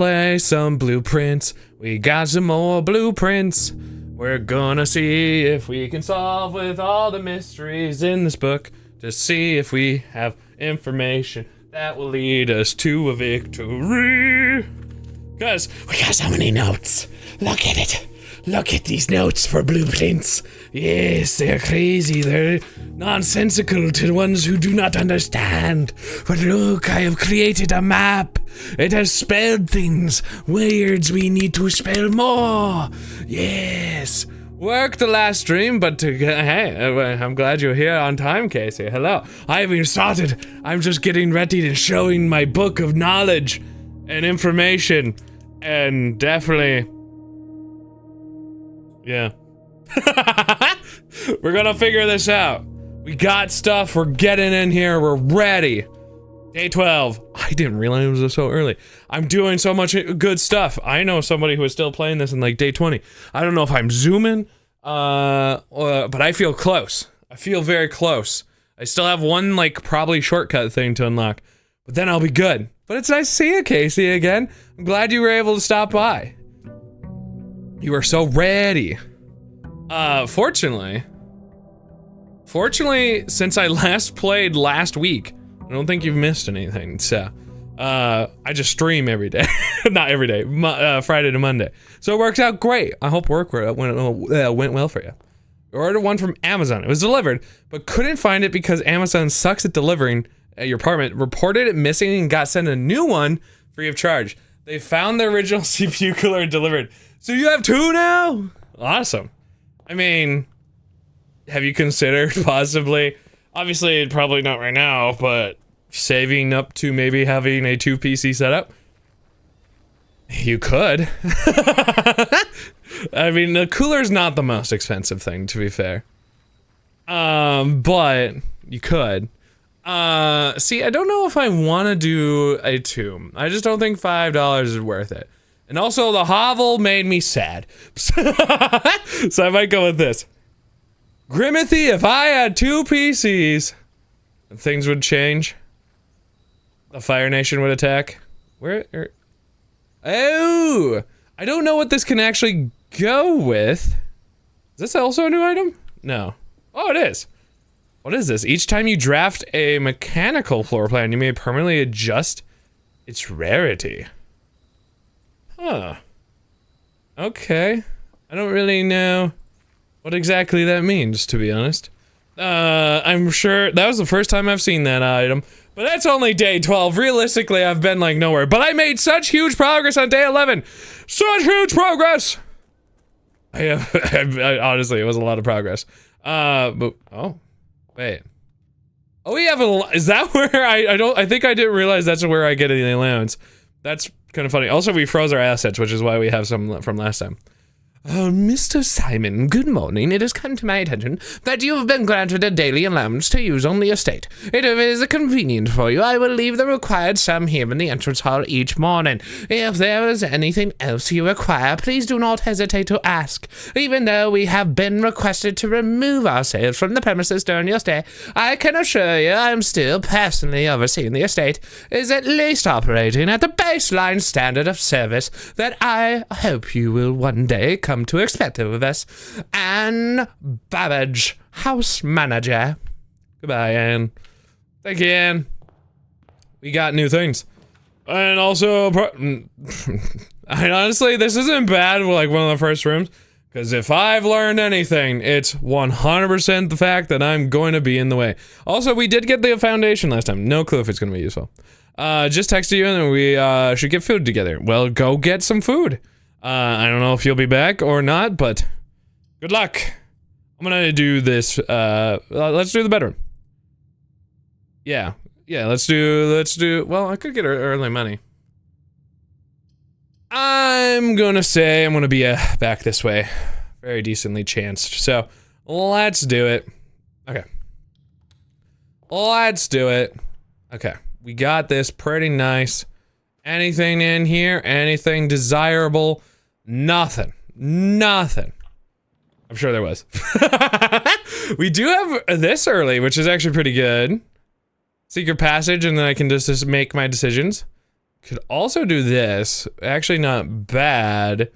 Play some blueprints. We got some more blueprints. We're gonna see if we can solve with all the mysteries in this book to see if we have information that will lead us to a victory. Because we got so many notes. Look at it. Look at these notes for blueprints. Yes, they're crazy. They're nonsensical to the ones who do not understand. But look, I have created a map. It has spelled things. Words we need to spell more. Yes. Worked the last stream, but hey, I'm glad you're here on time, Casey. Hello. I haven't even started. I'm just getting ready to showing my book of knowledge and information. And definitely... yeah. We're gonna figure this out. We got stuff, we're getting in here, we're ready. Day 12. I didn't realize it was so early. I'm doing so much good stuff. I know somebody who is still playing this in like day 20. I don't know if I'm zooming, but I feel close. I feel very close. I still have one like probably shortcut thing to unlock, but then I'll be good. But it's nice to see you, Casey, again. I'm glad you were able to stop by. You are so ready. Fortunately, since I last played last week, I don't think you've missed anything, so, I just stream every day. Not every day, Friday to Monday. So it works out great. I hope work went well for you. I ordered one from Amazon. It was delivered, but couldn't find it because Amazon sucks at delivering at your apartment. Reported it missing and got sent a new one free of charge. They found the original CPU cooler and delivered. So you have two now? Awesome. I mean, have you considered possibly, obviously probably not right now, but saving up to maybe having a 2 PC setup? You could. I mean, the cooler's not the most expensive thing, to be fair. But you could. See, I don't know if I want to do a tomb. I just don't think $5 is worth it. And also, the hovel made me sad. So I might go with this. Grimothy, if I had 2 PCs, things would change. The Fire Nation would attack. Oh! I don't know what this can actually go with. Is this also a new item? No. Oh, it is. What is this? Each time you draft a mechanical floor plan, you may permanently adjust its rarity. Huh. Okay. I don't really know what exactly that means, to be honest. I'm sure that was the first time I've seen that item, but that's only day 12. Realistically, I've been like nowhere, but I made such huge progress on day 11. Such huge progress. Honestly, it was a lot of progress. But, oh, wait. Oh, we have is that where I think I didn't realize that's where I get the allowance. That's kind of funny. Also, we froze our assets, which is why we have some from last time. Mr. Simon, good morning. It has come to my attention that you have been granted a daily allowance to use on the estate. If it is convenient for you, I will leave the required sum here in the entrance hall each morning. If there is anything else you require, please do not hesitate to ask. Even though we have been requested to remove ourselves from the premises during your stay, I can assure you I am still personally overseeing the estate is at least operating at the baseline standard of service that I hope you will one day come to expect of us. Anne Babbage, house manager. Goodbye, Anne. Thank you, Anne. We got new things. And also, honestly, this isn't bad for like one of the first rooms, because if I've learned anything, it's 100% the fact that I'm going to be in the way. Also, we did get the foundation last time. No clue if it's going to be useful. Just texted you and we should get food together. Well, go get some food. I don't know if you'll be back or not, but good luck. I'm gonna do this, let's do the bedroom. Yeah, let's do, well, I could get early money. I'm gonna say I'm gonna be back this way. Very decently chanced, so let's do it. Okay. Let's do it. Okay, we got this pretty nice. Anything in here? Anything desirable? Nothing. Nothing. I'm sure there was. We do have this early, which is actually pretty good. Secret passage, and then I can just make my decisions. Could also do this. Actually not bad.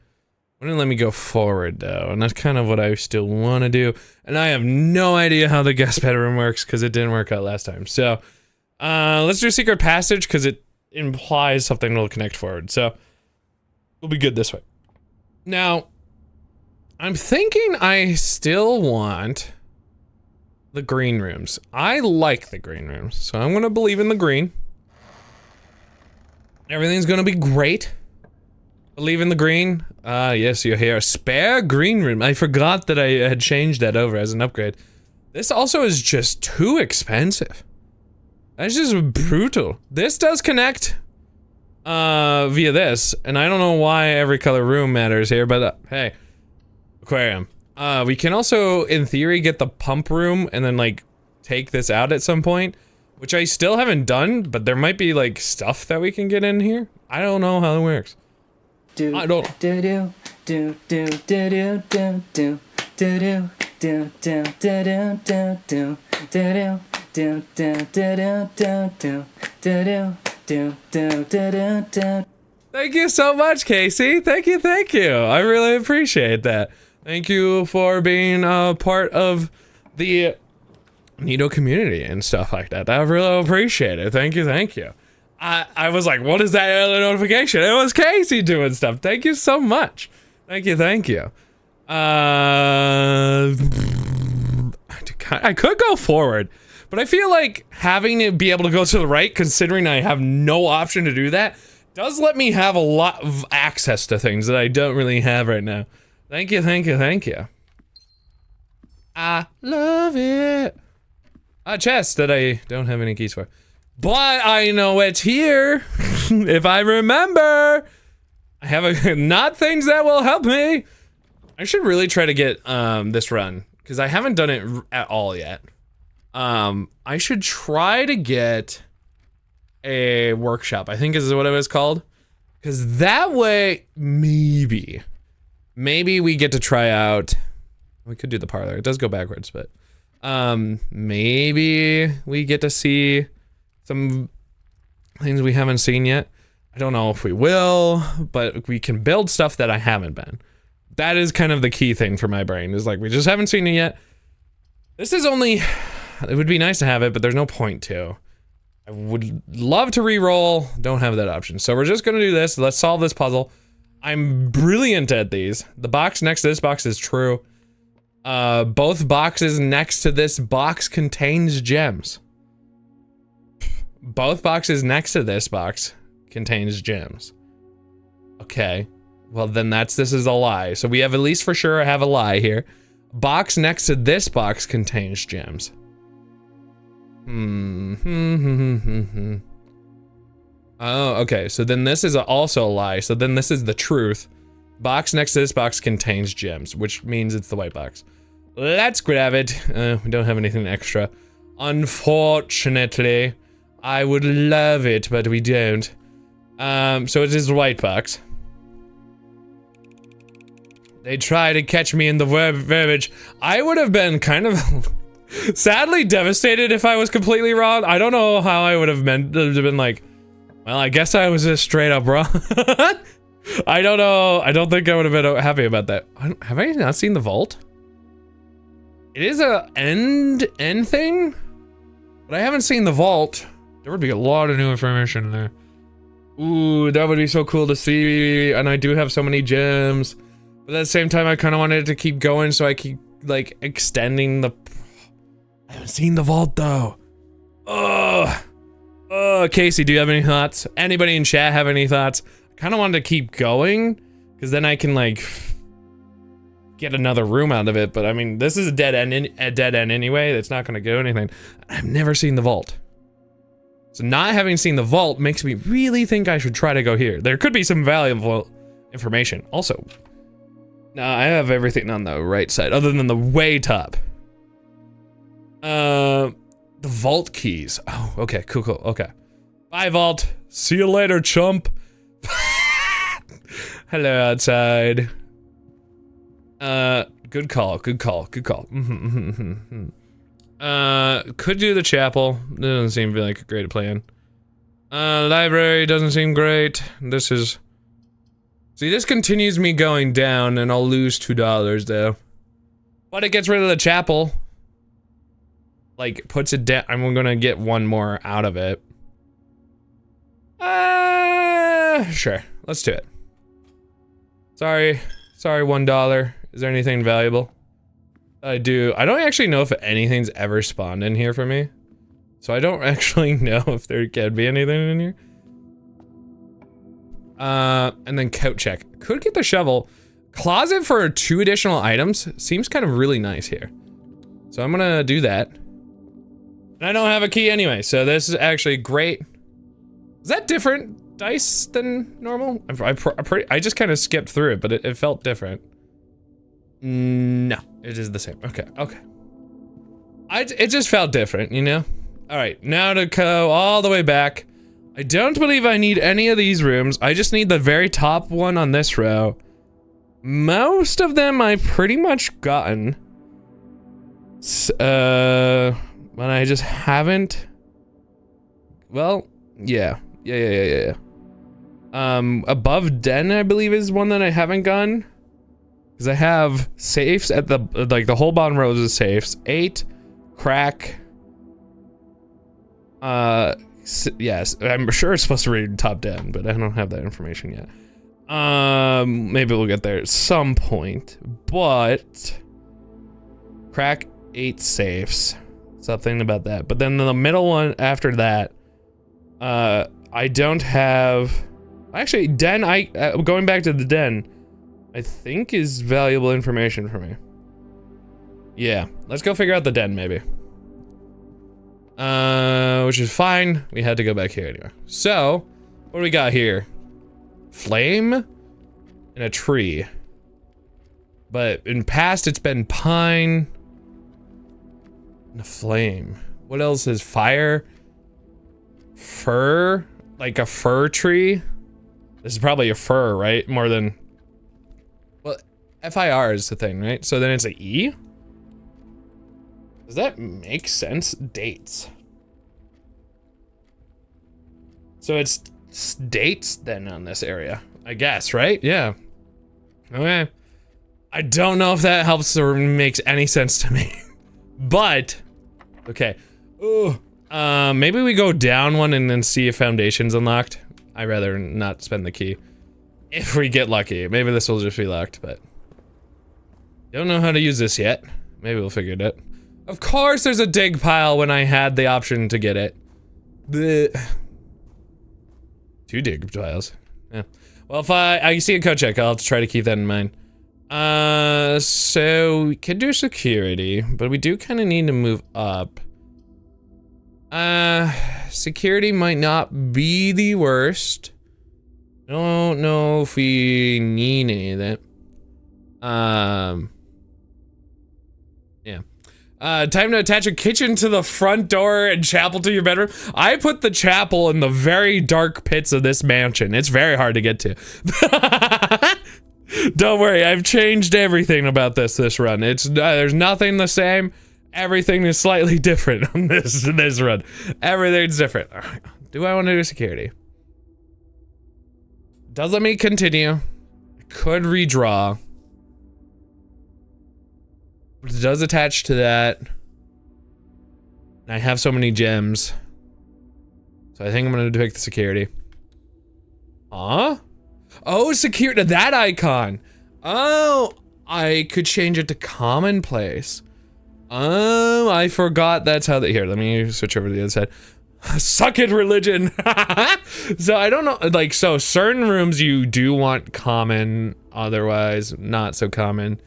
Wouldn't let me go forward though, and that's kind of what I still want to do. And I have no idea how the guest bedroom works because it didn't work out last time. So let's do secret passage because it implies something will connect forward. So we'll be good this way. Now, I'm thinking I still want the green rooms. I like the green rooms, so I'm gonna believe in the green. Everything's gonna be great. Believe in the green. Yes, you're here. Spare green room. I forgot that I had changed that over as an upgrade. This also is just too expensive. That's just brutal. This does connect via this, and I don't know why every color room matters here, but hey, aquarium. We can also, in theory, get the pump room and then like take this out at some point, which I still haven't done, but there might be like stuff that we can get in here. I don't know how it works. I don't. Thank you so much, Casey. Thank you, thank you. I really appreciate that. Thank you for being a part of the Neato community and stuff like that. I really appreciate it. Thank you, thank you. I was like, what is that early notification? It was Casey doing stuff. Thank you so much. Thank you, thank you. I could go forward, but I feel like having it be able to go to the right, considering I have no option to do that, does let me have a lot of access to things that I don't really have right now. Thank you, thank you, thank you. I love it. A chest that I don't have any keys for. But I know it's here. If I remember. I have not things that will help me. I should really try to get this run, because I haven't done it at all yet. I should try to get a workshop, I think is what it was called. Because that way, maybe we get to try out. We could do the parlor. It does go backwards, but maybe we get to see some things we haven't seen yet. I don't know if we will, but we can build stuff that I haven't been. That is kind of the key thing for my brain, is like, we just haven't seen it yet. This is only, it would be nice to have it, but there's no point to. I would love to re-roll, don't have that option. So we're just gonna do this, let's solve this puzzle. I'm brilliant at these. The box next to this box is true. Both boxes next to this box contains gems. Both boxes next to this box contains gems. Okay, well then this is a lie. So we have, at least for sure, I have a lie here. Box next to this box contains gems. Oh, okay, so then this is also a lie. So then this is the truth. Box next to this box contains gems, which means it's the white box. Let's grab it. We don't have anything extra. Unfortunately. I would love it, but we don't. So it is the white box. They try to catch me in the verbiage. I would have been kind of sadly devastated if I was completely wrong. I don't know how I would have been like, well, I guess I was just straight up wrong. I don't know. I don't think I would have been happy about that. Have I not seen the vault? It is a end thing, but I haven't seen the vault. There would be a lot of new information in there. Ooh, that would be so cool to see. And I do have so many gems. But at the same time, I kind of wanted it to keep going, so I keep, like, extending the... I haven't seen the vault, though. Oh, Casey, do you have any thoughts? Anybody in chat have any thoughts? I kind of wanted to keep going, because then I can, like, get another room out of it. But, I mean, this is a dead end anyway. That's not going to go anything. I've never seen the vault. So not having seen the vault makes me really think I should try to go here. There could be some valuable information. Also, I have everything on the right side, other than the way top. The vault keys. Oh, okay, cool, okay. Bye, vault. See you later, chump. Hello, outside. Good call. Could do the chapel. Doesn't seem like a great plan. Library doesn't seem great. This is... See, this continues me going down, and I'll lose $2 though. But it gets rid of the chapel. Like, puts it down. I'm gonna get one more out of it. Sure. Let's do it. Sorry, $1. Is there anything valuable? I don't actually know if anything's ever spawned in here for me. So I don't actually know if there can be anything in here. And then coat check. Could get the shovel. Closet for 2 additional items seems kind of really nice here. So I'm gonna do that. And I don't have a key anyway, so this is actually great. Is that different dice than normal? I just kind of skipped through it, but it felt different. No, it is the same. Okay. It just felt different, you know? All right, now to go all the way back. I don't believe I need any of these rooms. I just need the very top one on this row. Most of them I've pretty much gotten. But I just haven't. Well, yeah. Above den, I believe, is one that I haven't gotten. Because I have safes at the, like, the whole bottom rows of safes. 8, crack. Yes, I'm sure it's supposed to read top den, but I don't have that information yet. Maybe we'll get there at some point, but crack 8 safes, something about that. But then the middle one after that, I don't have, actually den, going back to the den, I think is valuable information for me. Yeah, let's go figure out the den maybe. Which is fine. We had to go back here anyway. So, what do we got here? Flame and a tree. But in past, it's been pine and a flame. What else is fire? Fir? Like a fir tree? This is probably a fir, right? More than... Well, FIR is the thing, right? So then it's a E? Does that make sense? Dates. So it's dates then on this area, I guess, right? Yeah. Okay. I don't know if that helps or makes any sense to me. But, okay. Ooh. Maybe we go down one and then see if foundation's unlocked. I'd rather not spend the key. If we get lucky. Maybe this will just be locked, but... Don't know how to use this yet. Maybe we'll figure it out. Of course there's a dig pile when I had the option to get it. Blech. 2 dig piles. Yeah. Well, if I see a code check, I'll have to try to keep that in mind. So we could do security, but we do kind of need to move up. Security might not be the worst. I don't know if we need any of that. Yeah. Time to attach a kitchen to the front door and chapel to your bedroom. I put the chapel in the very dark pits of this mansion. It's very hard to get to. Don't worry, I've changed everything about this run. It's there's nothing the same. Everything is slightly different on this run. Everything's different. Do I want to do security? Does let me continue. Could redraw. It does attach to that. And I have so many gems. So I think I'm gonna pick the security. Huh? Oh, security, that icon. Oh, I could change it to commonplace. Oh, I forgot that's how here, let me switch over to the other side. Suck it, religion. So I don't know, like, so certain rooms you do want common, otherwise not so common.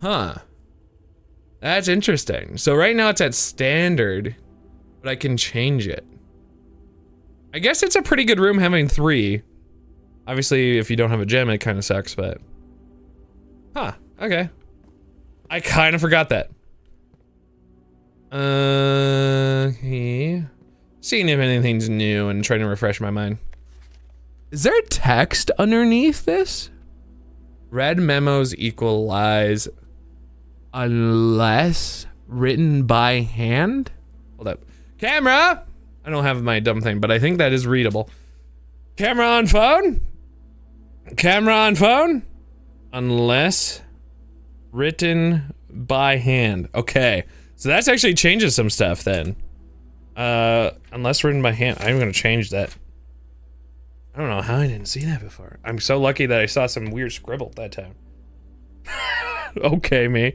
Huh. That's interesting. So right now it's at standard, but I can change it. I guess it's a pretty good room having 3. Obviously, if you don't have a gem, it kind of sucks, but... Huh, okay. I kind of forgot that. Okay. Seeing if anything's new and trying to refresh my mind. Is there text underneath this? Read memos equal lies. Unless written by hand? Hold up. Camera! I don't have my dumb thing, but I think that is readable. Camera on phone? Camera on phone? Unless written by hand. Okay, so that's actually changes some stuff then. Unless written by hand. I'm gonna change that. I don't know how I didn't see that before. I'm so lucky that I saw some weird scribble that time. Okay, me.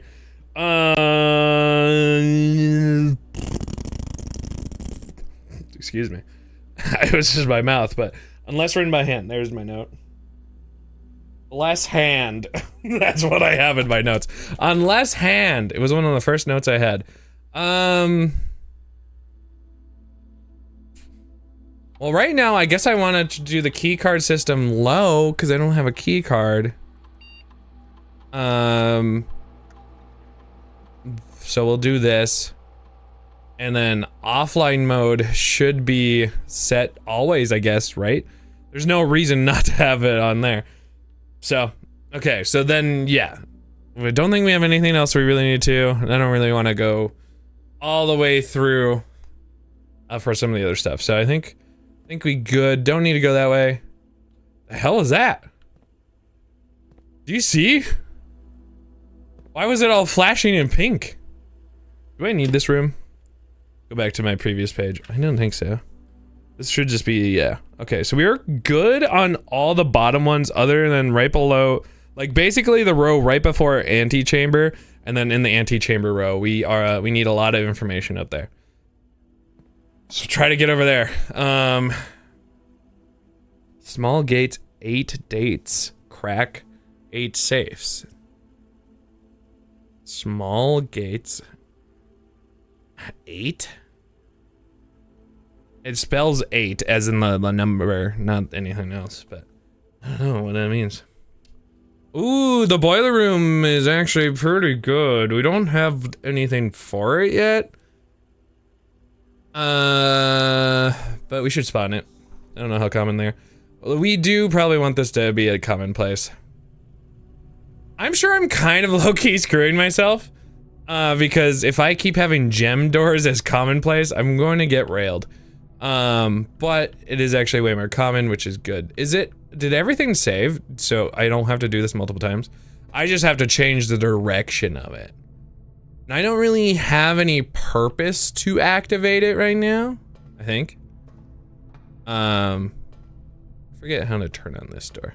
Excuse me. It was just my mouth, but unless written by hand. There's my note. Less hand. That's what I have in my notes. Unless hand. It was one of the first notes I had. Well, right now, I guess I wanted to do the key card system low, because I don't have a key card. So we'll do this. And then offline mode should be set always, I guess, right? There's no reason not to have it on there. So, okay, so then, yeah. I don't think we have anything else we really need to. I don't really want to go all the way through for some of the other stuff. So I think we good. Don't need to go that way. The hell is that? Do you see? Why was it all flashing in pink? Do I need this room? Go back to my previous page. I don't think so. This should just be, yeah. Okay, so we are good on all the bottom ones other than right below, like basically the row right before antechamber, and then in the antechamber row, we need a lot of information up there. So try to get over there. Small gates, 8 dates. Crack, 8 safes. Small gates. 8? It spells 8 as in the number, not anything else, but I don't know what that means. Ooh, the boiler room is actually pretty good. We don't have anything for it yet. But we should spawn it. I don't know how common they are. Well, we do probably want this to be a common place. I'm sure I'm kind of low-key screwing myself. Because if I keep having gem doors as commonplace, I'm going to get railed. But it is actually way more common, which is good. Did everything save? So I don't have to do this multiple times. I just have to change the direction of it. And I don't really have any purpose to activate it right now, I think. Forget how to turn on this door.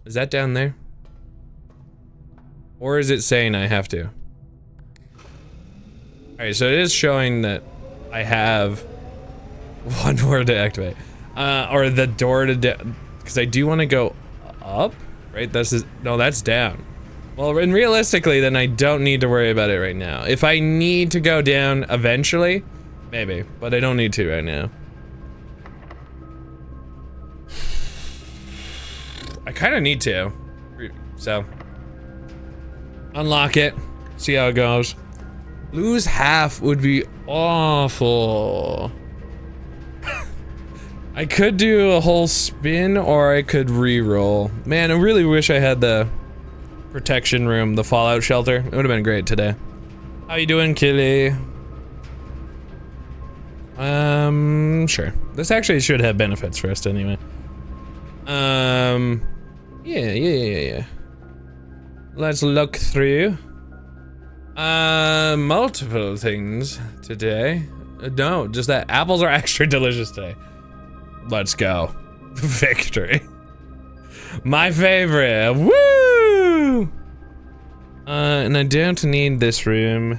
Is that down there? Or is it saying I have to? Alright, so it is showing that I have one more to activate. Or the door to because I do want to go up, right? No, that's down. Well, and realistically, then I don't need to worry about it right now. If I need to go down eventually, maybe, but I don't need to right now. I kind of need to, so unlock it, see how it goes. Lose half would be awful. I could do a whole spin, or I could re-roll. Man, I really wish I had the protection room, the fallout shelter. It would have been great today. How you doing, Killy? Sure. This actually should have benefits for us anyway. Yeah. Let's look through. Multiple things today. No, just that apples are extra delicious today. Let's go. Victory. My favorite. Woo! And I don't need this room.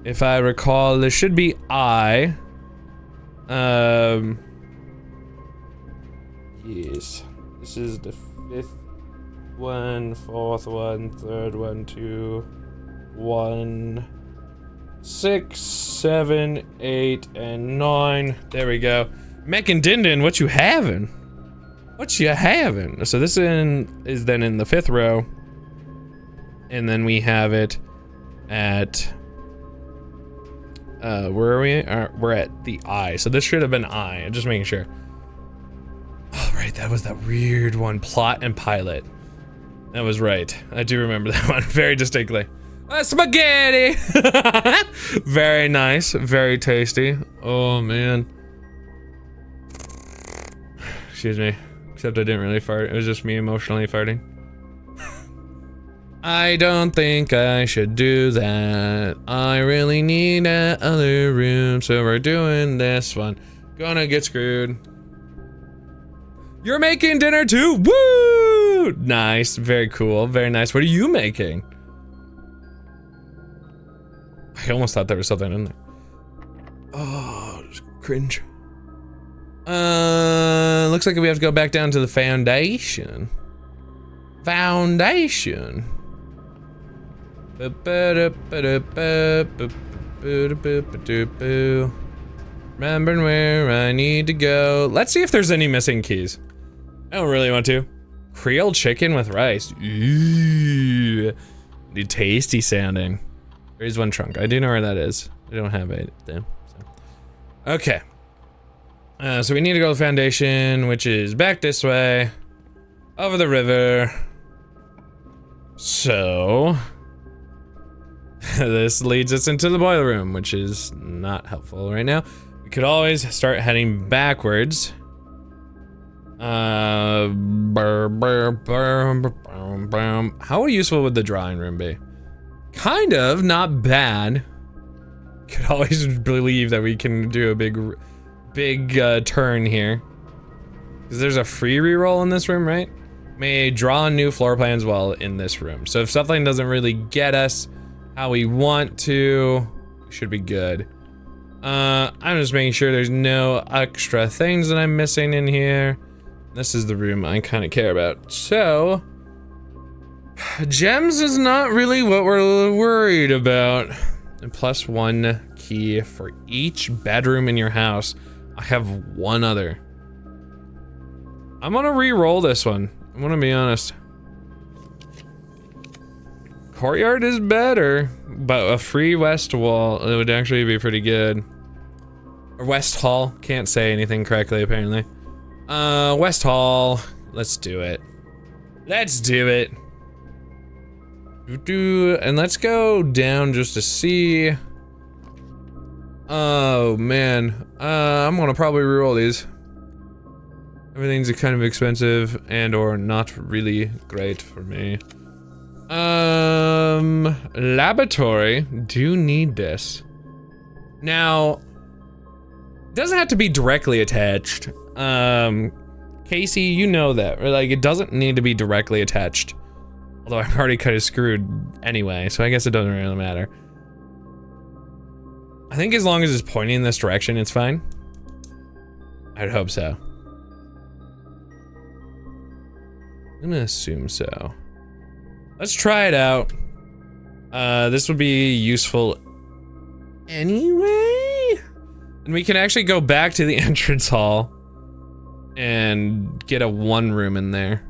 If I recall, there should be I. Yes. This is the 5th one, 4th one, 3rd one, 2, 1, 6, 7, 8, and 9. There we go. Mech and Dindin, what you having? What you having? So this is then in the 5th row. And then we have it at where are we? We're at the I. So this should have been I. I'm just making sure. Oh, right, that was that weird one. Plot and pilot. That was right. I do remember that one very distinctly. Spaghetti! Very nice. Very tasty. Oh, man. Excuse me. Except I didn't really fart. It was just me emotionally farting. I don't think I should do that. I really need that other room, so we're doing this one. Gonna get screwed. You're making dinner too? Woo! Nice, very cool, very nice. What are you making? I almost thought there was something in there. Oh, just cringe. Looks like we have to go back down to the foundation. Foundation. Remembering where I need to go. Let's see if there's any missing keys. I don't really want to. Creole chicken with rice. Ooh. Tasty sounding. There's one trunk. I do know where that is. I don't have it though. So. Okay. So we need to go to the foundation, which is back this way. Over the river. So this leads us into the boiler room, which is not helpful right now. We could always start heading backwards. How useful would the drawing room be? Kind of, not bad. Could always believe that we can do a big turn here. Because there's a free reroll in this room, right? May draw new floor plans while in this room. So if something doesn't really get us how we want to, we should be good. I'm just making sure there's no extra things that I'm missing in here. This is the room I kind of care about. So, gems is not really what we're worried about. And +1 key for each bedroom in your house. I have one other. I'm gonna re-roll this one. I'm gonna be honest. Courtyard is better, but a free west wall, it would actually be pretty good. Or west hall, can't say anything correctly apparently. West hall, let's do it. Let's do it. And let's go down just to see. Oh man, I'm gonna probably reroll these. Everything's kind of expensive and or not really great for me. Laboratory, do need this. Now, it doesn't have to be directly attached. Casey, you know that, like it doesn't need to be directly attached. Although I'm already kind of screwed anyway, so I guess it doesn't really matter. I think as long as it's pointing in this direction, it's fine. I'd hope so. I'm gonna assume so. Let's try it out. This would be useful anyway. And we can actually go back to the entrance hall and get a one room in there.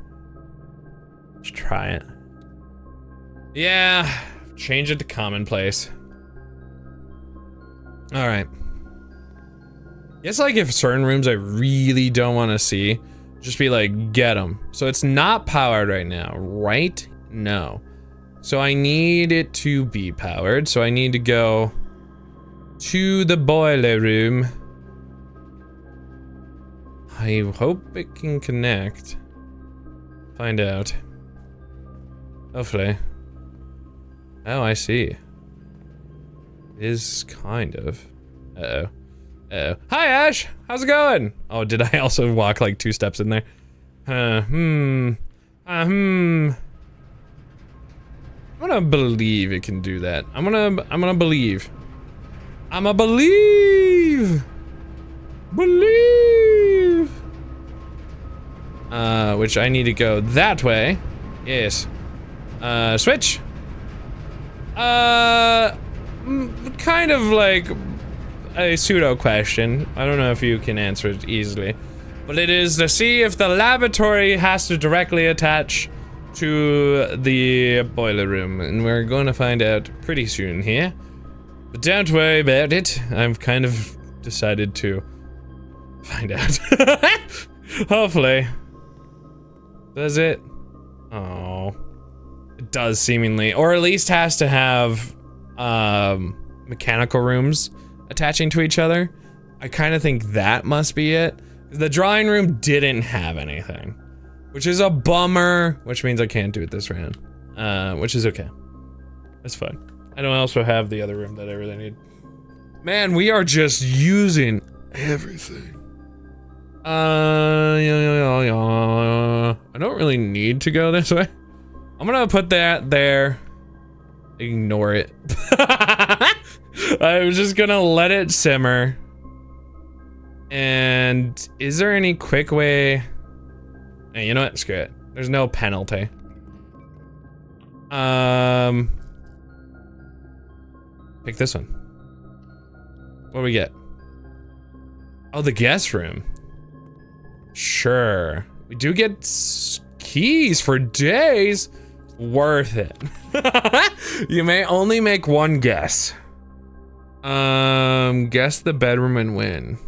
Let's try it. Yeah, change it to commonplace. All right. Guess like if certain rooms I really don't want to see, just be like, get them. So it's not powered right now, right? No. So I need it to be powered. So I need to go to the boiler room. I hope it can connect. Find out. Hopefully. Oh, I see. It is kind of. Uh-oh. Uh-oh. Hi, Ash! How's it going? Oh, did I also walk like 2 steps in there? I'm gonna believe it can do that. I'm gonna believe. I'ma believe! Believe! Which I need to go that way. Yes. Switch! Kind of like a pseudo question. I don't know if you can answer it easily. But it is to see if the laboratory has to directly attach to the boiler room. And we're going to find out pretty soon here. But don't worry about it. I've kind of decided to find out. Hopefully. Does it? Oh. It does seemingly. Or at least has to have mechanical rooms attaching to each other. I kind of think that must be it. The drawing room didn't have anything, which is a bummer, which means I can't do it this round, which is okay. That's fine. I don't also have the other room that I really need. Man, we are just using everything. I don't really need to go this way. I'm gonna put that there. Ignore it. I'm just gonna let it simmer. And is there any quick way? Hey, you know what? Screw it. There's no penalty. Pick this one. What do we get? Oh, the guest room. Sure. We do get keys for days. Worth it. You may only make one guess. Guess the bedroom and win.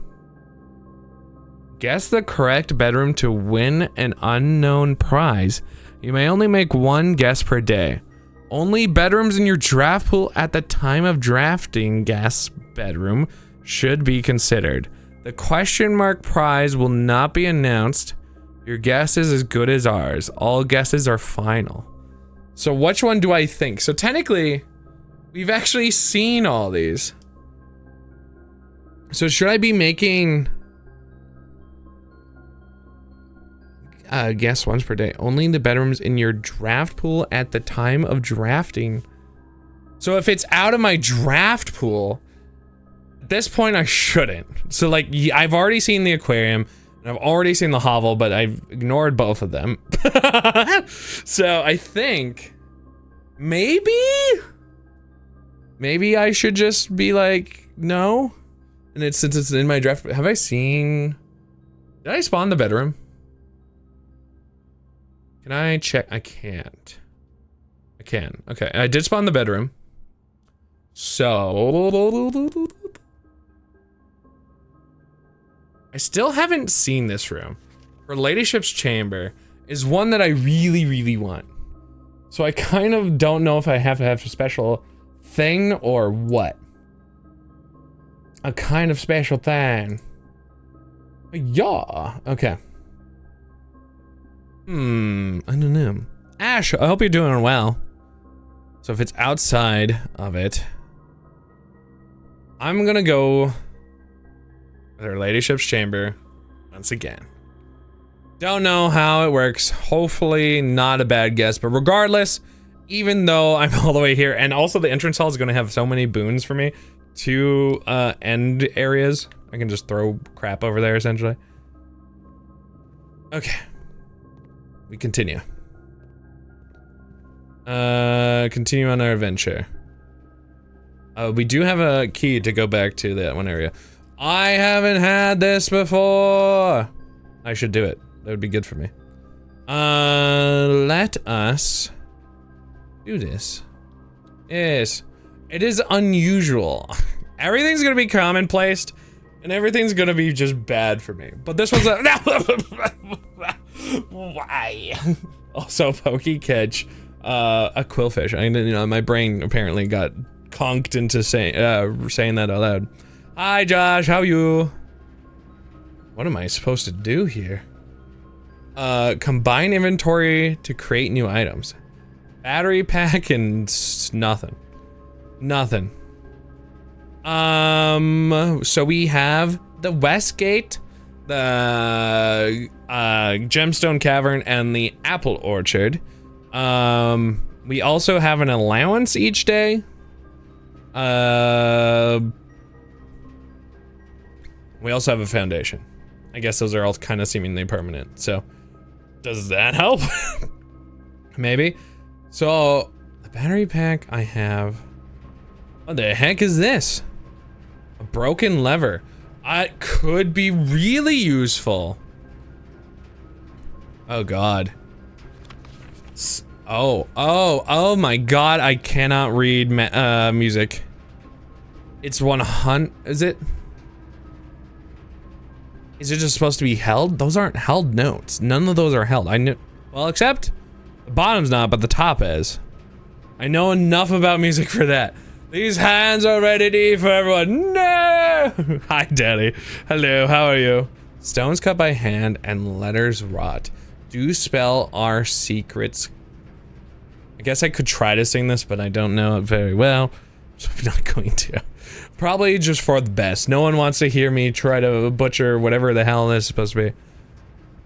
Guess the correct bedroom to win an unknown prize. You may only make one guess per day. Only bedrooms in your draft pool at the time of drafting guess bedroom should be considered. The question mark prize will not be announced. Your guess is as good as ours. All guesses are final. So which one do I think? So technically, we've actually seen all these. So should I be making guess once per day? Only the bedrooms in your draft pool at the time of drafting. So if it's out of my draft pool, at this point I shouldn't. So like, I've already seen the aquarium and I've already seen the hovel, but I've ignored both of them. So I think maybe I should just be like, no. And it's, since it's in my draft, have I seen, did I spawn the bedroom? Can I check? I can't. I can. Okay, I did spawn the bedroom. So I still haven't seen this room. Her Ladyship's chamber is one that I really want. So I kind of don't know if I have to have a special thing or what. A kind of special thing. Yeah. Okay. I don't know. Ash, I hope you're doing well. So if it's outside of it, I'm gonna go with Her Ladyship's chamber once again. Don't know how it works. Hopefully not a bad guess, but regardless, even though I'm all the way here, and also the entrance hall is gonna have so many boons for me, 2 end areas. I can just throw crap over there essentially. Okay. We continue. Continue on our adventure. We do have a key to go back to that one area. I haven't had this before. I should do it. That would be good for me. Let us do this. Yes. It is unusual. Everything's gonna be commonplace, and everything's gonna be just bad for me. But this one's a why? Also, Pokey catch a quillfish. I you know, my brain apparently got conked into saying that out loud. Hi, Josh. How you? What am I supposed to do here? Combine inventory to create new items. Battery pack and nothing. Nothing. So we have the West Gate, the Gemstone Cavern, and the Apple Orchard. We also have an allowance each day. We also have a foundation. I guess those are all kind of seemingly permanent. So, does that help? Maybe. So, the battery pack I have. What the heck is this? A broken lever. It could be really useful. Oh god. Oh my god, I cannot read music. It's 100, is it? Is it just supposed to be held? Those aren't held notes. None of those are held. I knew, well, except the bottom's not, but the top is. I know enough about music for that. These hands are ready to eat for everyone. No! Hi, Daddy. Hello, how are you? Stones cut by hand and letters rot. Do spell our secrets. I guess I could try to sing this, but I don't know it very well, so I'm not going to. Probably just for the best. No one wants to hear me try to butcher whatever the hell this is supposed to be.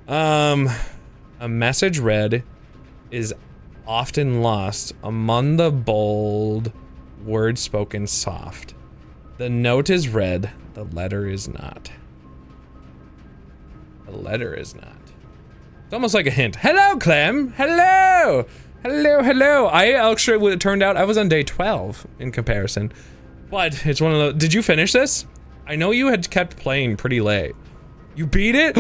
A message read is often lost among the bold words spoken soft. The note is read, the letter is not. The letter is not. It's almost like a hint. Hello, Clem. Hello. Hello, hello. I actually would have turned out I was on day 12 in comparison. But it's one of the. Did you finish this? I know you had kept playing pretty late. You beat it?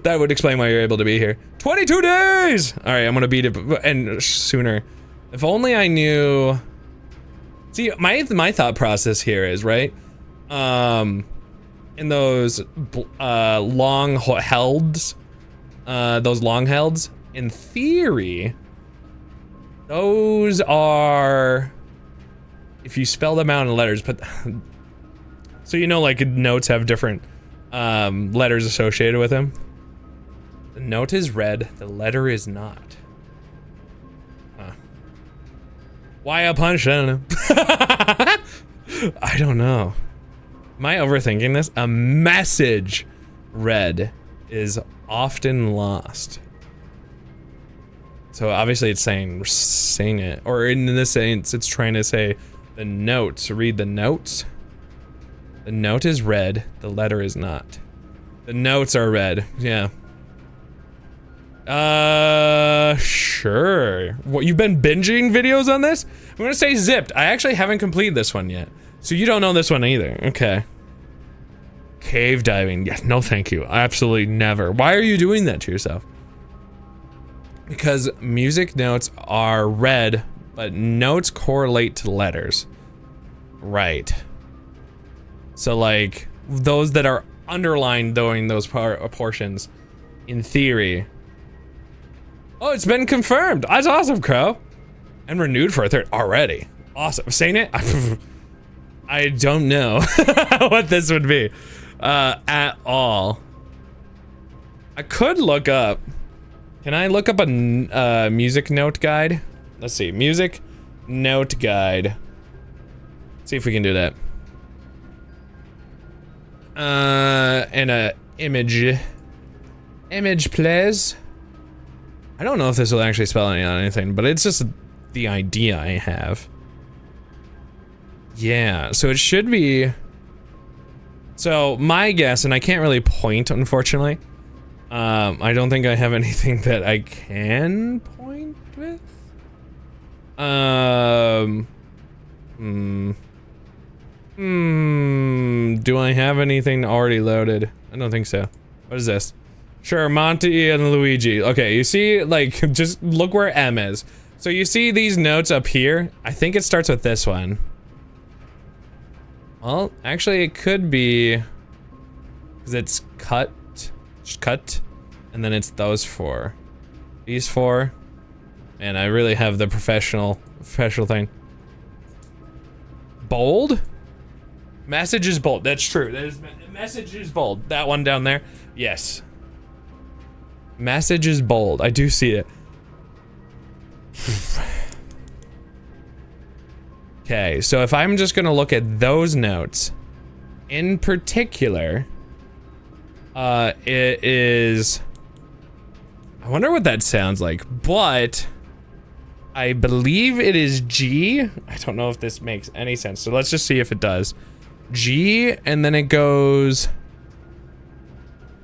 That would explain why you're able to be here. 22 days! Alright, I'm gonna beat it and sooner. If only I knew. See, my thought process here is, right? In those long helds, in theory, those are, if you spell them out in letters, but so you know, like notes have different letters associated with them. The note is read, the letter is not. Huh. Why a punch? I don't know. I don't know. Am I overthinking this? A message read is often lost. So obviously it's saying sing it, or in this sense it's trying to say the notes. Read the notes. The note is read, the letter is not. The notes are read, yeah. Sure. What, you've been binging videos on this? I'm gonna say zipped. I actually haven't completed this one yet. So you don't know this one either. Okay. Cave diving. Yes, no thank you. Absolutely never. Why are you doing that to yourself? Because music notes are read, but notes correlate to letters. Right. So like, those that are underlined during those portions, in theory. Oh, it's been confirmed. That's awesome, Crow. And renewed for a third already. Awesome. Saying it? I don't know what this would be at all. I could look up. Can I look up a music note guide? Let's see. Music note guide. See if we can do that. And a image please. I don't know if this will actually spell anything, but it's just the idea I have. Yeah, so it should be. So my guess, and I can't really point, unfortunately. I don't think I have anything that I can point with. Do I have anything already loaded? I don't think so. What is this? Sure, Monty and Luigi. Okay, you see, like, just look where M is. So you see these notes up here? I think it starts with this one. Well, actually it could be, because it's cut, and then it's those four. These four. Man, I really have the professional thing. Bold? Message is bold. That's true. That is, message is bold. That one down there. Yes. Message is bold. I do see it. Okay, so if I'm just gonna look at those notes, in particular, it is. I wonder what that sounds like, but I believe it is G. I don't know if this makes any sense, so let's just see if it does. G, and then it goes.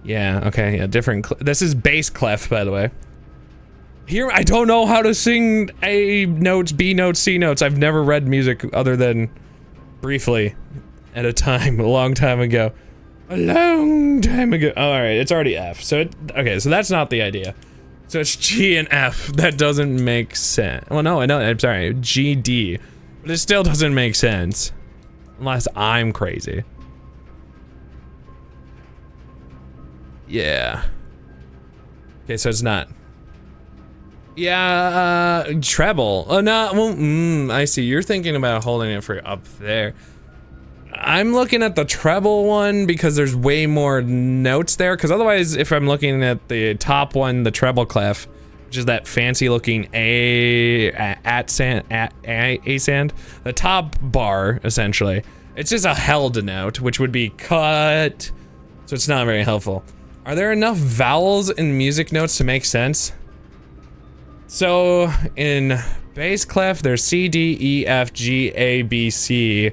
Yeah, okay, yeah, different. This is bass clef, by the way. Here, I don't know how to sing A notes, B notes, C notes. I've never read music other than briefly at a time, a long time ago. A long time ago. Oh, alright, it's already F. So, okay, so that's not the idea. So it's G and F. That doesn't make sense. Well, no, I know, I'm sorry, G, D. But it still doesn't make sense. Unless I'm crazy. Yeah. Okay, so it's not. Yeah, treble. Oh, no, well, I see. You're thinking about holding it for up there. I'm looking at the treble one because there's way more notes there. Because otherwise, if I'm looking at the top one, the treble clef, which is that fancy looking A sand, the top bar essentially, it's just a held note, which would be cut. So it's not very helpful. Are there enough vowels in music notes to make sense? So in bass clef, there's C, D, E, F, G, A, B, C.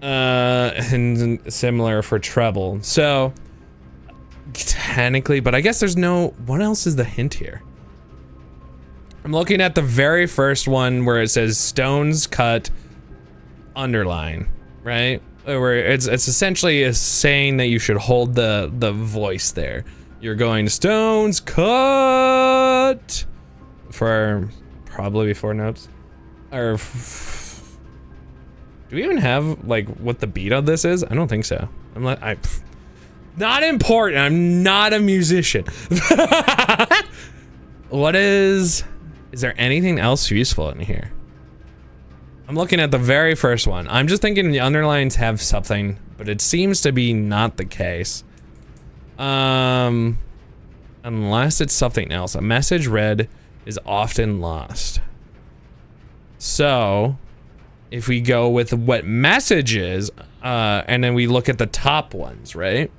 And similar for treble. So technically, but I guess there's no, what else is the hint here? I'm looking at the very first one where it says stones cut underline, right? Where it's essentially saying that you should hold the voice there. You're going stones cut for probably 4 notes. Or do we even have like what the beat of this is? I don't think so. Not important. I'm not a musician. What is there anything else useful in here? I'm looking at the very first one. I'm just thinking the underlines have something, but it seems to be not the case. Unless it's something else. A message read is often lost. So, if we go with what message is, and then we look at the top ones, right?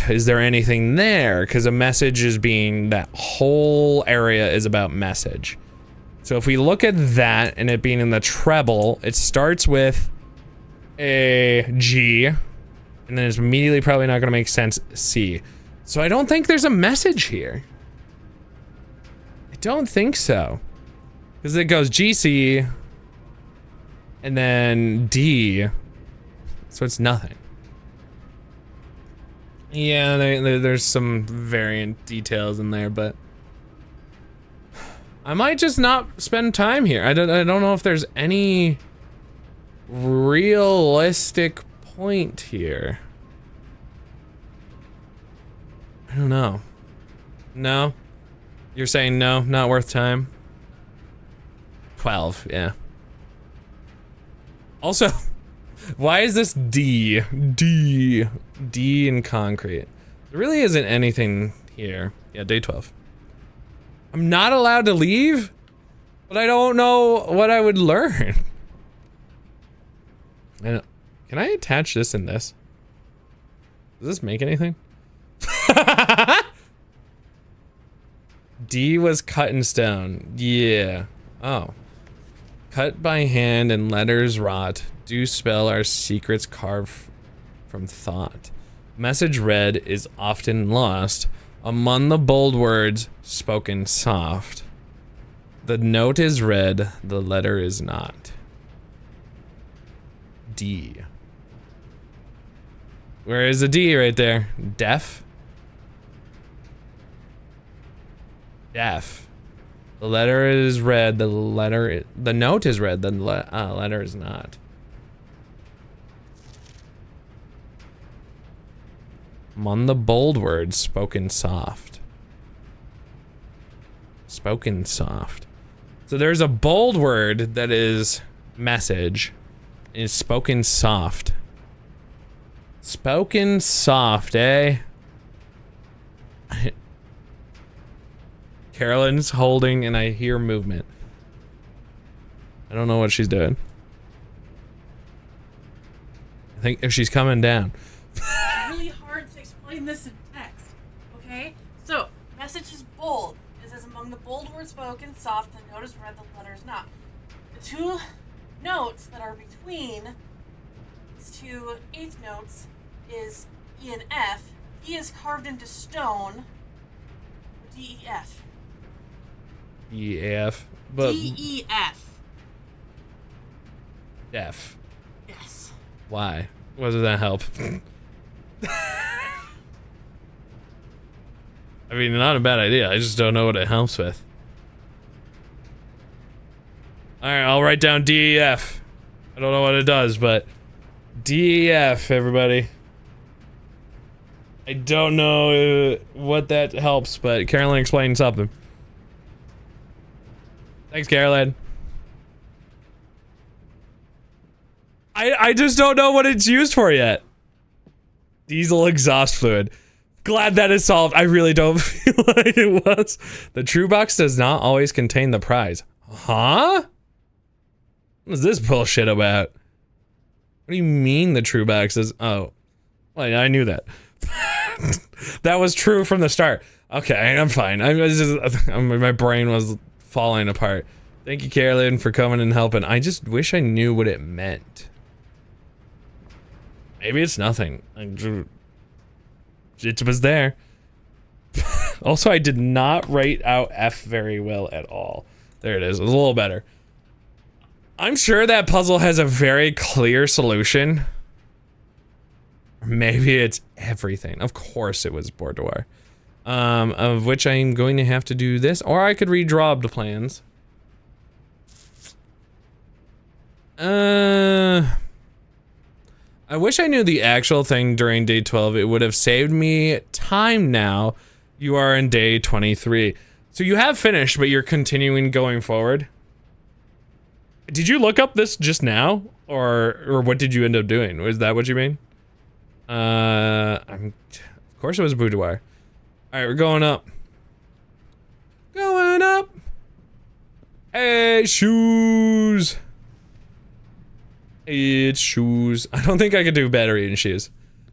Is there anything there? Because a message is being, that whole area is about message. So if we look at that and it being in the treble, it starts with a G, and then it's immediately probably not gonna make sense C. So I don't think there's a message here. I don't think so. Because it goes G, C, and then D, so it's nothing. Yeah, there's some variant details in there, but I might just not spend time here. I don't know if there's any realistic point here. I don't know. No? You're saying no, not worth time? 12, yeah. Also, why is this D in concrete? There really isn't anything here. Yeah, day 12. I'm not allowed to leave, but I don't know what I would learn. Can I attach this and this? Does this make anything? D was cut in stone. Yeah. Oh. Cut by hand and letters rot. Do spell our secrets carved from thought. Message read is often lost. Among the bold words, spoken soft. The note is read, the letter is not. D. Where is the D right there? Deaf? Deaf. The letter is read, the note is read, the letter is not. Among the bold words, spoken soft. Spoken soft. So there's a bold word that is message. Is spoken soft. Spoken soft, eh? Carolyn's holding and I hear movement. I don't know what she's doing. I think if she's coming down. Really hard to explain this in text, okay? So, message is bold. It says among the bold words spoken, soft, the note is read, the letter is not. The two notes that are between these two eighth notes is E and F. E is carved into stone. D-E-F. E-F. But D-E-F. F. Yes. Why? What does that help? I mean, not a bad idea. I just don't know what it helps with. Alright, I'll write down DEF. I don't know what it does, but DEF, everybody. I don't know what that helps, but Carolyn explained something. Thanks, Carolyn. I just don't know what it's used for yet. Diesel exhaust fluid. Glad that is solved. I really don't feel like it was. The true box does not always contain the prize. Huh? What is this bullshit about? What do you mean the true box is? Oh, well, I knew that. That was true from the start. Okay, I'm fine. My brain was falling apart. Thank you, Carolyn, for coming and helping. I just wish I knew what it meant. Maybe it's nothing. It was there. Also, I did not write out F very well at all. There it is. It was a little better. I'm sure that puzzle has a very clear solution. Maybe it's everything. Of course it was boudoir. Of which I'm going to have to do this, or I could redraw the plans. I wish I knew the actual thing during day 12. It would have saved me time now. You are in day 23. So you have finished, but you're continuing going forward. Did you look up this just now? Or what did you end up doing? Was that what you mean? Of course it was boudoir. Alright, we're going up. Going up. Hey, shoes. It's shoes. I don't think I could do battery and shoes.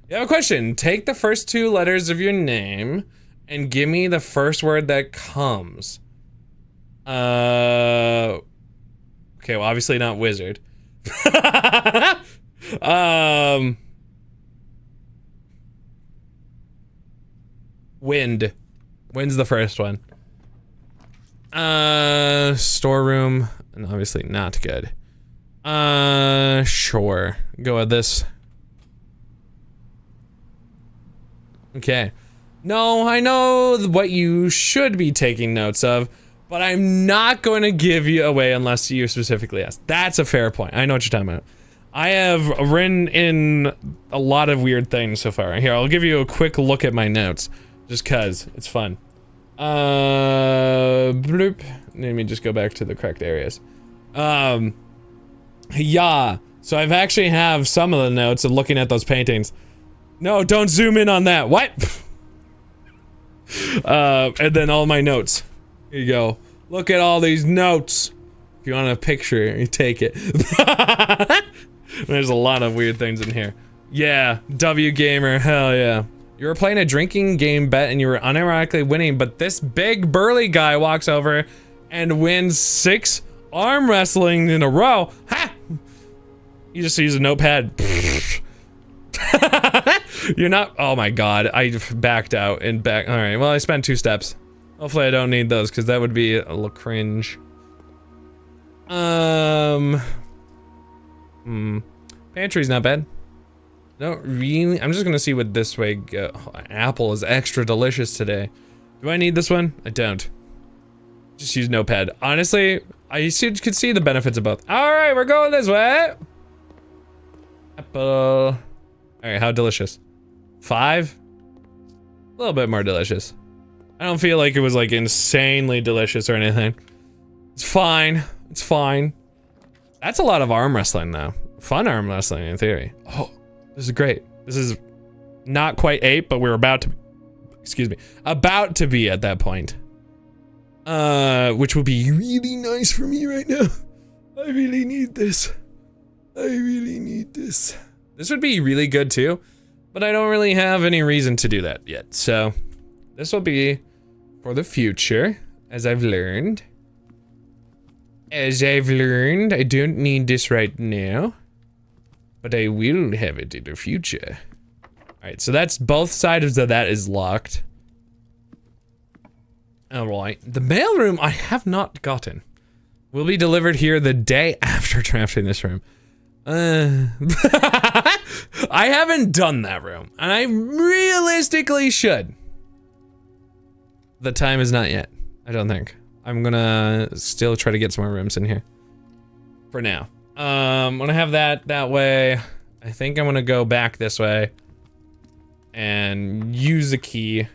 You have a question. Take the first 2 letters of your name and give me the first word that comes. Okay, well, obviously not wizard. Wind. Wind's the first one. Storeroom. And obviously not good. Sure. Go with this. Okay. No, I know what you should be taking notes of, but I'm not going to give you away unless you specifically ask. That's a fair point. I know what you're talking about. I have written in a lot of weird things so far. Here, I'll give you a quick look at my notes, just cause it's fun. Bloop. Let me just go back to the correct areas. Yeah. So I've actually have some of the notes of looking at those paintings. No, don't zoom in on that. What? And then all my notes. Here you go. Look at all these notes. If you want a picture, you take it. There's a lot of weird things in here. Yeah, W Gamer, hell yeah. You were playing a drinking game bet and you were unironically winning, but this big burly guy walks over and wins 6 arm wrestling in a row. Ha! You just use a notepad. You're not, oh my god, I backed out and back. All right, well, I spent 2 steps. Hopefully I don't need those because that would be a little cringe. Pantry's not bad. No, really? I'm just gonna see what this way go. Oh, apple is extra delicious today. Do I need this one? I don't. Just use notepad. Honestly, I could see the benefits of both. All right, we're going this way. Apple. All right, how delicious? 5? A little bit more delicious. I don't feel like it was like insanely delicious or anything. It's fine. It's fine. That's a lot of arm wrestling though. Fun arm wrestling in theory. Oh, this is great. This is not quite 8, but we're about to, excuse me, about to be at that point. Which will be really nice for me right now. I really need this. I really need this. This would be really good too, but I don't really have any reason to do that yet. So this will be for the future, as I've learned. As I've learned, I don't need this right now, but I will have it in the future. Alright, so that's both sides of that is locked. Alright, the mailroom I have not gotten. Will be delivered here the day after drafting this room. I haven't done that room, and I realistically should. The time is not yet, I don't think. I'm gonna still try to get some more rooms in here. For now. I'm gonna have that way. I think I'm gonna go back this way. And use the key.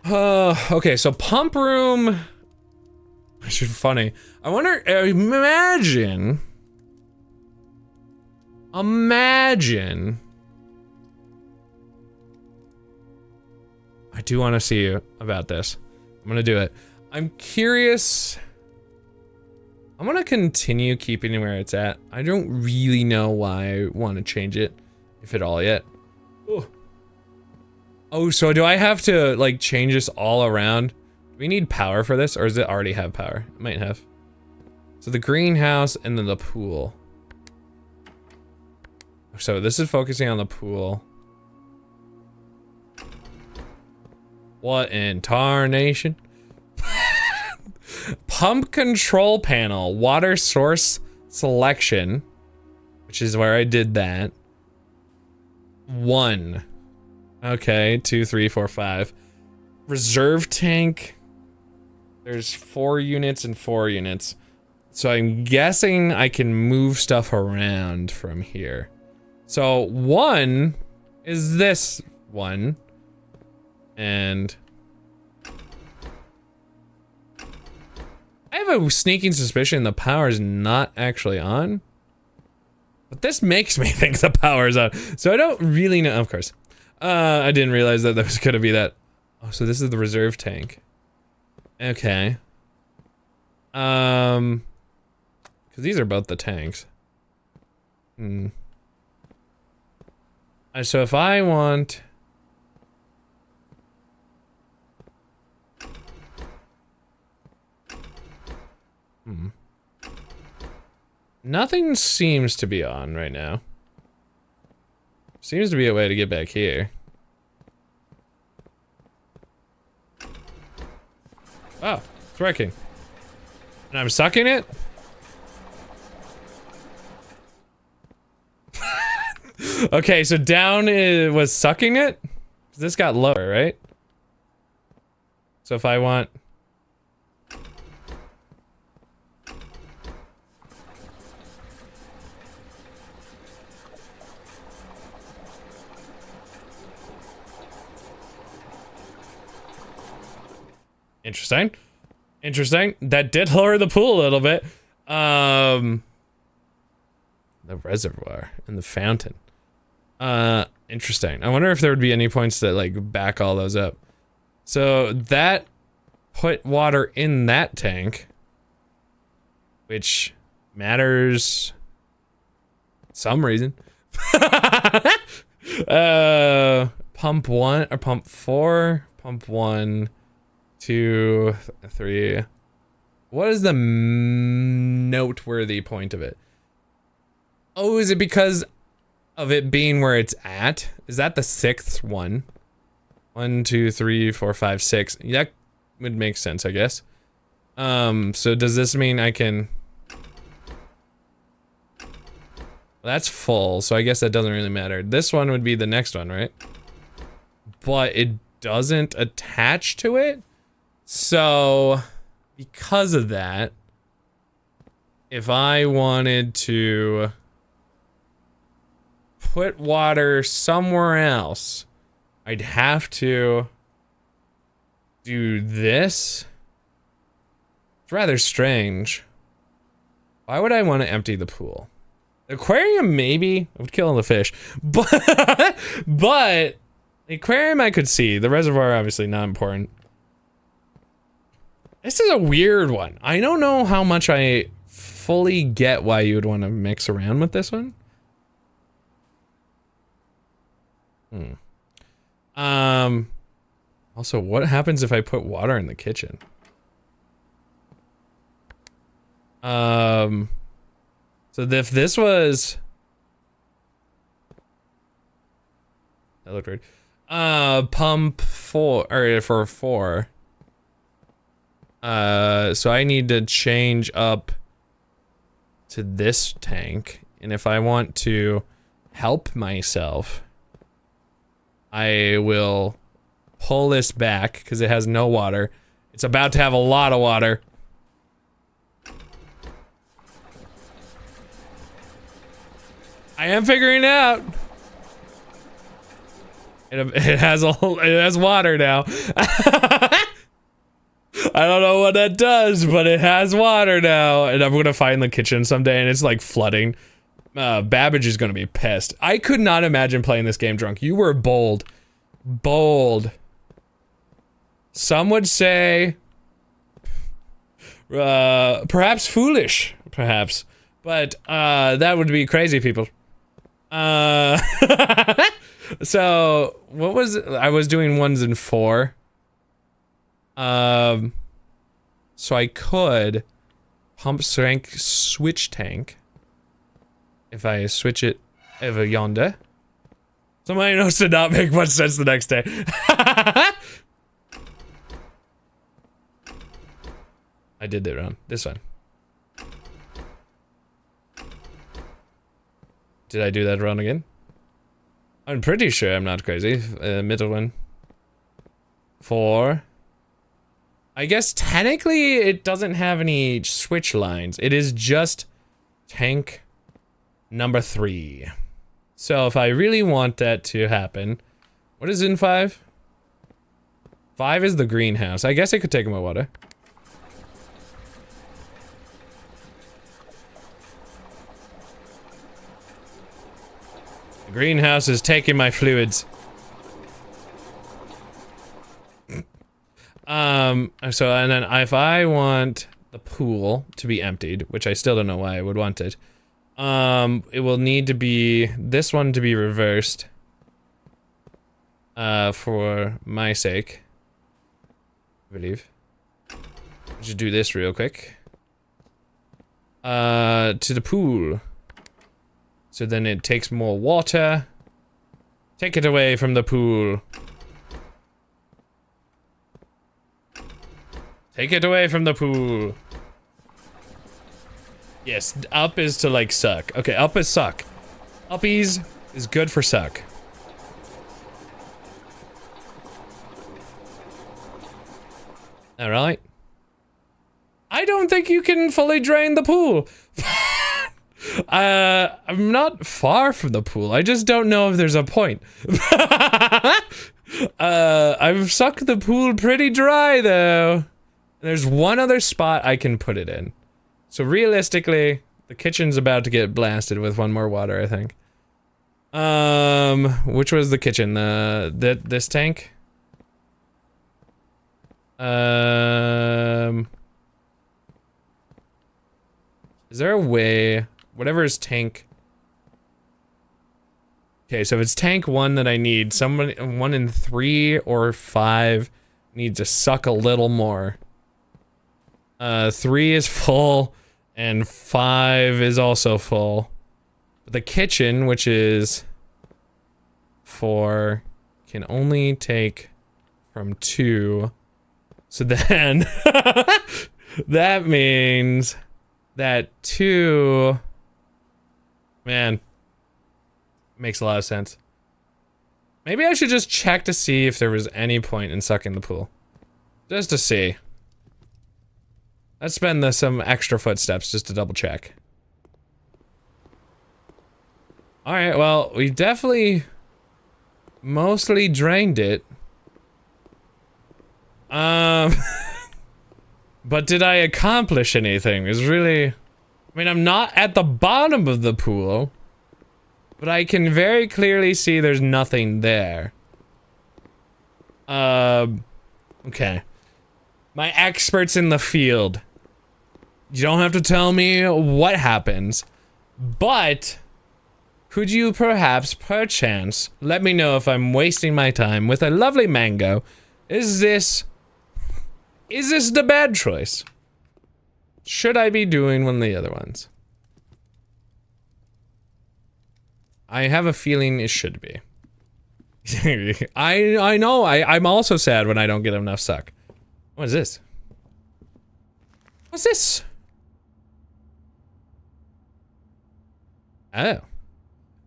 Okay, so pump room. Which is funny. I wonder, imagine imagine. I do want to see you about this. I'm gonna do it. I'm curious. I'm gonna continue keeping it where it's at. I don't really know why I want to change it, if at all yet. Oh. Oh, so do I have to like change this all around? Do we need power for this, or does it already have power? It might have. So the greenhouse and then the pool. So this is focusing on the pool. What in tarnation? Pump control panel, water source selection, which is where I did that. 1. Okay, 2, 3, 4, 5. Reserve tank. There's 4 units and 4 units. So I'm guessing I can move stuff around from here. So 1 is this one. And I have a sneaking suspicion the power's not actually on. But this makes me think the power's on. So I don't really know. Of course. I didn't realize that there was gonna be that. Oh, so this is the reserve tank. Okay. Because these are both the tanks. Hmm. So if I want... Hmm. Nothing seems to be on right now. Seems to be a way to get back here. Oh, it's working. And I'm sucking it? Okay, so down was sucking it? This got lower, right? So if I want... Interesting. Interesting. That did lower the pool a little bit. The reservoir and the fountain. Interesting. I wonder if there would be any points that like back all those up. So that put water in that tank, which matters some reason. Pump 1 or pump 4, pump 1, 2, 3. What is the noteworthy point of it? Oh, is it because of it being where it's at? Is that the 6th one? 1, 2, 3, 4, 5, 6. That would make sense, I guess. So does this mean I can... That's full, so I guess that doesn't really matter. This one would be the next one, right? But it doesn't attach to it? So, because of that, if I wanted to put water somewhere else, I'd have to do this. It's rather strange. Why would I want to empty the pool? The aquarium, maybe. I would kill the fish. But the aquarium I could see. The reservoir, obviously not important. This is a weird one. I don't know how much I fully get why you would want to mix around with this one. Also, what happens if I put water in the kitchen? So if this was... That looked weird. Pump 4, or for 4. So I need to change up to this tank. And if I want to help myself, I will pull this back because it has no water. It's about to have a lot of water. I am figuring it out. It has water now. I don't know what that does, but it has water now. And I'm gonna find the kitchen someday and it's like flooding. Babbage is gonna be pissed. I could not imagine playing this game drunk. You were bold. Bold. Some would say... perhaps foolish. Perhaps. But, that would be crazy, people. So, what was it? I was doing 1s and 4. So I could pump strength switch tank if I switch it over yonder. Somebody knows to not make much sense the next day. I did it wrong. This one. Did I do that wrong again? I'm pretty sure I'm not crazy. Middle one. 4. I guess technically it doesn't have any switch lines. It is just tank number 3. So if I really want that to happen, what is in 5? 5 is the greenhouse. I guess I could take my water. The greenhouse is taking my fluids. So, and then if I want the pool to be emptied, which I still don't know why I would want it, it will need to be, this one to be reversed, for my sake, I believe. Just do this real quick. To the pool. So then it takes more water. Take it away from the pool. Take it away from the pool. Yes, up is to like suck. Okay, up is suck. Uppies is good for suck. Alright. I don't think you can fully drain the pool. I'm not far from the pool. I just don't know if there's a point. I've sucked the pool pretty dry though. There's one other spot I can put it in. So realistically, the kitchen's about to get blasted with one more water, I think. Which was the kitchen? This tank? Is there a way? Whatever is tank. Okay, so if it's tank 1 that I need, someone 1 in 3 or 5 need to suck a little more. 3 is full, and 5 is also full. But the kitchen, which is 4, can only take from 2. So then, that means that 2, man, makes a lot of sense. Maybe I should just check to see if there was any point in sucking the pool. Just to see. Let's spend some extra footsteps just to double check. Alright, well, we definitely mostly drained it. But did I accomplish anything? Is really... I mean, I'm not at the bottom of the pool, but I can very clearly see there's nothing there. Okay. My experts in the field. You don't have to tell me what happens, but could you perchance, let me know if I'm wasting my time with a lovely mango. Is this the bad choice? Should I be doing one of the other ones? I have a feeling it should be. I know, I'm also sad when I don't get enough suck. What is this? What's this? Oh.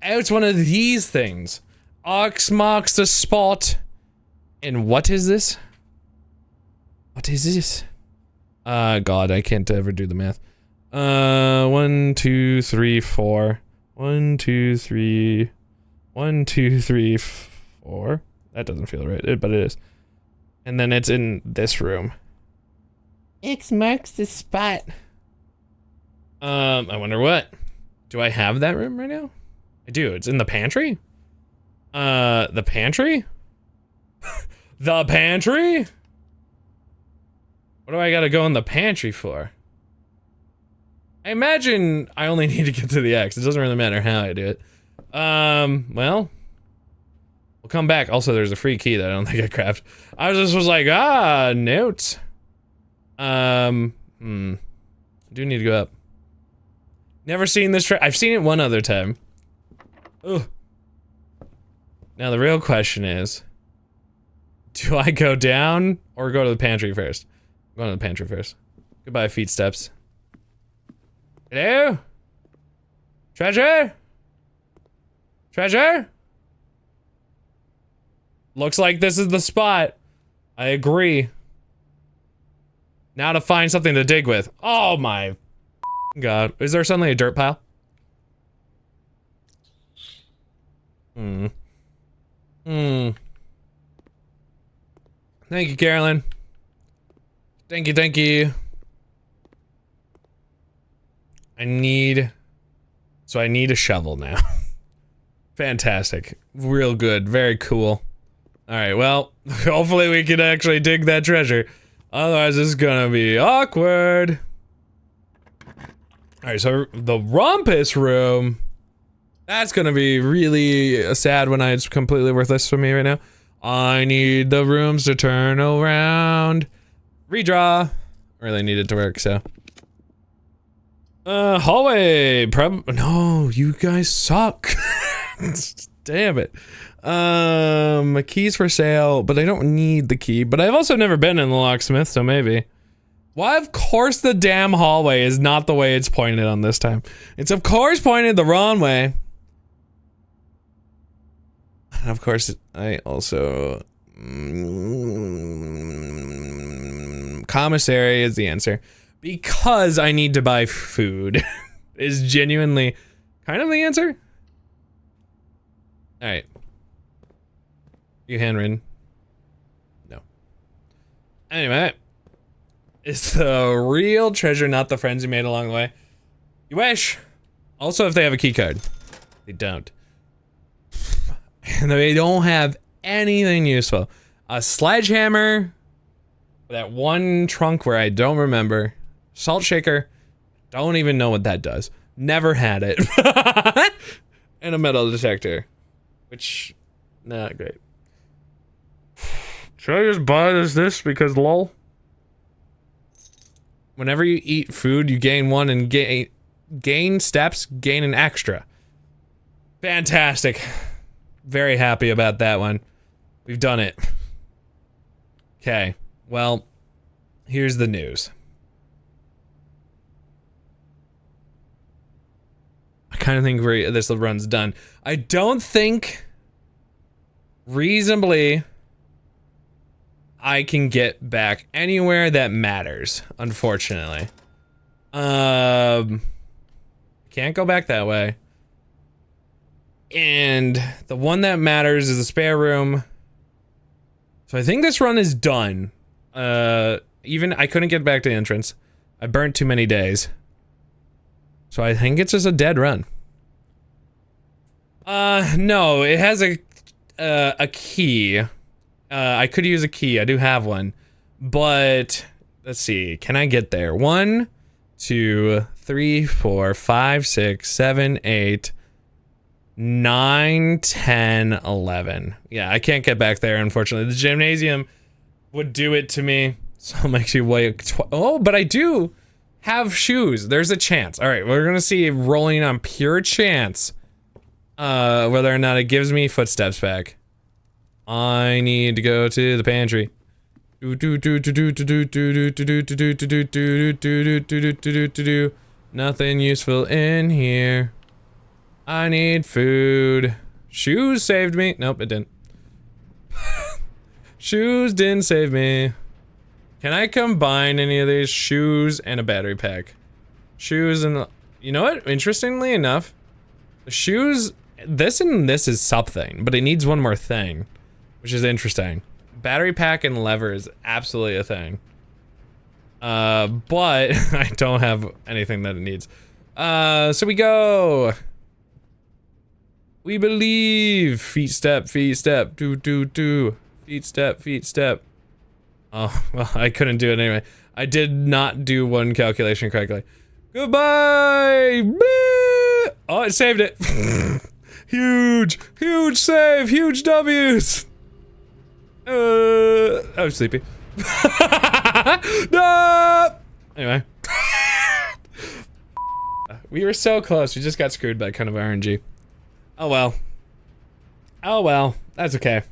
Oh, it's one of these things. Ox marks the spot. And what is this? What is this? God, I can't ever do the math. 1, 2, 3, 4. 1, 2, 3. 1, 2, 3, 4. That doesn't feel right, but it is. And then it's in this room. X marks the spot. I wonder what. Do I have that room right now? I do. It's in the pantry? The pantry? The pantry? What do I gotta go in the pantry for? I imagine I only need to get to the X. It doesn't really matter how I do it. Well, we'll come back. Also, there's a free key that I don't think I grabbed. I was like, notes. I do need to go up. Never seen this I've seen it one other time. Ugh. Now the real question is, do I go down or go to the pantry first? I'm going to the pantry first. Goodbye, feet steps. Hello? Treasure? Treasure? Looks like this is the spot. I agree. Now to find something to dig with. Oh my God. Is there suddenly a dirt pile? Thank you, Carolyn. Thank you. I need a shovel now. Fantastic. Real good. Very cool. Alright, well, hopefully we can actually dig that treasure. Otherwise, this is gonna be awkward. Alright, so the rumpus room. That's gonna be really sad when it's completely worthless for me right now. I need the rooms to turn around. Redraw. Really need it to work, so. Hallway. No, you guys suck. Damn it. Keys for sale, but I don't need the key. But I've also never been in the locksmith, so maybe. Why, of course the damn hallway is not the way it's pointed on this time. It's of course pointed the wrong way. And of course, I also... commissary is the answer. Because I need to buy food. Is genuinely kind of the answer. Alright. You handwritten? No. Anyway. Is the real treasure not the friends you made along the way? You wish. Also, if they have a key card. They don't. And they don't have anything useful. A sledgehammer. That one trunk where I don't remember. Salt shaker. Don't even know what that does. Never had it. And a metal detector. Which, not great. Should I just buy this because lol? Whenever you eat food, you gain one and gain steps, gain an extra. Fantastic. Very happy about that one. We've done it. Okay, well, here's the news. I kind of think this run's done. I don't think reasonably I can get back anywhere that matters, unfortunately. Can't go back that way. And the one that matters is the spare room. So I think this run is done. Even I couldn't get back to the entrance. I burnt too many days. So I think it's just a dead run. No, it has a key. I could use a key. I do have one. But let's see. Can I get there? 1, 2, 3, 4, 5, 6, 7, 8, 9, 10, 11. Yeah, I can't get back there, unfortunately. The gymnasium would do it to me. So it makes you wait. Oh, but I do have shoes. There's a chance. All right, we're gonna see rolling on pure chance whether or not it gives me footsteps back. I need to go to the pantry. Nothing useful in here. I need food. Shoes saved me. Nope, it didn't. Shoes didn't save me. Can I combine any of these shoes and a battery pack? Shoes and... You know what? Interestingly enough, the shoes... This and this is something, but it needs one more thing, which is interesting. Battery pack and lever is absolutely a thing. But I don't have anything that it needs. So we go. We believe. Feet step, do, do, do. Feet step. Oh, well, I couldn't do it anyway. I did not do one calculation correctly. Goodbye! Oh, it saved it. Huge save, huge W's. I'm sleepy. No! Anyway. We were so close, we just got screwed by kind of RNG. Oh well. Oh well, that's okay.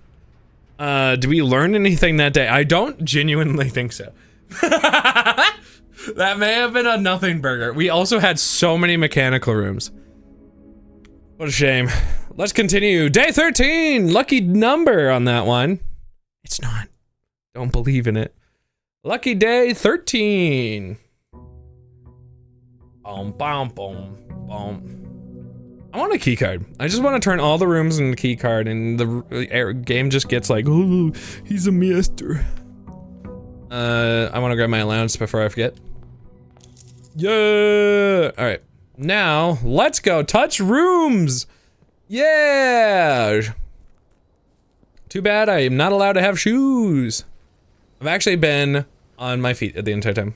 Did we learn anything that day? I don't genuinely think so. That may have been a nothing burger. We also had so many mechanical rooms. What a shame. Let's continue. Day 13! Lucky number on that one. It's not. Don't believe in it. Lucky day 13. Boom, boom, boom, boom. I want a key card. I just want to turn all the rooms into key card and the game just gets like, oh, he's a master. I want to grab my allowance before I forget. Yeah! Alright. Now, let's go touch rooms! Yeah! Too bad I am not allowed to have shoes. I've actually been on my feet the entire time.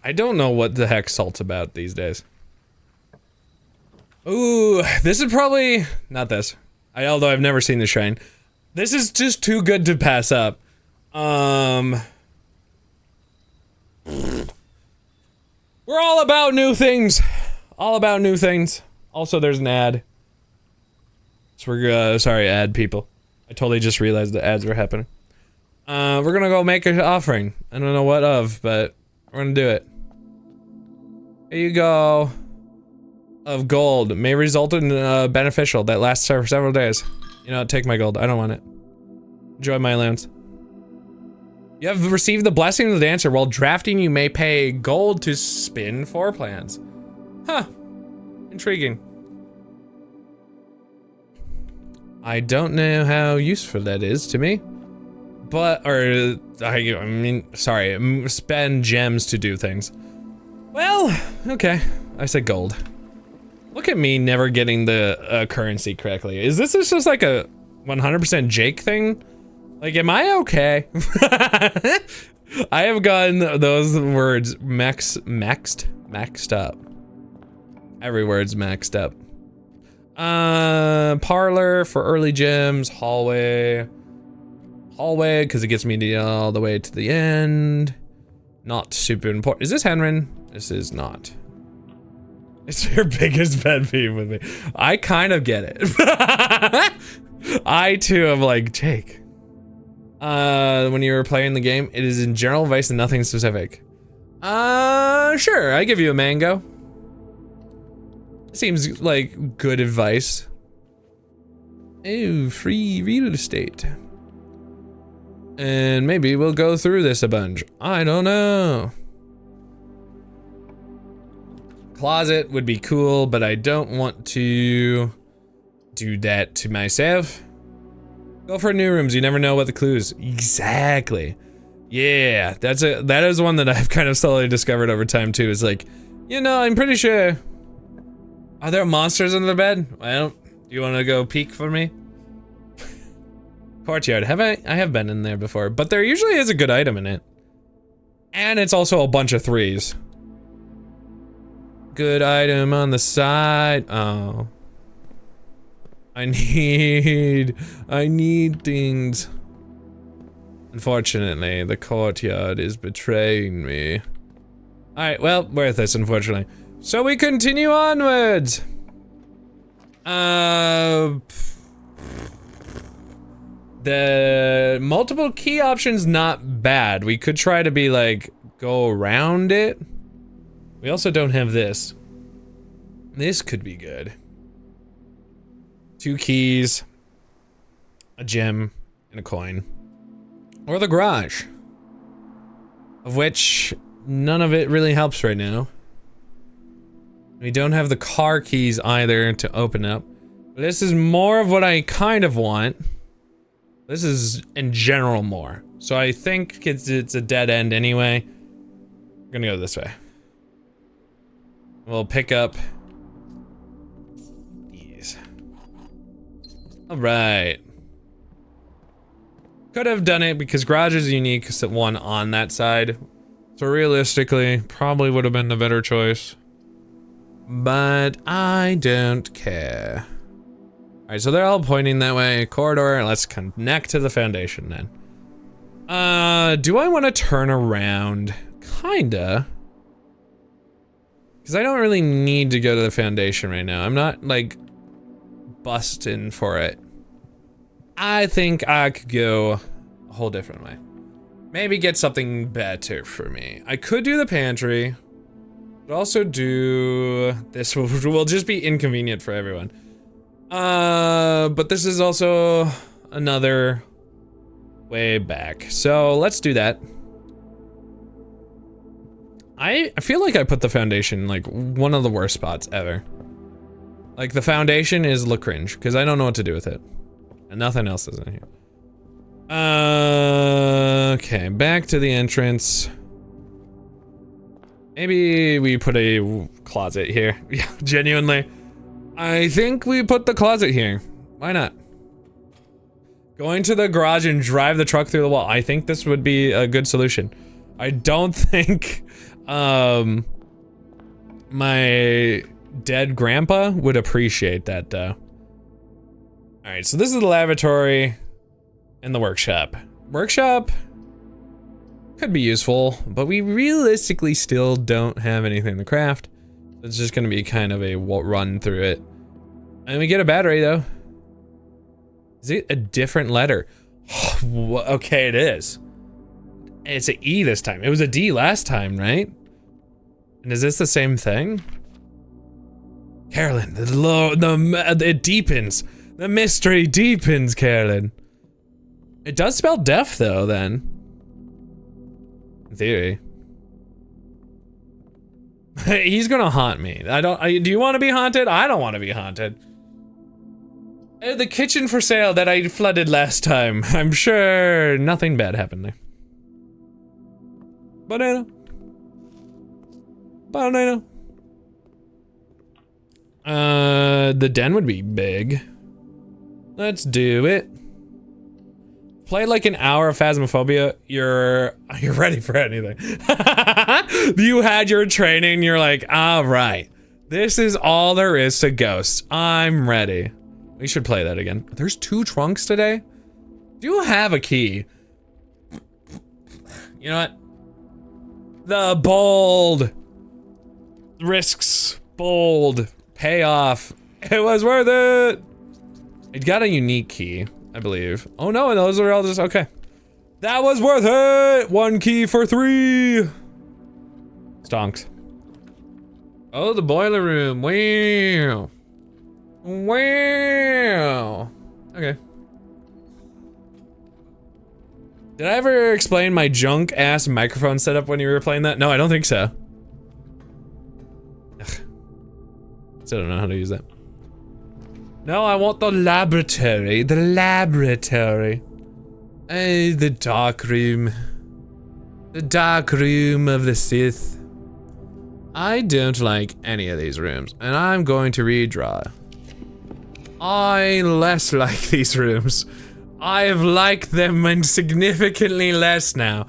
I don't know what the heck salt's about these days. Ooh, this is probably not this. Although I've never seen the shrine. This is just too good to pass up. We're all about new things. All about new things. Also, there's an ad. So we're sorry, ad people. I totally just realized the ads were happening. We're gonna go make an offering. I don't know what of, but we're gonna do it. Here you go. Of gold may result in beneficial that lasts for several days. You know, take my gold. I don't want it. Enjoy my allowance. You have received the blessing of the dancer. While drafting, you may pay gold to spin 4 plans. Huh. Intriguing. I don't know how useful that is to me. But, I mean, sorry, spend gems to do things. Well, okay. I said gold. Look at me never getting the currency correctly. Is this just like a 100% Jake thing? Like, am I okay? I have gotten those words maxed up. Every word's maxed up. Parlor for early gems, hallway, because it gets me all the way to the end. Not super important. Is this Henrin? This is not. It's your biggest pet peeve with me. I kind of get it. I too am like, Jake. When you were playing the game, it is in general advice and nothing specific. Sure, I give you a mango. Seems like good advice. Ooh, free real estate. And maybe we'll go through this a bunch. I don't know. Closet would be cool, but I don't want to do that to myself. Go for new rooms, you never know what the clues. Exactly. Yeah, that is one that I've kind of slowly discovered over time too. Is like, you know, I'm pretty sure. Are there monsters under the bed? Well, do you want to go peek for me? Courtyard, I have been in there before, but there usually is a good item in it. And it's also a bunch of 3s. Good item on the side. Oh. I need things. Unfortunately, the courtyard is betraying me. Alright, well, worth this, unfortunately. So we continue onwards. The multiple key options not bad. We could try to be like, go around it. We also don't have this. This could be good. 2 keys, a gem, and a coin. Or the garage. Of which, none of it really helps right now. We don't have the car keys either to open up. But this is more of what I kind of want. This is, in general, more. So I think it's a dead end anyway. We're gonna go this way. We'll pick up these. All right. Could have done it because garage is unique one on that side. So realistically, probably would have been the better choice. But I don't care. All right, so they're all pointing that way. Corridor, let's connect to the foundation then. Do I want to turn around? Kinda. Because I don't really need to go to the foundation right now. I'm not, like, busting for it. I think I could go a whole different way. Maybe get something better for me. I could do the pantry. But also do this will just be inconvenient for everyone. But this is also another way back. So let's do that. I feel like I put the foundation like one of the worst spots ever. Like the foundation is la cringe because I don't know what to do with it. And nothing else is in here. Okay, back to the entrance. Maybe we put a closet here. Yeah, genuinely. I think we put the closet here. Why not? Going to the garage and drive the truck through the wall. I think this would be a good solution. I don't think, my dead grandpa would appreciate that though. Alright, so this is the lavatory and the workshop. Workshop could be useful, but we realistically still don't have anything to craft. It's just gonna be kind of a run through it. And we get a battery though. Is it a different letter? Okay, it is. It's an E this time. It was a D last time, right? And is this the same thing? Carolyn, it deepens. The mystery deepens, Carolyn. It does spell deaf though, then. In theory. He's gonna haunt me. Do you want to be haunted? I don't want to be haunted. The kitchen for sale that I flooded last time. I'm sure nothing bad happened there. Banana. Banana. The den would be big. Let's do it. Play like an hour of Phasmophobia, you're ready for anything. You had your training, you're like, all right, this is all there is to Ghosts. I'm ready. We should play that again. There's 2 trunks today? Do you have a key? You know what? The bold risks, bold payoff. It was worth it. It got a unique key, I believe. Oh no, and those are all just, okay. That was worth it! 1 key for 3! Stonks. Oh, the boiler room, wow. Wow. Okay. Did I ever explain my junk ass microphone setup when you were playing that? No, I don't think so. Ugh. Still don't know how to use that. No, I want the laboratory. The laboratory. Oh, the dark room. The dark room of the Sith. I don't like any of these rooms, and I'm going to redraw. I less like these rooms. I've liked them and significantly less now.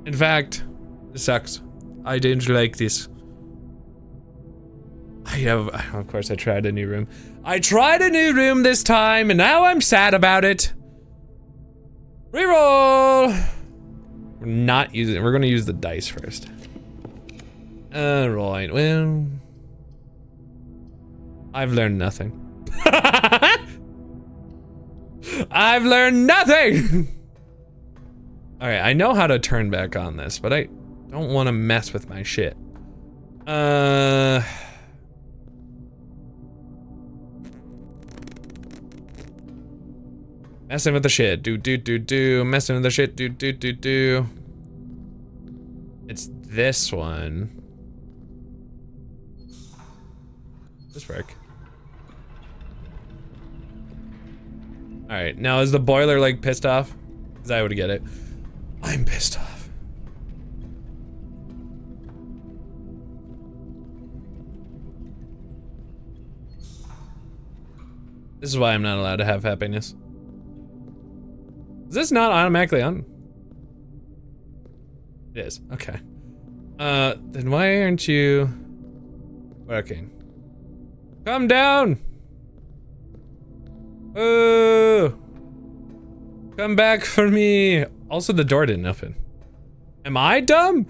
In fact, it sucks. I didn't like this. Of course I tried a new room. I tried a new room this time and now I'm sad about it. Reroll! We're gonna use the dice first. Alright, well. I've learned nothing. I've learned nothing! Alright, I know how to turn back on this, but I don't want to mess with my shit. Messing with the shit, messing with the shit, It's this one. This work. Alright, now is the boiler like pissed off? Because I would get it. I'm pissed off. This is why I'm not allowed to have happiness. Is this not automatically on? It is, okay. Then why aren't you working? Come down! Ooh! Come back for me! Also, the door didn't open. Am I dumb?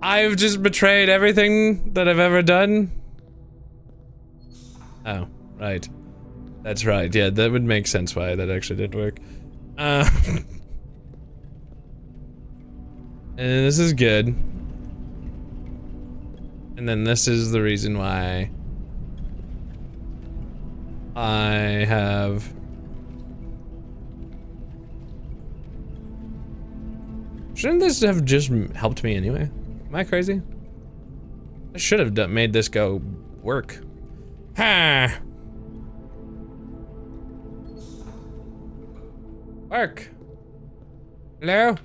I've just betrayed everything that I've ever done? Oh, right. That's right, yeah, that would make sense why that actually did work. And this is good. And then this is the reason why I have... Shouldn't this have just helped me anyway? Am I crazy? I should have made this go work. Ha! Work. Hello?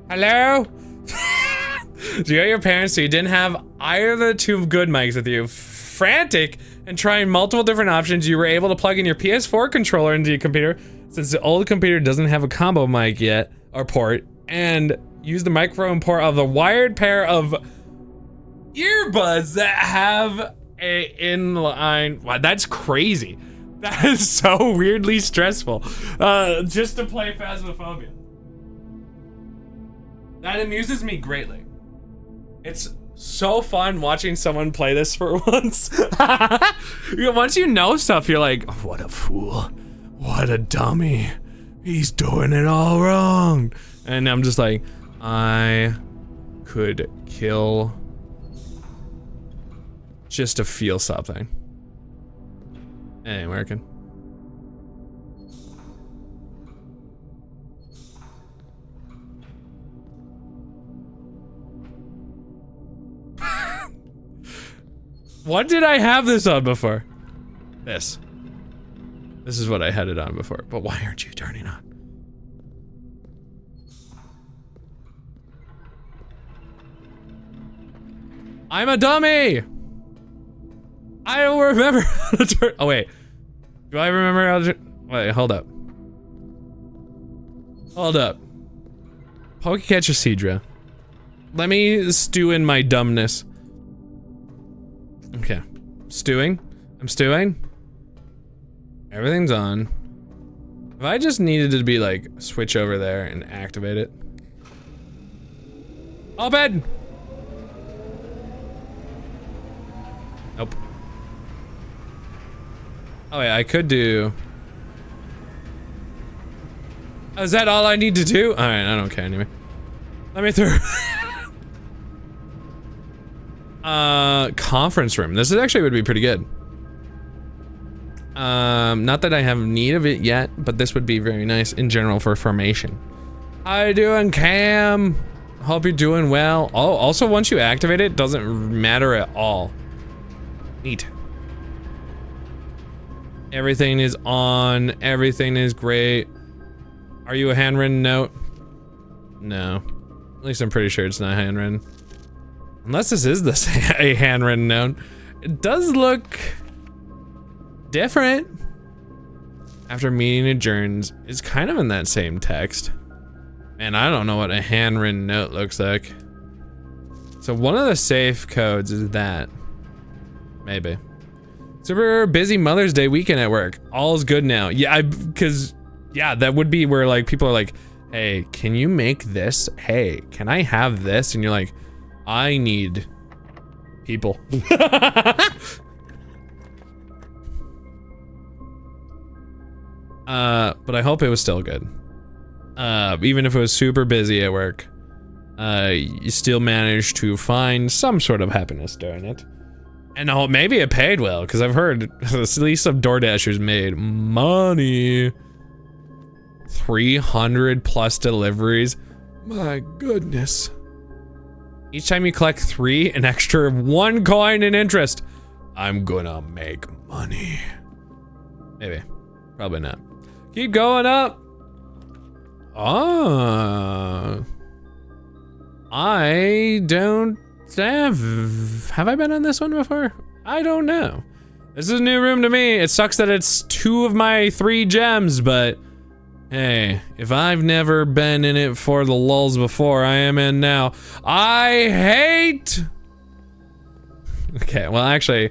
Hello? So you got your parents, so you didn't have either of the two good mics with you. Frantic and trying multiple different options, you were able to plug in your PS4 controller into your computer, since the old computer doesn't have a combo mic yet, or port, and use the microphone port of the wired pair of earbuds that have a inline. Wow, that's crazy. That is so weirdly stressful. Just to play Phasmophobia. That amuses me greatly. It's so fun watching someone play this for once. Once you know stuff, you're like, oh, what a fool. What a dummy. He's doing it all wrong. And I'm just like, I could kill just to feel something. It ain't working. What did I have this on before? This. This is what I had it on before. But why aren't you turning on? I'm a dummy! I don't remember how to turn. Oh, wait. Do I remember how to turn? Wait, hold up. Hold up. Pokecatcher Seadra. Let me stew in my dumbness. Okay. Stewing. I'm stewing. Everything's on. If I just needed to be like, switch over there and activate it. Open! Nope. Oh wait, I could do... Oh, is that all I need to do? Alright, I don't care anyway. Let me through. Conference room. This is actually would be pretty good. Not that I have need of it yet, but this would be very nice in general for formation. How you doing, Cam? Hope you're doing well. Oh, also once you activate it, doesn't matter at all. Neat. Everything is on. Everything is great. Are you a handwritten note? No. At least I'm pretty sure it's not handwritten. Unless this is a handwritten note. It does look different. After meeting adjourns, it's kind of in that same text. Man, I don't know what a handwritten note looks like. So one of the safe codes is that. Maybe. Super busy Mother's Day weekend at work. All's good now. Yeah, because yeah, that would be where like people are like, hey, can you make this? Hey, can I have this? And you're like, I need people. But I hope it was still good. Even if it was super busy at work, you still managed to find some sort of happiness during it. And maybe it paid well, because I've heard at least some DoorDashers made money. 300 plus deliveries. My goodness. Each time you collect 3, an extra 1 coin in interest. I'm gonna make money. Maybe. Probably not. Keep going up. Oh. I don't have I been on this one before? I don't know. This is a new room to me. It sucks that it's 2 of my 3 gems, but hey, if I've never been in it for the lulz before, I am in now. I hate. Okay, well actually,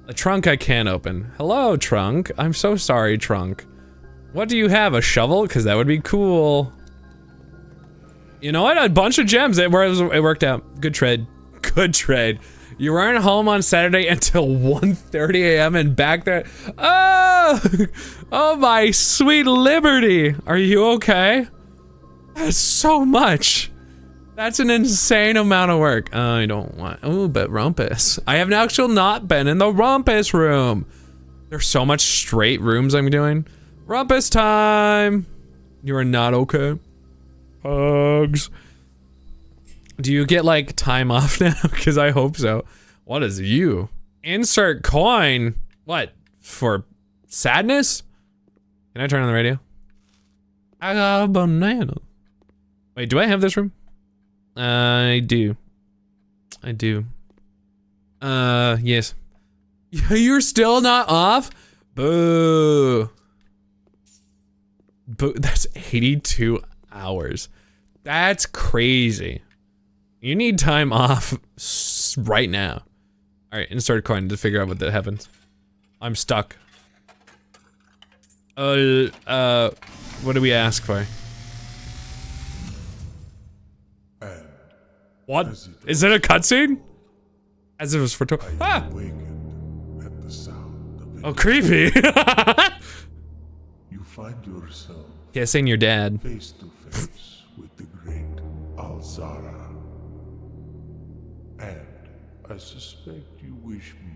a trunk I can open. Hello, trunk. I'm so sorry, trunk. What do you have, a shovel? Because that would be cool. You know what, a bunch of gems, it worked out. Good trade, good trade. You weren't home on Saturday until 1:30 a.m. and back there. Oh, oh my sweet liberty. Are you okay? That's so much. That's an insane amount of work. I don't want, oh, but rumpus. I have now still not been in the rumpus room. There's so much straight rooms I'm doing. Rumpus time. You are not okay. Hugs. Do you get like time off now? Because I hope so. What is you? Insert coin. What? For sadness? Can I turn on the radio? I got a banana. Wait, do I have this room? I do. I do. Yes. You're still not off? Boo. Boo. That's 82 hours. That's crazy. You need time off right now. All right, insert coin to figure out what that happens. I'm stuck. What do we ask for? What? Is it a cutscene? As if it was for ah! Oh, creepy. You find yourself kissing your dad. face to face with the great Alzara. And I suspect you wish me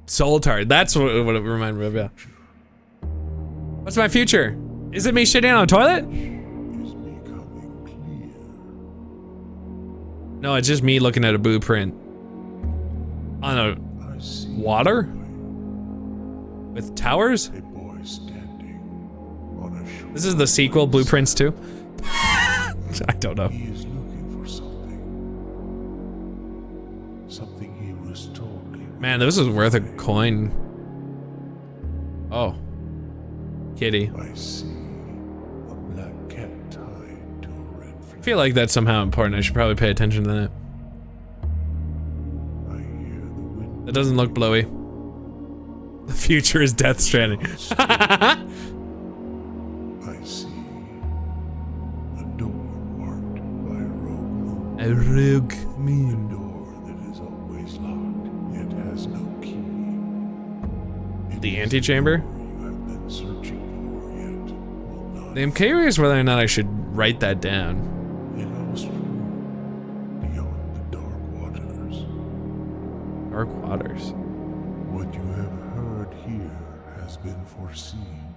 Soul Tart. That's what it reminded me of, yeah. What's my future? Is it me shitting on a toilet? is becoming clear. No, it's just me looking at a blueprint. On a I see water? With towers? a boy standing on a shore. This is the sequel, Blueprints 2? I don't know. He is looking for something. Something he was told he would. Man, this is worth a coin. Oh. Kitty. I see a black cat tied to a red I flag. feel like that's somehow important. I should probably pay attention to that. I hear the wind. That doesn't look blowy. The future is Death Stranding. I see a door marked by a rogue moon. A rogue A moon. door that is always locked, yet has no key. It The is antechamber? the door you have been searching for, yet will not I'm curious whether or not I should write that down. find. A lost room beyond the dark waters. Dark waters. What you have heard here has been foreseen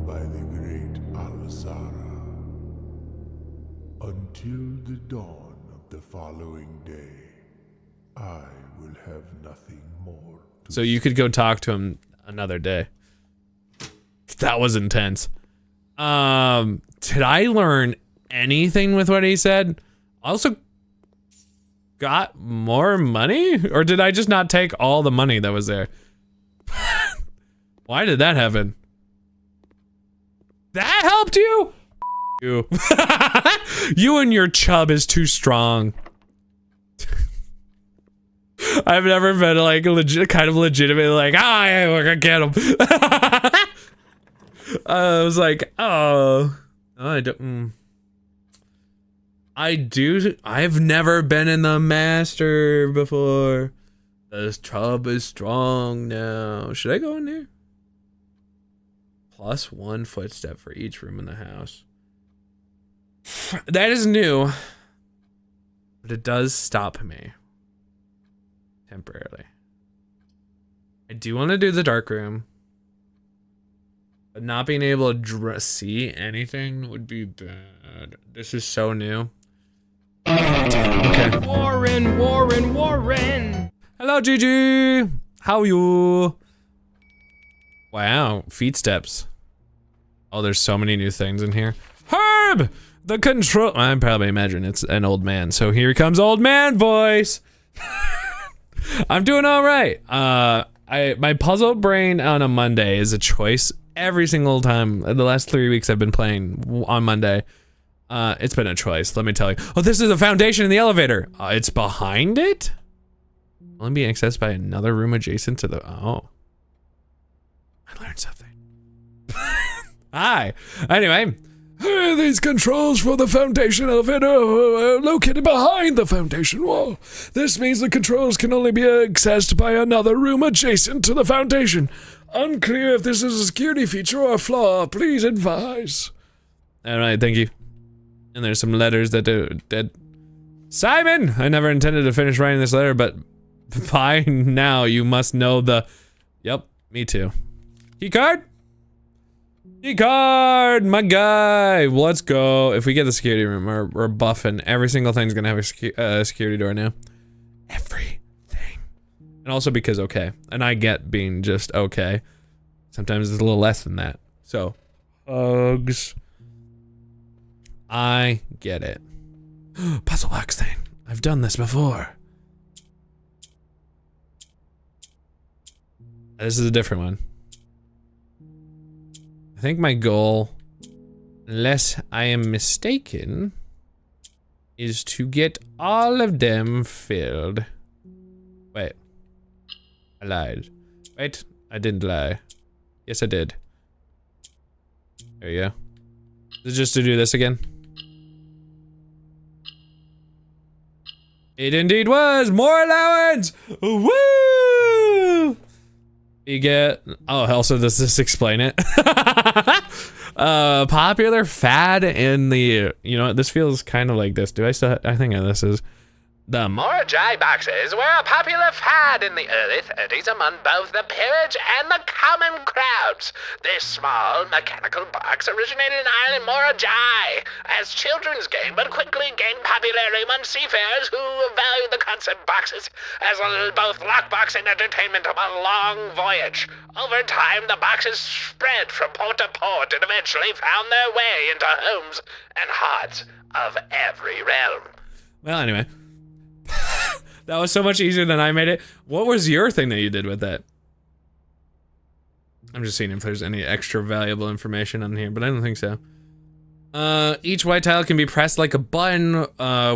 by the great Alzara. Until the dawn of the following day, I will have nothing more to So you could go talk to him another day. That was intense. Did I learn anything with what he said? Also got more money? Or did I just not take all the money that was there? Why did that happen? That helped you? You. You and your chub is too strong. I've never been like legit, kind of legitimate, like, we're gonna get him. I was like, oh, I don't. I've never been in the master before. This chub is strong now. Should I go in there? +1 footstep for each room in the house. That is new. But it does stop me. Temporarily. I do want to do the dark room. But not being able to see anything would be bad. This is so new. Okay. Warren. Hello, Gigi. How are you? Wow, feet steps. Oh, there's so many new things in here. Herb! The control- I'm probably imagining it's an old man, so here comes old man voice! I'm doing alright. My puzzle brain on a Monday is a choice every single time. The last 3 weeks I've been playing on Monday. It's been a choice, let me tell you. Oh, this is a foundation in the elevator! It's behind it? Only being accessed by another room adjacent to the- oh. I learned something. Hi. Anyway. These controls for the foundation elevator are located behind the foundation wall. This means the controls can only be accessed by another room adjacent to the foundation. Unclear if this is a security feature or a flaw. Please advise. Alright, thank you. And there's some letters that Simon! I never intended to finish writing this letter, but by now you must know the... Yep, me too. Keycard? Keycard, my guy. Let's go. If we get the security room, we're buffing. Every single thing's gonna have a security door now. Everything. And also because okay. And I get being just okay. Sometimes it's a little less than that. So, hugs. I get it. Puzzle box thing. I've done this before. This is a different one. I think my goal, unless I am mistaken, is to get all of them filled. Wait. I lied. Wait, I didn't lie. Yes, I did. There you go. Is it just to do this again? It indeed was! More allowance! Woo! You get, oh, also does this explain it? Popular fad in the, you know what, this feels kind of like this. Do I still, I think this is. The Morajai boxes were a popular fad in the early 30s among both the peerage and the common crowds. This small mechanical box originated in Ireland Morajai as children's game, but quickly gained popularity among seafarers who valued the concept boxes as both lockbox and entertainment on a long voyage. Over time, the boxes spread from port to port and eventually found their way into homes and hearts of every realm. Well, anyway. That was so much easier than I made it. What was your thing that you did with that? I'm just seeing if there's any extra valuable information on here, but I don't think so. Each white tile can be pressed like a button,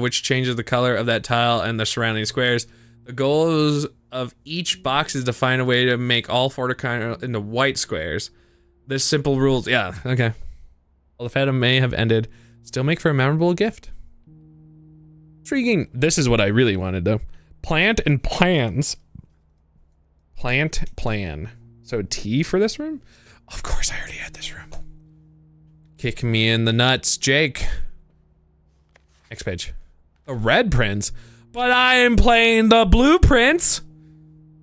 which changes the color of that tile and the surrounding squares. The goals of each box is to find a way to make all 4 tiles into white squares. This simple rules, yeah, okay. Well, the fad may have ended. Still make for a memorable gift. Intriguing. This is what I really wanted though. Plant and plans. Plant plan. So T for this room? Of course I already had this room. Kick me in the nuts, Jake. Next page. The red prints? But I am playing the blueprints!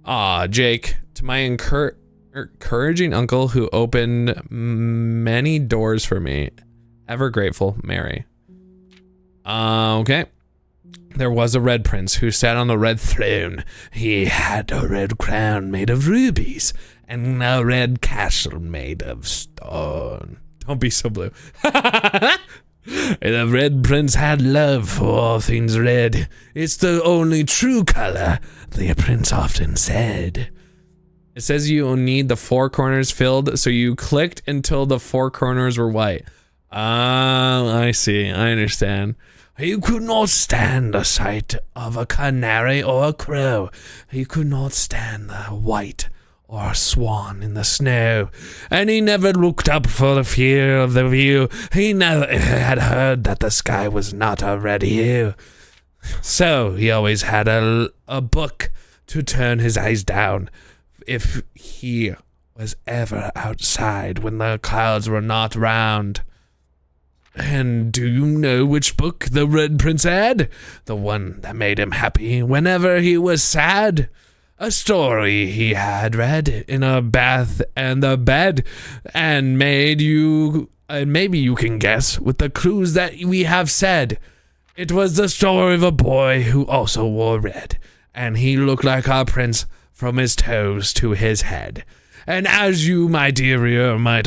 Aw, Jake. To my encouraging uncle who opened many doors for me. Ever grateful, Mary. Okay. There was a red prince who sat on a red throne. He had a red crown made of rubies and a red castle made of stone. Don't be so blue. The red prince had love for all things red. It's the only true color, the prince often said. It says you need the 4 corners filled, so you clicked until the 4 corners were white. Ah, I see. I understand. He could not stand the sight of a canary or a crow. He could not stand the white or a swan in the snow. And he never looked up for the fear of the view. He never had heard that the sky was not a red hue. So he always had a book to turn his eyes down if he was ever outside when the clouds were not round. And do you know which book the Red Prince had? The one that made him happy whenever he was sad. A story he had read in a bath and the bed, and maybe you can guess with the clues that we have said. It was the story of a boy who also wore red, and he looked like our prince from his toes to his head. And as you, my dear reader, might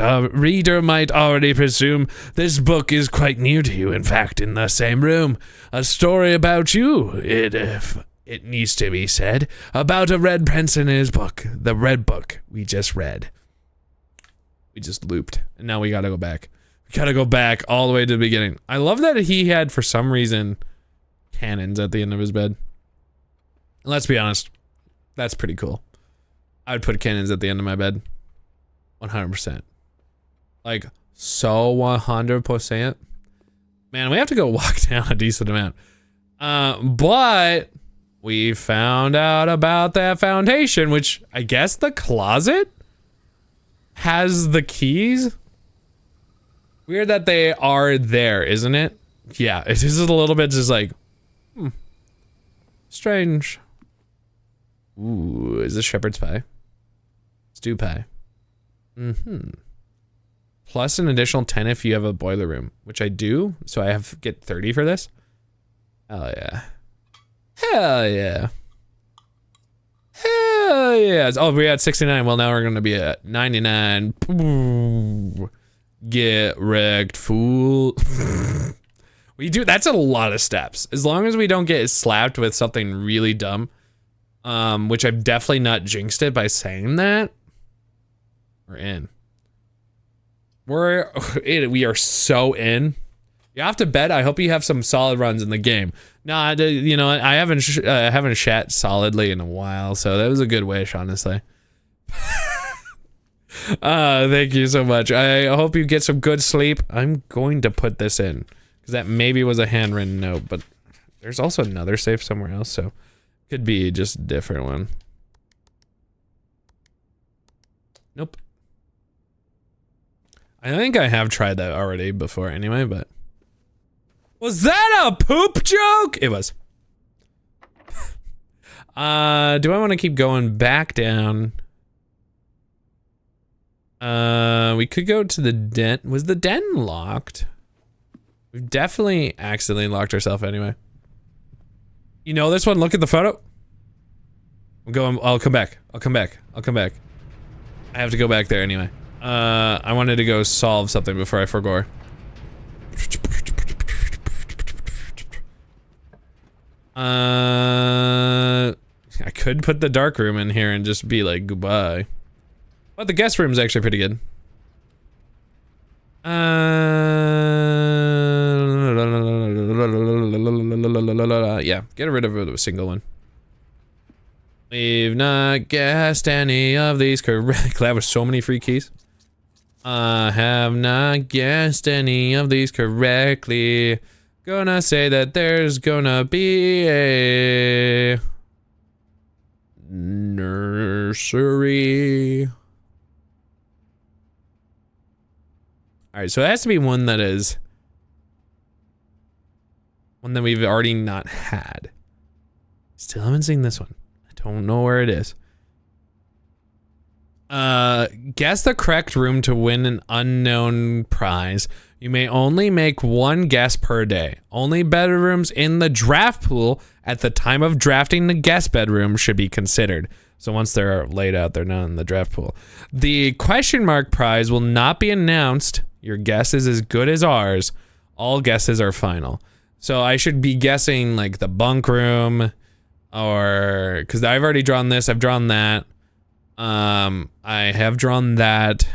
already presume, this book is quite near to you. In fact, in the same room. A story about you, if it needs to be said, about a red prince in his book. The red book we just read. We just looped, and now we gotta go back. We gotta go back all the way to the beginning. I love that he had, for some reason, cannons at the end of his bed. Let's be honest, that's pretty cool. I would put cannons at the end of my bed. 100%. Like, so 100%. Man, we have to go walk down a decent amount. But we found out about that foundation, which I guess the closet has the keys. Weird that they are there, isn't it? Yeah, it is a little bit just like, strange. Ooh, is this shepherd's pie? Stew pie. Plus an additional 10 if you have a boiler room, which I do. So I have get 30 for this. Hell yeah. Hell yeah. Hell yeah. Oh, we're at 69. Well, now we're going to be at 99. Ooh. Get wrecked, fool. We do. That's a lot of steps. As long as we don't get slapped with something really dumb, which I've definitely not jinxed it by saying that. We're in. We are so in. You have to bet. I hope you have some solid runs in the game. No, you know, I haven't shat solidly in a while, so that was a good wish, honestly. Thank you so much. I hope you get some good sleep. I'm going to put this in because that maybe was a handwritten note, but there's also another safe somewhere else, so could be just a different one. Nope. I think I have tried that already before anyway, but was that a poop joke? It was. Do I want to keep going back down? We could go to the den. Was the den locked? We've definitely accidentally locked ourselves anyway. You know this one? Look at the photo. I'm going. I'll come back. I'll come back. I'll come back. I have to go back there anyway. I wanted to go solve something before I forgot. I could put the dark room in here and just be like goodbye. But the guest room is actually pretty good. Yeah, get rid of a single one. We've not guessed any of these correctly. That was so many free keys. Have not guessed any of these correctly. Gonna say that there's gonna be a nursery. Alright, so it has to be one that is one that we've already not had. Still haven't seen this one. I don't know where it is. Guess the correct room to win an unknown prize. You may only make one guess per day. Only bedrooms in the draft pool at the time of drafting the guest bedroom should be considered. So once they're laid out, they're not in the draft pool. The question mark prize will not be announced. Your guess is as good as ours. All guesses are final. So I should be guessing like the bunk room or because I've already drawn this. I've drawn that. I have drawn that.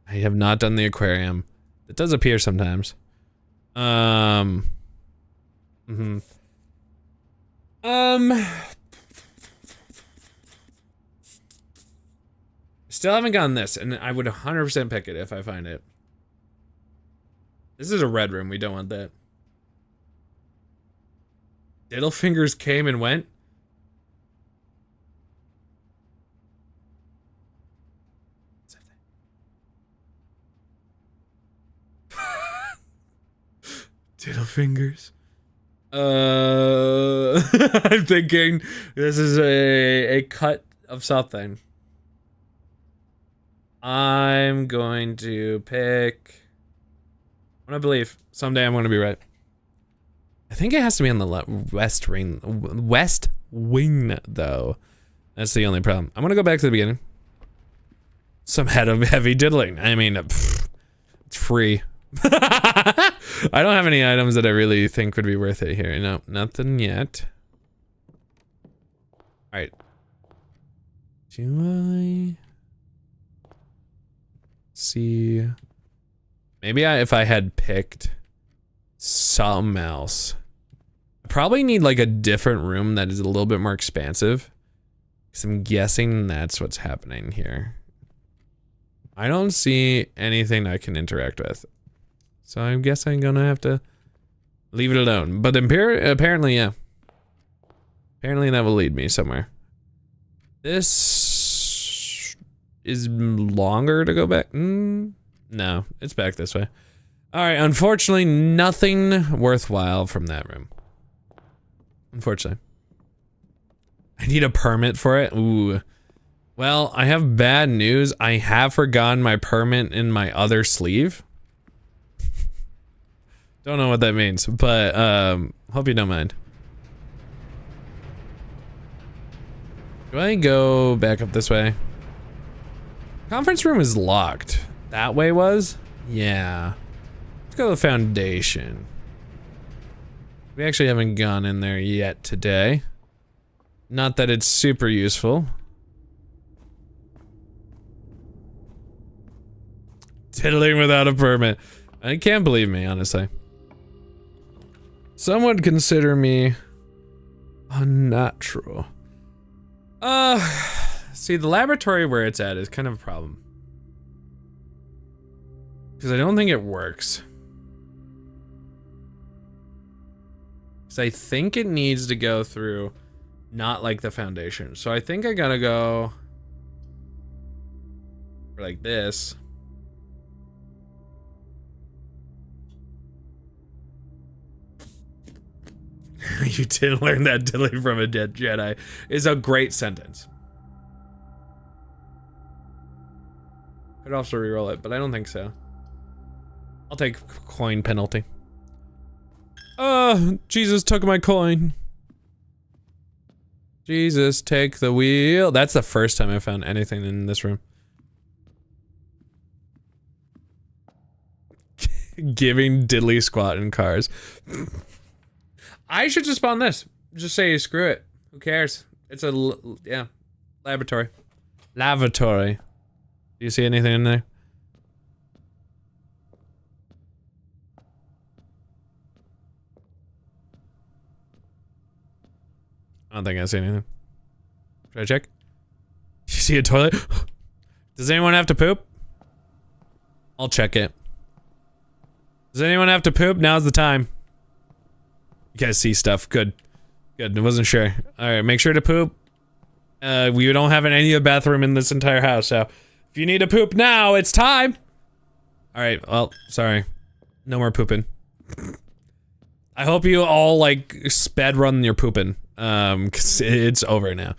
I have not done the aquarium. It does appear sometimes. Still haven't gotten this, and I would 100% pick it if I find it. This is a red room. We don't want that. Diddle fingers came and went. Diddle fingers. I'm thinking this is a cut of something. I'm going to pick. I believe someday I'm going to be right. I think it has to be on the west wing though. That's the only problem. I'm going to go back to the beginning. some heavy diddling. I mean, pfft, it's free. I don't have any items that I really think would be worth it here. No, nothing yet. All right. Do I see? Maybe if I had picked something else. I probably need like a different room that is a little bit more expansive. Because I'm guessing that's what's happening here. I don't see anything I can interact with. So I guess I'm gonna have to leave it alone. But apparently, yeah. Apparently that will lead me somewhere. This is longer to go back. No, it's back this way. All right, unfortunately, nothing worthwhile from that room. Unfortunately. I need a permit for it. Ooh. Well, I have bad news. I have forgotten my permit in my other sleeve. Don't know what that means, but hope you don't mind. Do I go back up this way? Conference room is locked. That way was? Yeah. Let's go to the foundation. We actually haven't gone in there yet today. Not that it's super useful. Tiddling without a permit. I can't believe me, honestly. Some would consider me unnatural. See, the laboratory where it's at is kind of a problem. Because I don't think it works. Because I think it needs to go through not like the foundation. So I think I gotta go for like this. You didn't learn that dilly from a dead Jedi is a great sentence. Could also reroll it, but I don't think so. I'll take coin penalty. Jesus took my coin. Jesus, take the wheel. That's the first time I found anything in this room. Giving diddly squat in cars. I should just spawn this. Just say screw it. Who cares? It's a yeah, laboratory. Lavatory. Do you see anything in there? I don't think I see anything. Should I check? You see a toilet? Does anyone have to poop? I'll check it. Does anyone have to poop? Now's the time. You guys see stuff. Good. Good. I wasn't sure. Alright, make sure to poop. We don't have any bathroom in this entire house, so if you need to poop now, it's time! Alright, well, sorry. No more pooping. I hope you all, like, sped run your pooping. Cause it's over now.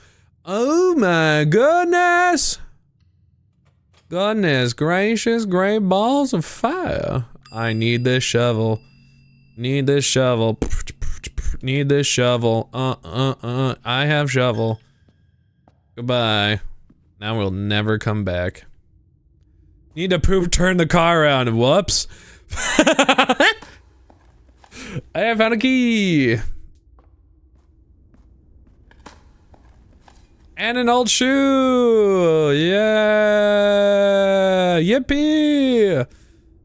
Oh my goodness! Goodness gracious, great balls of fire. I need this shovel. Need this shovel. Need this shovel. I have shovel. Goodbye. Now we'll never come back. Need to poop, turn the car around. Whoops. I have found a key. And an old shoe. Yeah. Yippee.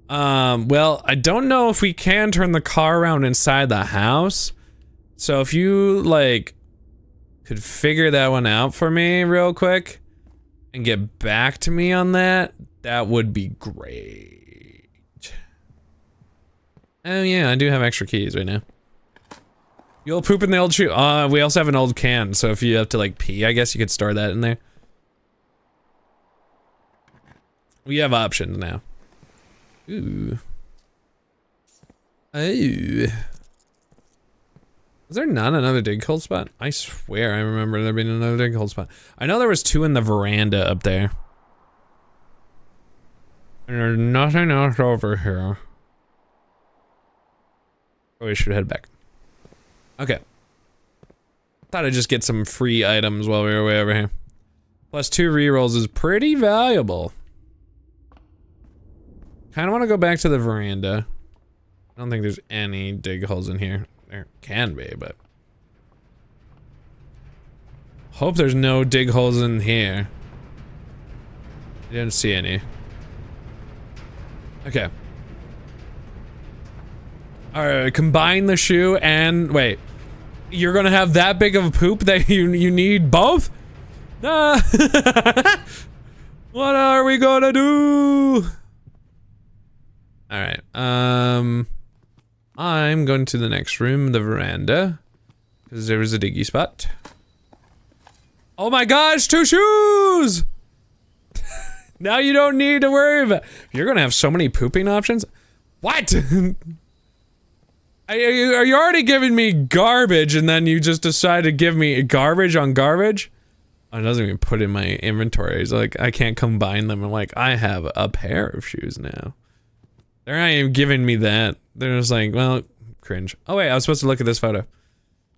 Well, I don't know if we can turn the car around inside the house. So if you, like, could figure that one out for me real quick and get back to me on that, that would be great. Oh yeah, I do have extra keys right now. You'll poop in the old shoe. We also have an old can, so if you have to, like, pee, I guess you could store that in there. We have options now. Ooh. Oh. Was there not another dig hole spot? I swear I remember there being another dig hole spot. I know there was two in the veranda up there. And there's nothing else over here. Oh, we should head back. Okay. Thought I'd just get some free items while we were way over here. Plus 2 rerolls is pretty valuable. Kind of want to go back to the veranda. I don't think there's any dig holes in here. There can be, but... Hope there's no dig holes in here. I didn't see any. Okay. Alright, combine the shoe and... Wait. You're gonna have that big of a poop that you need both? Nah. What are we gonna do? Alright, I'm going to the next room, the veranda. Because there was a diggy spot. Oh my gosh, 2 shoes! Now you don't need to worry about- You're gonna have so many pooping options? What? Are you already giving me garbage and then you just decide to give me garbage on garbage? Oh, it doesn't even put in my inventory. It's like, I can't combine them. I'm like, I have a pair of shoes now. They're not even giving me that. They're just like, well, cringe. Oh wait, I was supposed to look at this photo.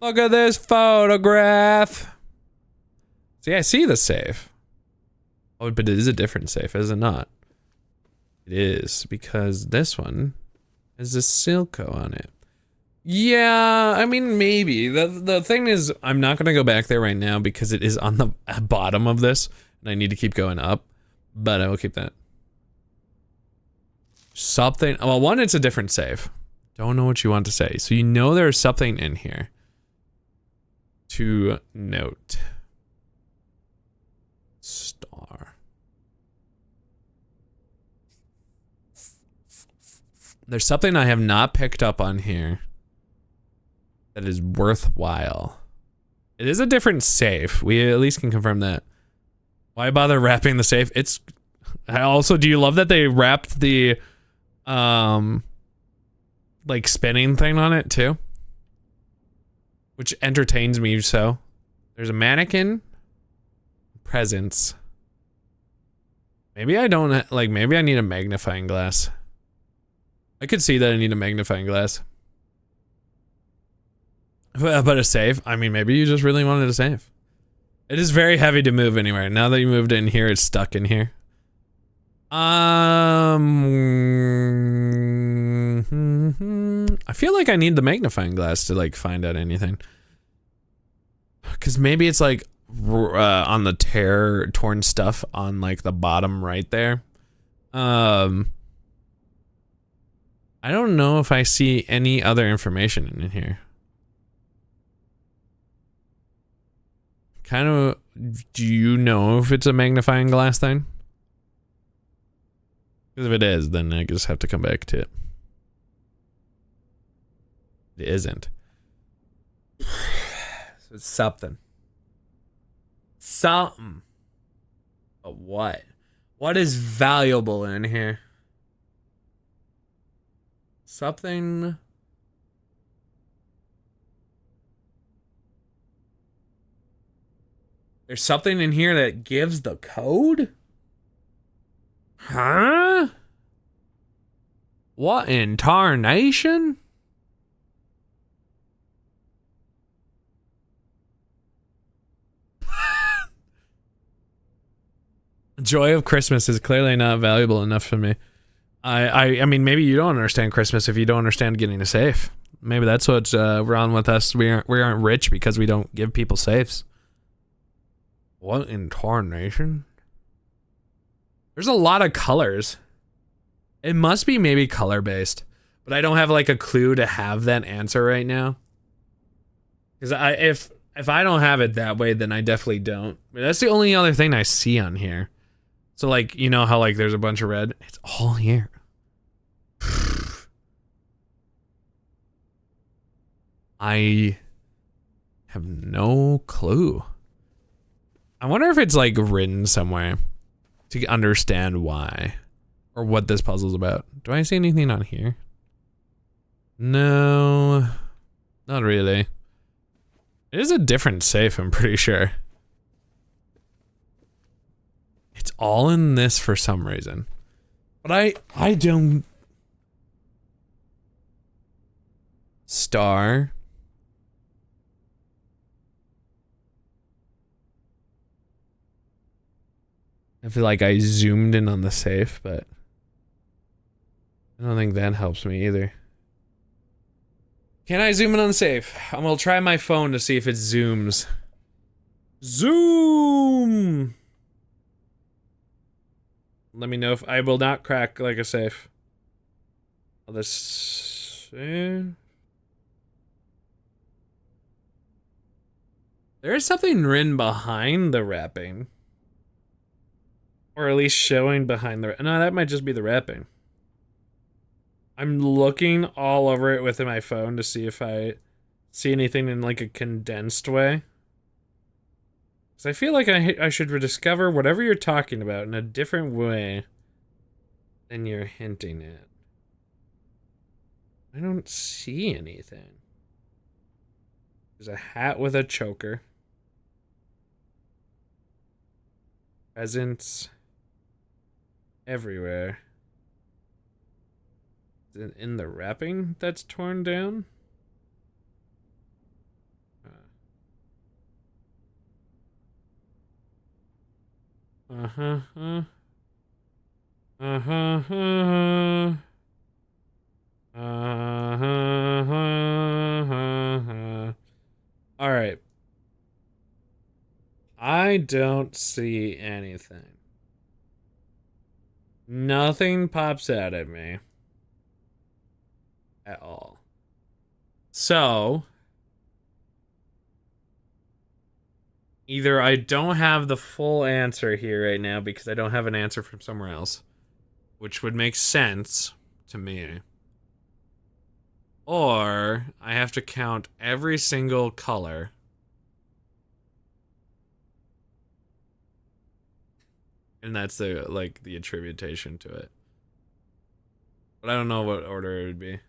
Look at this photograph. See, I see the safe. Oh, but it is a different safe, is it not? It is, because this one has a Silco on it. Yeah, I mean, maybe. The thing is, I'm not gonna go back there right now because it is on the bottom of this, and I need to keep going up, but I will keep that. Something, well, one, it's a different safe. Don't know what you want to say. So you know there's something in here to note. Star. There's something I have not picked up on here that is worthwhile. It is a different safe. We at least can confirm that. Why bother wrapping the safe? It's also, do you love that they wrapped the like spinning thing on it too? Which entertains me so. There's a mannequin. Presents. Maybe I don't, like, maybe I need a magnifying glass. I could see that I need a magnifying glass. But a safe? I mean, maybe you just really wanted a safe. It is very heavy to move anywhere. Now that you moved in here, it's stuck in here. I feel like I need the magnifying glass to, like, find out anything. Because maybe it's, like, on the torn stuff on, like, the bottom right there. I don't know if I see any other information in here. Kind of, do you know if it's a magnifying glass thing? Because if it is, then I just have to come back to it. It isn't. So it's something. Something. But what? What is valuable in here? Something. There's something in here that gives the code? Huh? What in tarnation? Joy of Christmas is clearly not valuable enough for me. I mean, maybe you don't understand Christmas if you don't understand getting a safe. Maybe that's what's wrong with us. We aren't rich because we don't give people safes. What in tarnation? There's a lot of colors. It must be maybe color based, but I don't have like a clue to have that answer right now. Because if I don't have it that way, then I definitely don't. But that's the only other thing I see on here. So like, you know how like there's a bunch of red? It's all here. I have no clue. I wonder if it's like written somewhere to understand why or what this puzzle's about. Do I see anything on here? No, not really. It is a different safe, I'm pretty sure. It's all in this for some reason. But I don't... Star. I feel like I zoomed in on the safe, but... I don't think that helps me either. Can I zoom in on the safe? I'm gonna try my phone to see if it zooms. Zoom! Let me know if I will not crack like a safe. Oh, this... There is something written behind the wrapping. Or at least showing behind the... No, that might just be the wrapping. I'm looking all over it with my phone to see if I see anything in like a condensed way. Because I feel like I should rediscover whatever you're talking about in a different way than you're hinting at. I don't see anything. There's a hat with a choker. Presents everywhere. Is it in the wrapping that's torn down? Uh-huh. Alright. I don't see anything. Nothing pops out at me. At all. So... either I don't have the full answer here right now because I don't have an answer from somewhere else, which would make sense to me, or I have to count every single color. And that's the, like, the attribution to it. But I don't know what order it would be.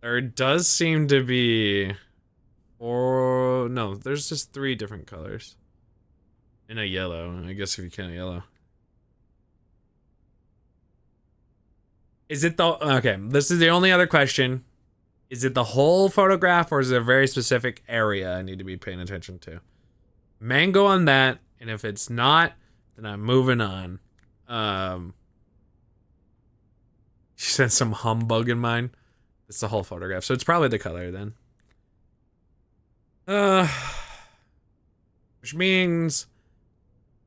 There does seem to be... or no, there's just 3 different colors. And a yellow, I guess if you count yellow. Is it the... okay, this is the only other question. Is it the whole photograph or is it a very specific area I need to be paying attention to? Mango on that, and if it's not, then I'm moving on. She said some humbug in mine. It's the whole photograph, so it's probably the color then. Which means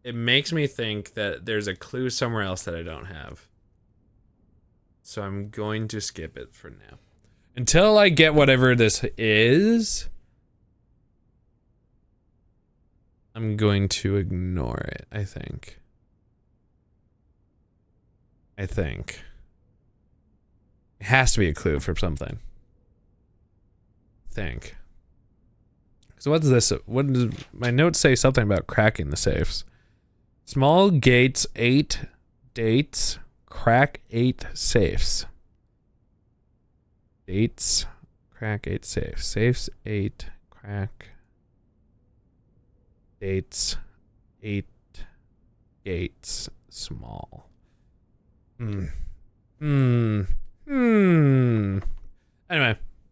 it makes me think that there's a clue somewhere else that I don't have. So I'm going to skip it for now. Until I get whatever this is, I'm going to ignore it, I think. It has to be a clue for something. So what does this... what does my notes say? Something about cracking the safes. Small gates, 8 dates, crack 8 safes. Dates, crack 8 safes. Safes 8, crack. Dates, 8 gates, small. Anyway,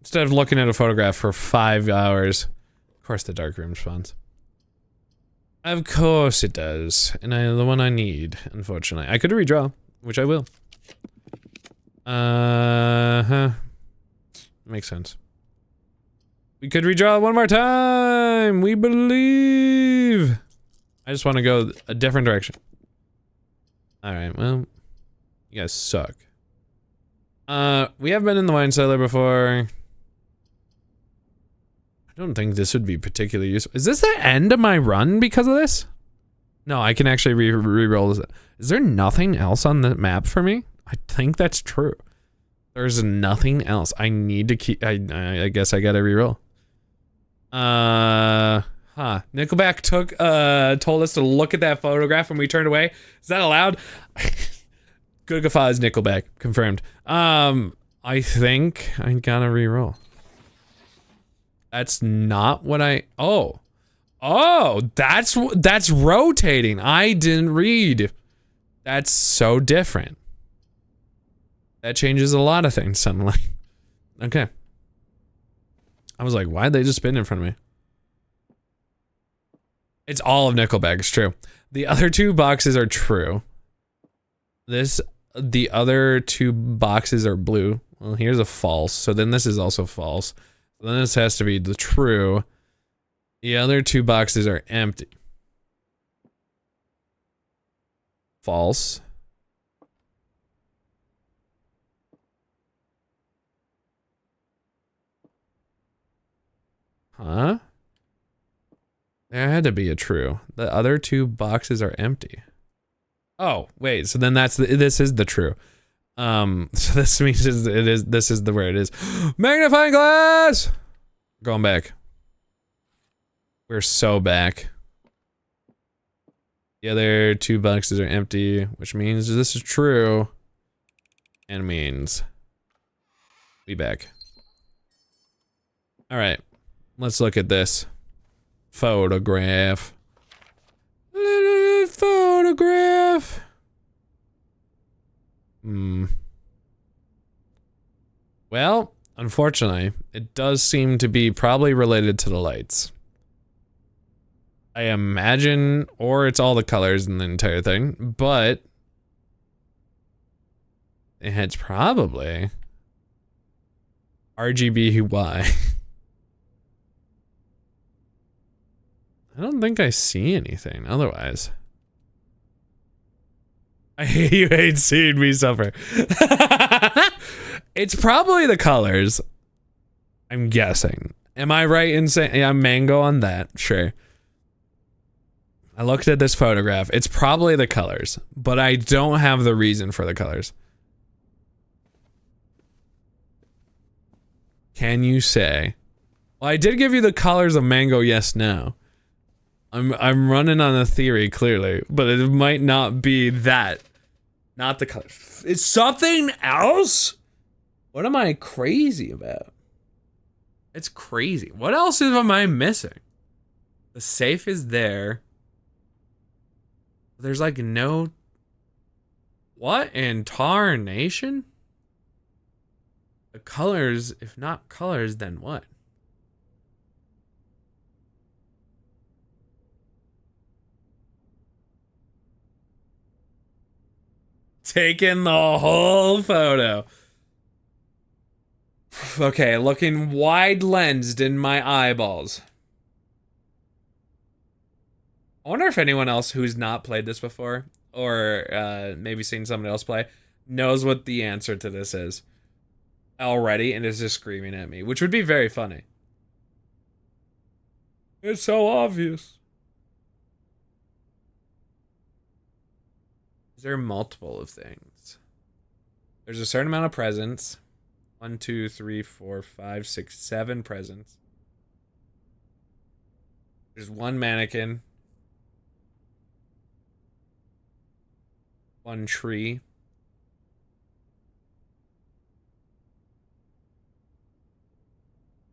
instead of looking at a photograph for 5 hours, of course the dark room spawns. Of course it does. And the one I need, unfortunately. I could redraw, which I will. Makes sense. We could redraw one more time! We believe! I just want to go a different direction. Alright, well... you guys suck. We have been in the wine cellar before. I don't think this would be particularly useful. Is this the end of my run because of this? No, I can actually re-roll this. Is there nothing else on the map for me? I think that's true. There's nothing else. I need to keep... I guess I gotta re-roll. Nickelback told us to look at that photograph and we turned away. Is that allowed? Good guffaws, Nickelback. Confirmed. I think I gotta re-roll. That's not what I... oh, that's rotating. I didn't read. That's so different. That changes a lot of things suddenly. Okay. I was like, why'd they just spin in front of me? It's all of Nickelback, it's true. The other 2 boxes are true. This the other two boxes are blue. Well, here's a false. So then this is also false. So then this has to be the true. The other two boxes are empty. False. Huh? There had to be a true. The other two boxes are empty. Oh, wait, so then this is the true. So this means this is the where it is. Magnifying glass! Going back. We're so back. The other two boxes are empty, which means this is true. And means we back. Alright. Let's look at this. Photograph. Photograph. Well, unfortunately, it does seem to be probably related to the lights. I imagine, or it's all the colors in the entire thing, but it's probably RGBY. I don't think I see anything otherwise. You hate seeing me suffer. It's probably the colors. I'm guessing. Am I right in saying, yeah, mango on that? Sure. I looked at this photograph. It's probably the colors, but I don't have the reason for the colors. Can you say? Well, I did give you the colors of mango, yes, no. I'm running on a theory, clearly, but it might not be that. Not the color. It's something else? What am I crazy about? It's crazy. What else am I missing? The safe is there. There's like no... What in tarnation? The colors, if not colors, then what? Taking the whole photo. Okay, looking wide-lensed in my eyeballs. I wonder if anyone else who's not played this before, or maybe seen somebody else play, knows what the answer to this is already and is just screaming at me, which would be very funny. It's so obvious. There are multiple of things. There's a certain amount of presents. 1, 2, 3, 4, 5, 6, 7 presents. There's one mannequin. One tree.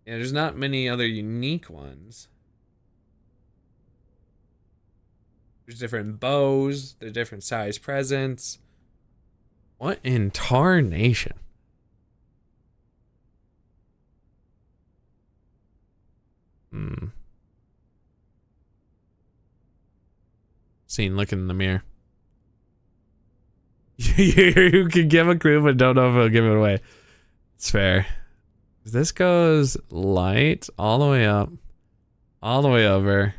Yeah, there's not many other unique ones. There's different bows. There's different size presents. What in tarnation? Scene looking in the mirror. You can give a clue, but don't know if it'll give it away. It's fair. This goes light all the way up, all the way over,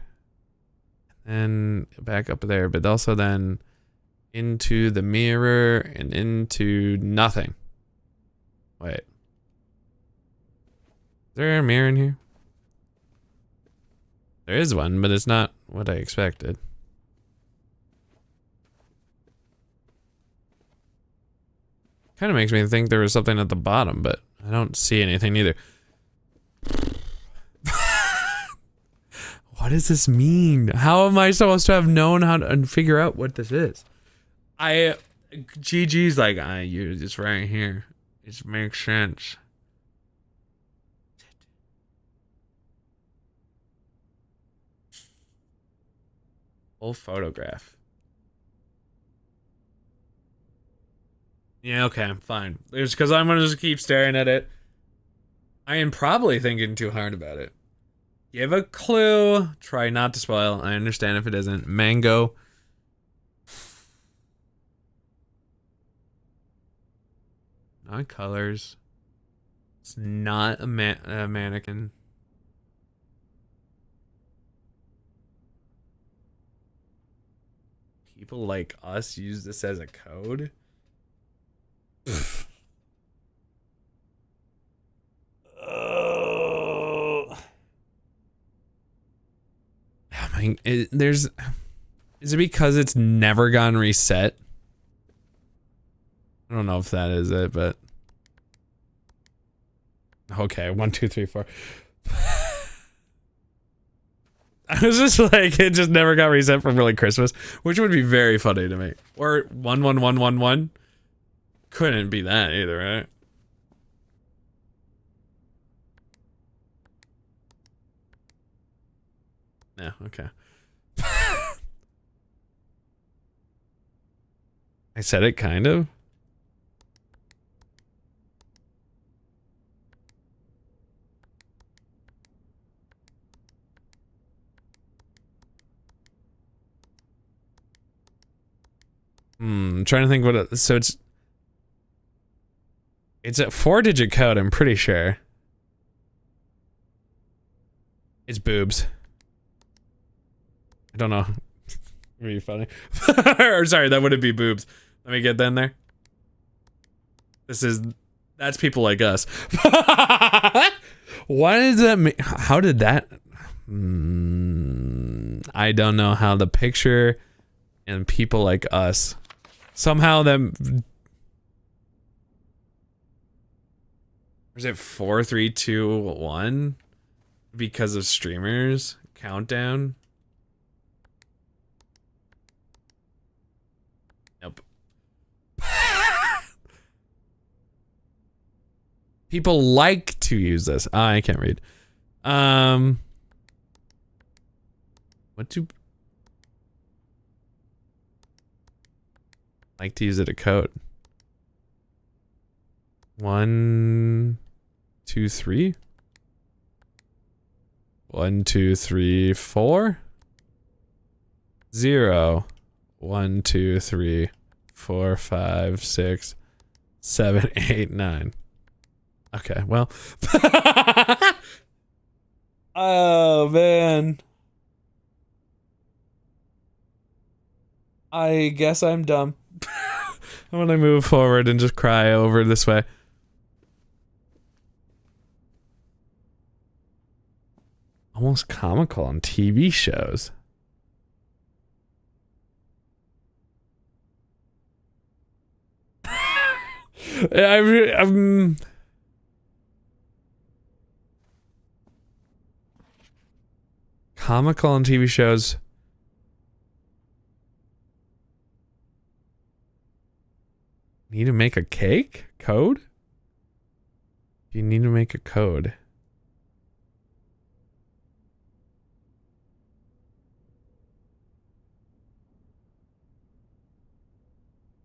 and back up there, but also then into the mirror and into nothing. Wait. Is there a mirror in here? There is one, but it's not what I expected. Kind of makes me think there was something at the bottom, but I don't see anything either. What does this mean? How am I supposed to have known how to figure out what this is? GG's like, it's right here. It makes sense. Full photograph. Yeah, okay, fine. It's because I'm gonna just keep staring at it. I am probably thinking too hard about it. Give a clue. Try not to spoil. I understand if it isn't. Mango. Not colors. It's not a mannequin. People like us use this as a code? Oh. I mean, is it because it's never gone reset? I don't know if that is it, but okay, 1, 2, 3, 4. I was just like, it just never got reset from like Christmas, which would be very funny to me. Or 1, 1, 1, 1, 1. Couldn't be that either, right? No, okay. I said it kind of. I'm trying to think what it, so it's a 4-digit code, I'm pretty sure. It's boobs. I don't know. Really funny. Or sorry, that wouldn't be boobs. Let me get that in there. That's people like us. Why does that mean? How did that? I don't know how the picture and people like us. Somehow them. Is it 4, 3, 2, 1? Because of streamers countdown. Nope. People like to use this. I can't read. What do like to use it a code? 1, 2, 3. 1, 2, 3, 4. 0. 1, 2, 3, 4, 5, 6, 7, 8, 9. Okay, well. Oh man. I guess I'm dumb. I'm gonna move forward and just cry over this way. Almost comical on TV shows. I'm comical on TV shows. Need to make a cake? Code? You need to make a code.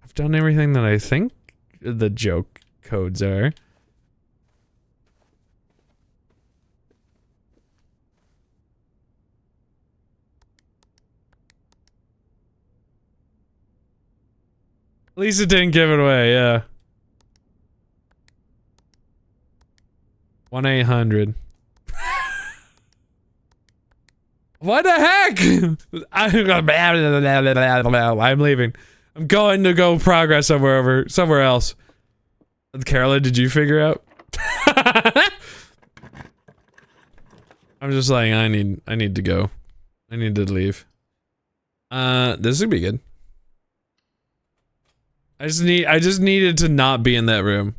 I've done everything that I think the joke codes are. At least it didn't give it away, yeah. 1-800. What the heck? I'm leaving. I'm going to go progress somewhere else. Carolyn, did you figure out? I'm just like, I need to go. I need to leave. This would be good. I just needed to not be in that room.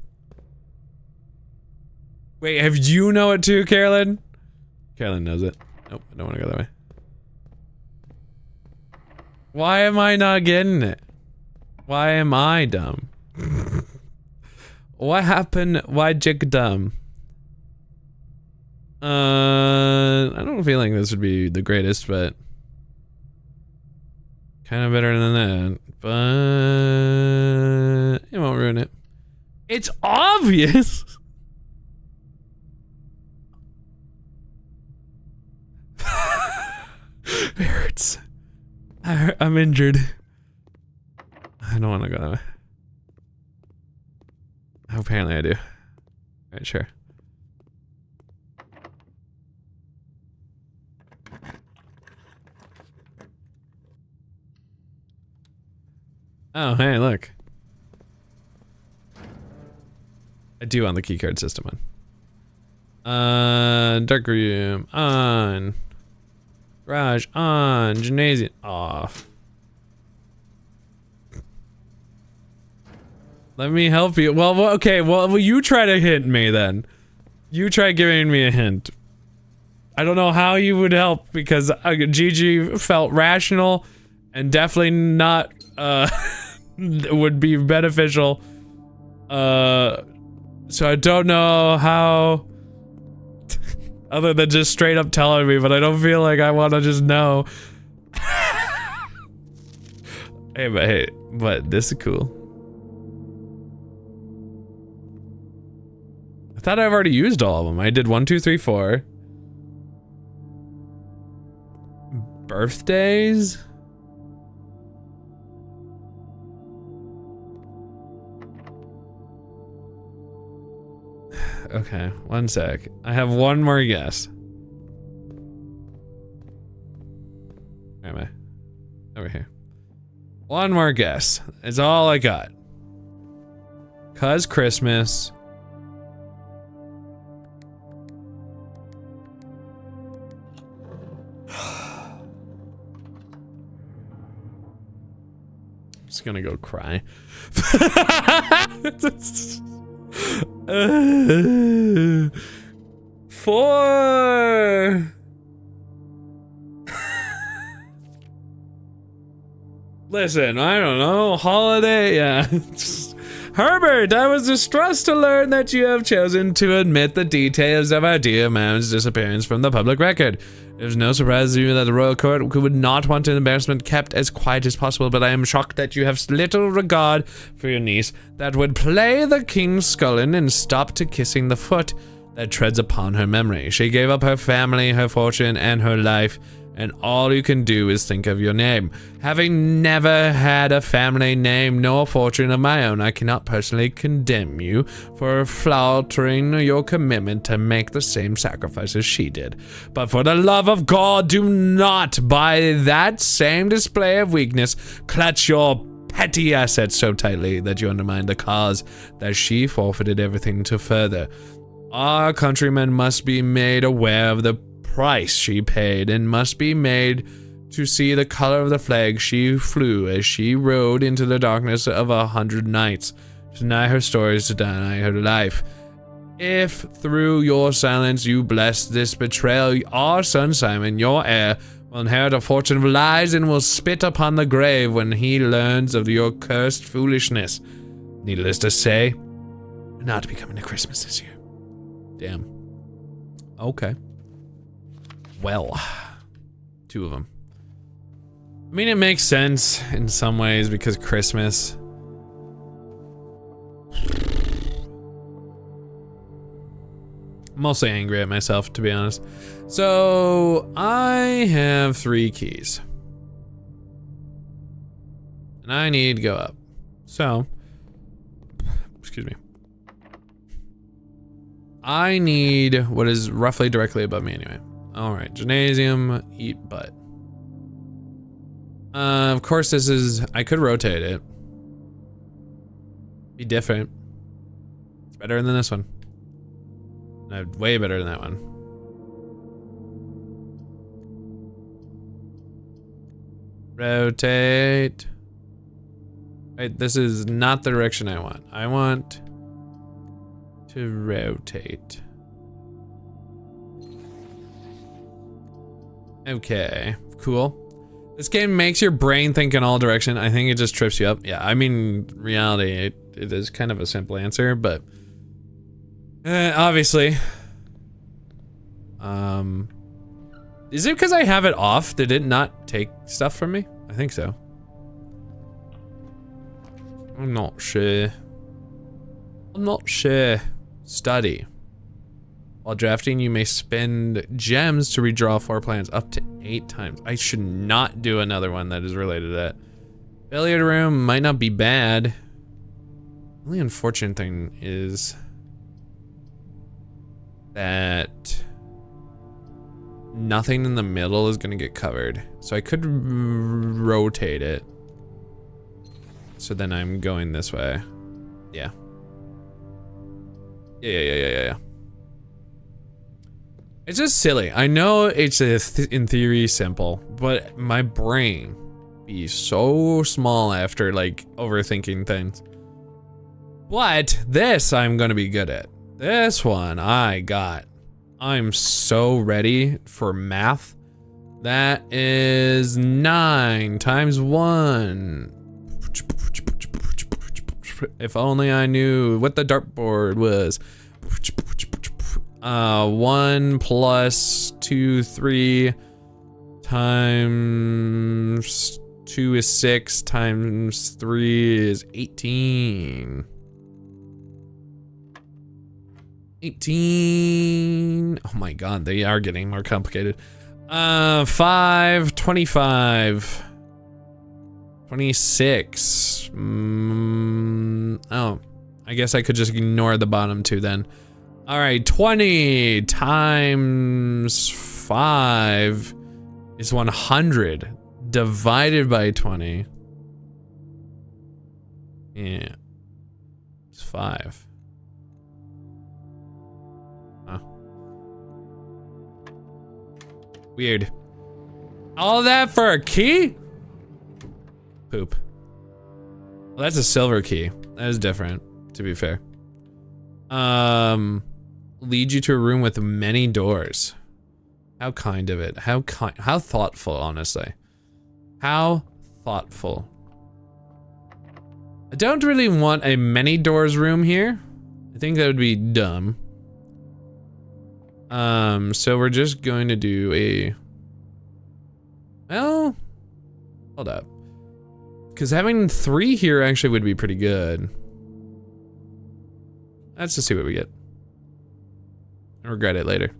Wait, have you know it too, Carolyn? Carolyn knows it. Nope, I don't want to go that way. Why am I not getting it? Why am I dumb? What happened? Why Jig dumb? I don't feel like this would be the greatest, but kind of better than that. But it won't ruin it. It's obvious. It hurts. I'm injured. I don't want to go that way. Apparently I do. Alright, sure. Oh, hey, look. I do on the keycard system on. Dark room on. Garage on. Gymnasium off. Let me help you. Well, okay. Well, you try to hint me then. You try giving me a hint. I don't know how you would help because Gigi felt rational and definitely not would be beneficial. So I don't know how other than just straight up telling me, but I don't feel like I want to just know. Hey, but this is cool. I thought I've already used all of them. I did 1, 2, 3, 4. Birthdays? Okay, one sec. I have one more guess. Where am I? Over here. One more guess. It's all I got. 'Cause Christmas. I'm just gonna go cry. 4. Listen, I don't know, holiday, yeah. Herbert, I was distressed to learn that you have chosen to admit the details of our dear man's disappearance from the public record. It was no surprise to you that the royal court would not want an embarrassment kept as quiet as possible, but I am shocked that you have little regard for your niece that would play the king's scullion and stop to kissing the foot that treads upon her memory. She gave up her family, her fortune, and her life, and all you can do is think of your name. Having never had a family name nor fortune of my own, I cannot personally condemn you for flattering your commitment to make the same sacrifices she did. But for the love of God, do not, by that same display of weakness, clutch your petty assets so tightly that you undermine the cause that she forfeited everything to further. Our countrymen must be made aware of the price she paid and must be made to see the color of the flag she flew as she rode into the darkness of 100 nights, to deny her stories, to deny her life. If through your silence you bless this betrayal, our son Simon, your heir, will inherit a fortune of lies and will spit upon the grave when he learns of your cursed foolishness. Needless to say, we're not becoming a Christmas this year. Damn. Okay. Well, 2 of them. I mean, it makes sense in some ways because Christmas. I'm mostly angry at myself, to be honest. So, I have 3 keys. And I need to go up. So, excuse me. I need what is roughly directly above me anyway. Alright, gymnasium, eat butt. Of course this is, I could rotate it. Be different. It's better than this one. Way better than that one. Rotate. Right, this is not the direction I want. I want to rotate. Okay, cool. This game makes your brain think in all directions. I think it just trips you up. Yeah, I mean, reality, it is kind of a simple answer, but obviously. Is it because I have it off? Did it not take stuff from me? I think so. I'm not sure. I'm not sure. Study. While drafting, you may spend gems to redraw 4 plans up to 8 times. I should not do another one that is related to that. Billiard room might not be bad. only unfortunate thing is that nothing in the middle is gonna get covered. So I could rotate it. So then I'm going this way. Yeah. Yeah. It's just silly. I know it's in theory simple, but my brain be so small after like overthinking things. But this I'm gonna be good at. This one I got. I'm so ready for math. That is 9 times 1. If only I knew what the dartboard was. 1 plus 2, 3 times 2 is 6 times 3 is 18. 18. Oh my god, they are getting more complicated. 5, 25. 26. Oh, I guess I could just ignore the bottom 2 then. All right, 20 times 5 is 100 divided by 20. Yeah, it's 5. Huh. Weird. All that for a key? Poop. Well, that's a silver key. That is different, to be fair. Lead you to a room with many doors. How kind of it. How thoughtful, honestly. How thoughtful. I don't really want a many doors room here. I think that would be dumb. So we're just going to do a... Well, hold up. Because having 3 here actually would be pretty good. Let's just see what we get. I regret it later.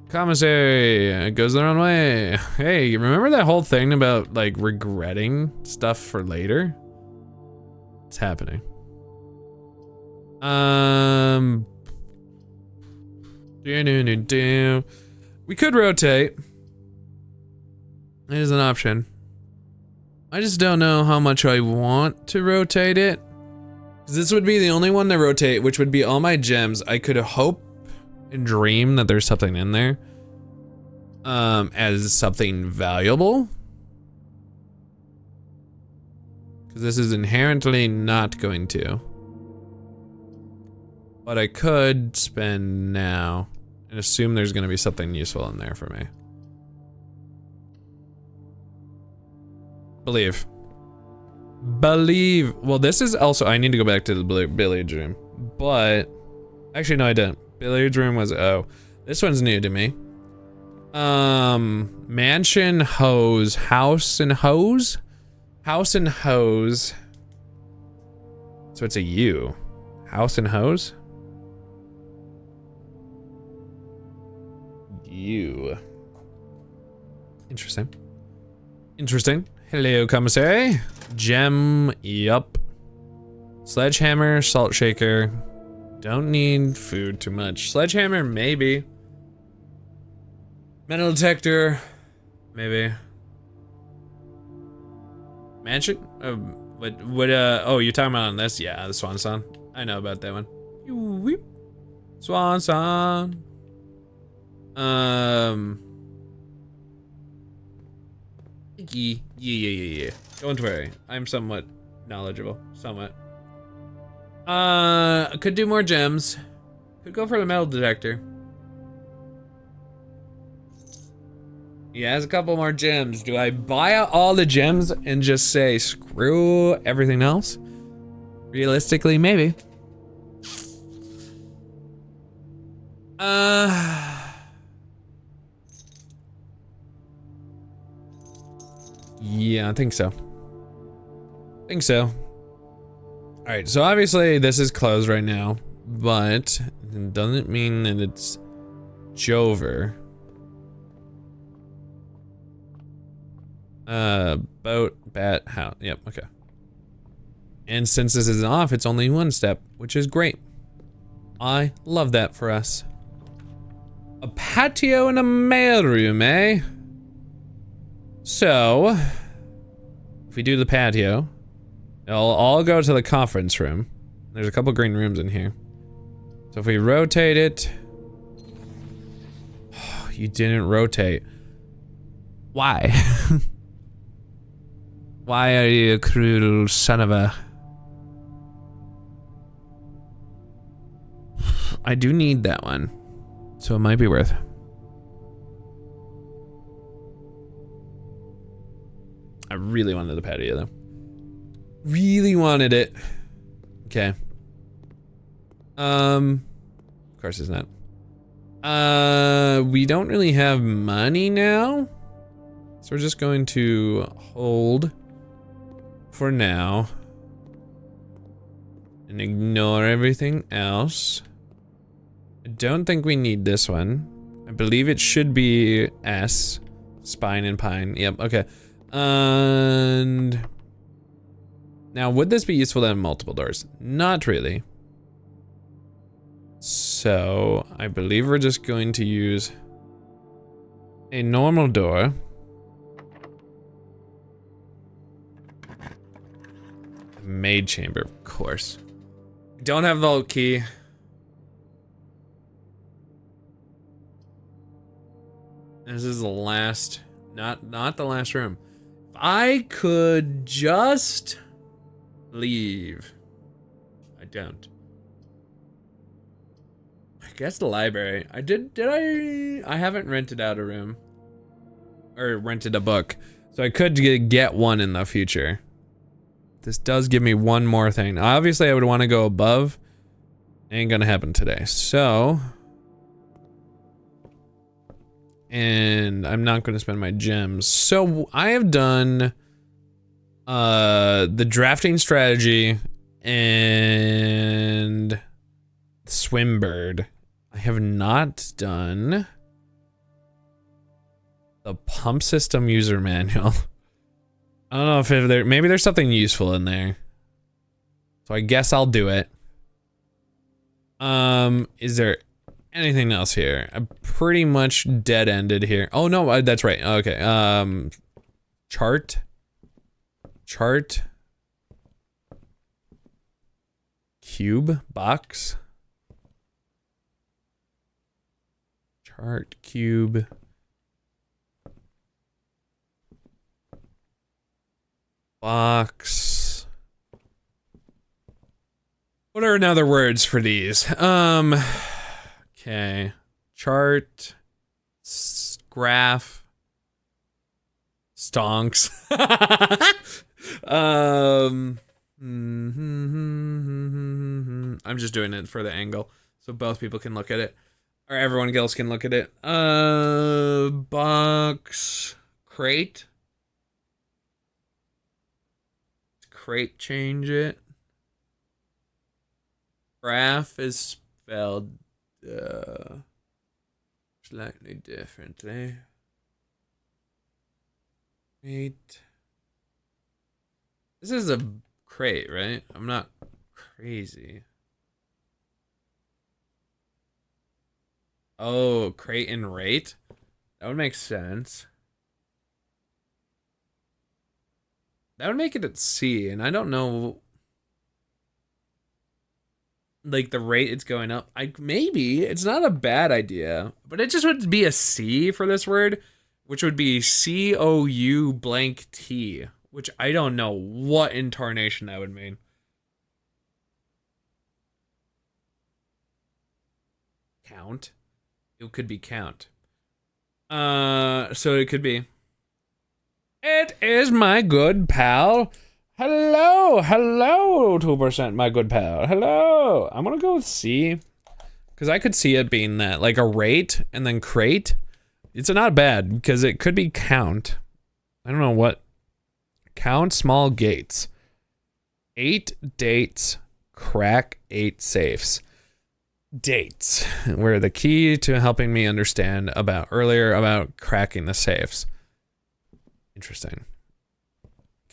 Commissary, it goes the wrong way. Hey, remember that whole thing about like regretting stuff for later? It's happening. We could rotate. It is an option. I just don't know how much I want to rotate it. This would be the only one to rotate, which would be all my gems. I could hope and dream that there's something in there. As something valuable. Because this is inherently not going to. But I could spend now and assume there's going to be something useful in there for me. Believe. Well, this is also, I need to go back to the billiards room, but actually no, I didn't. Billiards room was, oh, this one's new to me. Mansion, hose, house and hose, house and hose. So it's a U. House and hose. U. Interesting. Interesting. Hello, commissary. Gem, yup. Sledgehammer, salt shaker. Don't need food too much. Sledgehammer, maybe. Metal detector, maybe. Mansion? Oh, you're talking about on this? Yeah, the Swan Song. I know about that one. Swan Song. Yeah. Don't worry. I'm somewhat knowledgeable. Somewhat. Could do more gems. Could go for the metal detector. He has a couple more gems. Do I buy out all the gems and just say screw everything else? Realistically, maybe. Yeah, I think so. All right, so obviously this is closed right now, but it doesn't mean that it's Jover. Boat, bat, house. Yep, okay. And since this is off, it's only one step, which is great. I love that for us. A patio and a mailroom, eh? So, if we do the patio, I'll go to the conference room. There's a couple green rooms in here. So if we rotate it... Oh, you didn't rotate. Why? Why are you a cruel son of a... I do need that one. So it might be worth. I really wanted the patio though. Really wanted it. Okay. Of course it's not. We don't really have money now. So we're just going to hold for now. And ignore everything else. I don't think we need this one. I believe it should be S. Spine and pine. Yep, okay. And... Now, would this be useful to have multiple doors? Not really. So, I believe we're just going to use a normal door. Maid chamber, of course. Don't have vault key. This is the last, not the last room. If I could just leave. I don't. I guess the library. I haven't rented out a room. Or rented a book. So I could get one in the future. This does give me one more thing. Obviously I would want to go above. Ain't gonna happen today. So... And I'm not going to spend my gems. So I have done the drafting strategy and Swimbird. I have not done the pump system user manual. I don't know if maybe there's something useful in there. So I guess I'll do it. Is there anything else here? I'm pretty much dead-ended here. Oh no, that's right. Okay. Chart. Cube. Box. Chart. Cube. Box. What are another words for these? Okay. Chart. Graph. Stonks. I'm just doing it for the angle so both people can look at it, or everyone else can look at it. Box. Crate. Crate, change it. Graph is spelled slightly differently. Crate. This is a crate, right? I'm not crazy. Oh, crate and rate? That would make sense. That would make it at C, and I don't know, like, the rate it's going up. Maybe it's not a bad idea, but it just would be a C for this word, which would be COU blank T, which I don't know what intonation that would mean. Count? It could be count. So it could be. It is my good pal. Hello, 2%, my good pal. Hello. I'm gonna go with C, because I could see it being that, like a rate and then crate. It's not bad, because it could be count. I don't know what. Count small gates. 8 dates, crack 8 safes. Dates were the key to helping me understand earlier about cracking the safes. Interesting.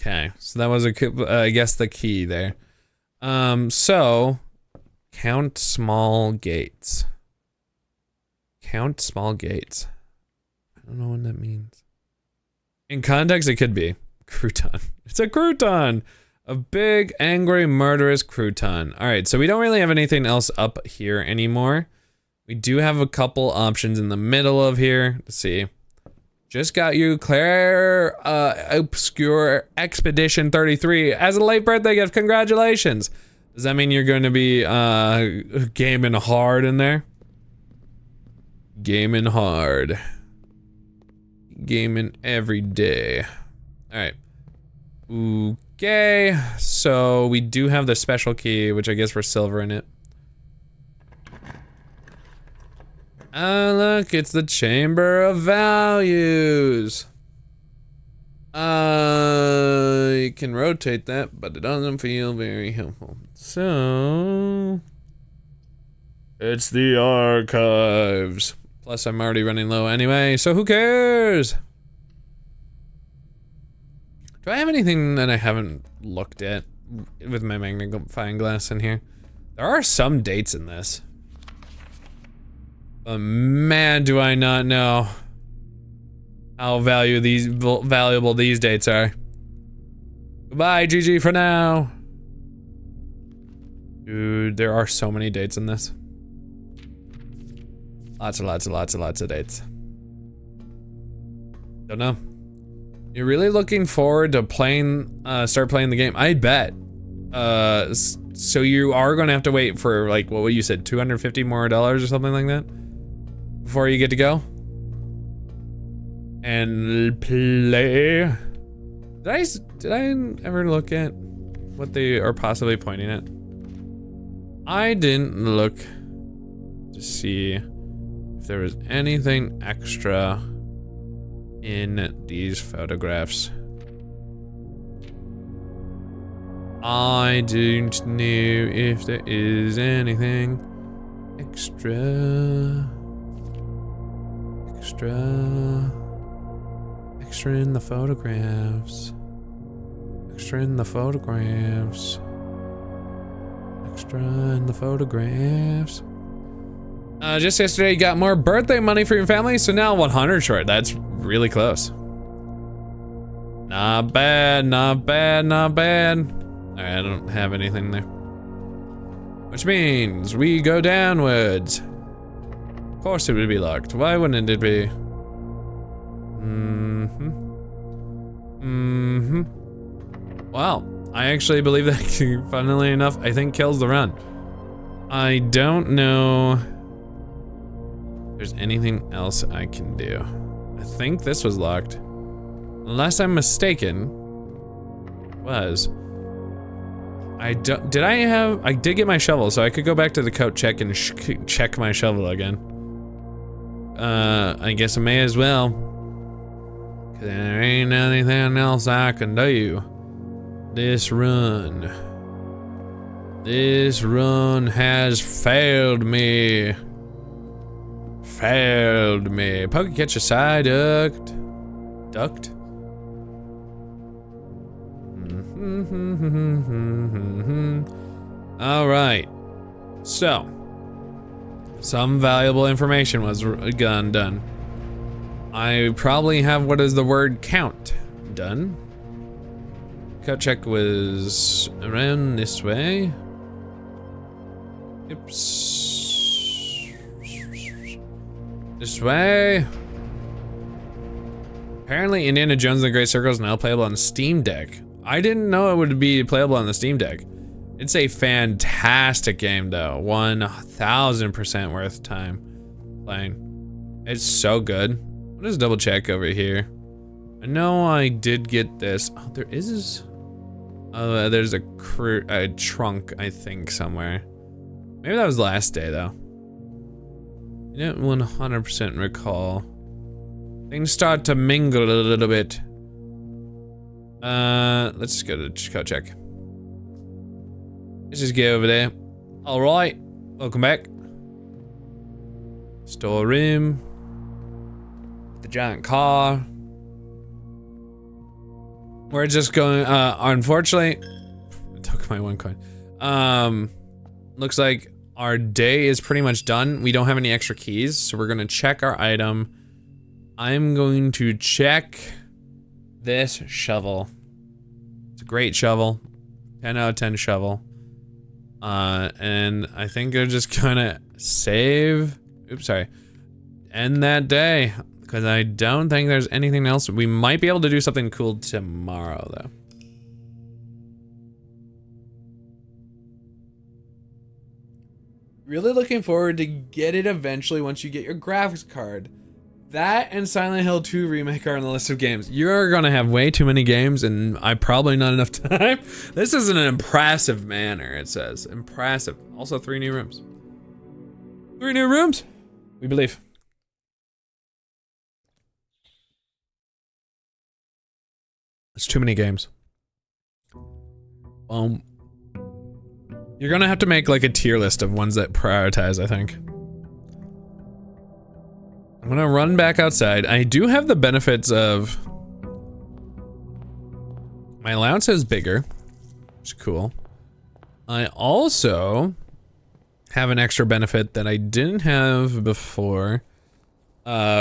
Okay, so that was I guess the key there. So count small gates. Count small gates. I don't know what that means. In context, it could be crouton. It's a crouton. A big, angry, murderous crouton. All right, so we don't really have anything else up here anymore. We do have a couple options in the middle of here. Let's see. Just got you Claire Obscure Expedition 33 as a late birthday gift. Congratulations. Does that mean you're going to be gaming hard in there? Gaming hard. Gaming every day. All right. Okay. So we do have the special key, which I guess we're silver in it. Oh, look, it's the Chamber of Values. You can rotate that, but it doesn't feel very helpful. So, it's the archives. Plus, I'm already running low anyway, so who cares? Do I have anything that I haven't looked at with my magnifying glass in here? There are some dates in this. But man, do I not know how valuable these dates are. Goodbye, GG for now. Dude, there are so many dates in this. Lots and lots and lots and lots of dates. Don't know. You're really looking forward to start playing the game? I bet. So you are gonna have to wait for like, what you said, $250 more or something like that? Before you get to go and play. Did I ever look at what they are possibly pointing at? I didn't look to see if there was anything extra in these photographs. I don't know if there is anything extra in the photographs. Extra in the photographs. Extra in the photographs. Just yesterday you got more birthday money for your family, so now 100 short. That's really close. Not bad, not bad, not bad. Alright, I don't have anything there. Which means we go downwards. Of course it would be locked. Why wouldn't it be? Wow. I actually believe that, funnily enough, I think kills the run. I don't know if there's anything else I can do. I think this was locked. Unless I'm mistaken. I did get my shovel, so I could go back to the coat check and check my shovel again. I guess I may as well. 'Cause there ain't anything else I can do. This run has failed me. Failed me. Poke catch a side ducked. Ducked? Alright. So, some valuable information was done. I probably have what is the word count done. Cut check was around this way. Oops. This way. Apparently Indiana Jones and the Great Circle is now playable on the Steam Deck. I didn't know it would be playable on the Steam Deck. It's a fantastic game though. 1000% worth time playing. It's so good. I'll just double check over here. I know I did get this. Oh, there is. There's a trunk, I think, somewhere. Maybe that was the last day though. I don't 100% recall. Things start to mingle a little bit. Let's just go to code check. Let's just get over there. Alright, welcome back. Storeroom. The giant car. We're just going, unfortunately, I took my 1 coin. Looks like our day is pretty much done. We don't have any extra keys, so we're gonna check our item. I'm going to check this shovel. It's a great shovel. 10 out of 10 shovel. And I think I'm just gonna save, oops, sorry, end that day. Because I don't think there's anything else. We might be able to do something cool tomorrow, though. Really looking forward to get it eventually once you get your graphics card. That and Silent Hill 2 Remake are on the list of games. You're gonna have way too many games and I probably not enough time. This is an impressive manner, it says. Impressive. Also 3 new rooms. 3 new rooms? We believe. It's too many games. You're gonna have to make like a tier list of ones that prioritize, I think. I'm gonna run back outside. I do have the benefits of my allowance is bigger, which is cool. I also have an extra benefit that I didn't have before,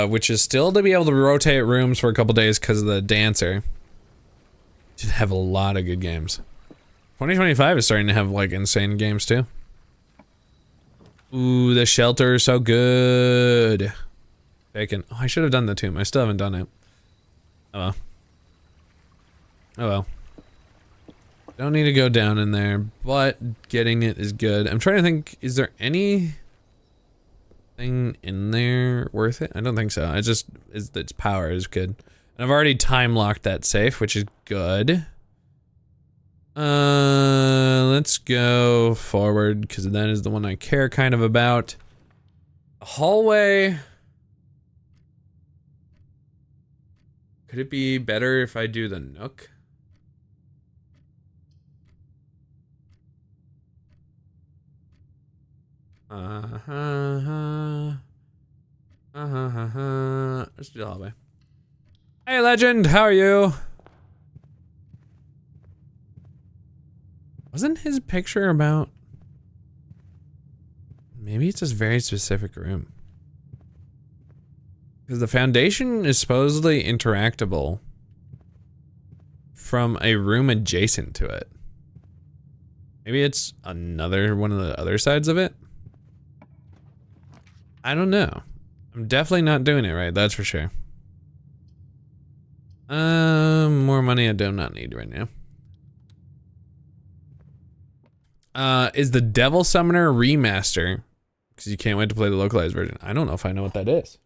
which is still to be able to rotate rooms for a couple days because of the dancer. Should have a lot of good games. 2025 is starting to have like insane games too. Ooh, the shelter is so good. Bacon. Oh, I should have done the tomb. I still haven't done it. Oh well. Oh well. Don't need to go down in there, but getting it is good. I'm trying to think, is there anything in there worth it? I don't think so. I just, its power is good. And I've already time locked that safe, which is good. Let's go forward, because that is the one I care kind of about. A hallway. Could it be better if I do the nook? Let's do the hallway. Hey, legend, how are you? Wasn't his picture about... Maybe it's this very specific room. Because the foundation is supposedly interactable from a room adjacent to it. Maybe it's another one of the other sides of it? I don't know. I'm definitely not doing it right, that's for sure. More money I do not need right now. Is the Devil Summoner Remaster, because you can't wait to play the localized version. I don't know if I know what that is.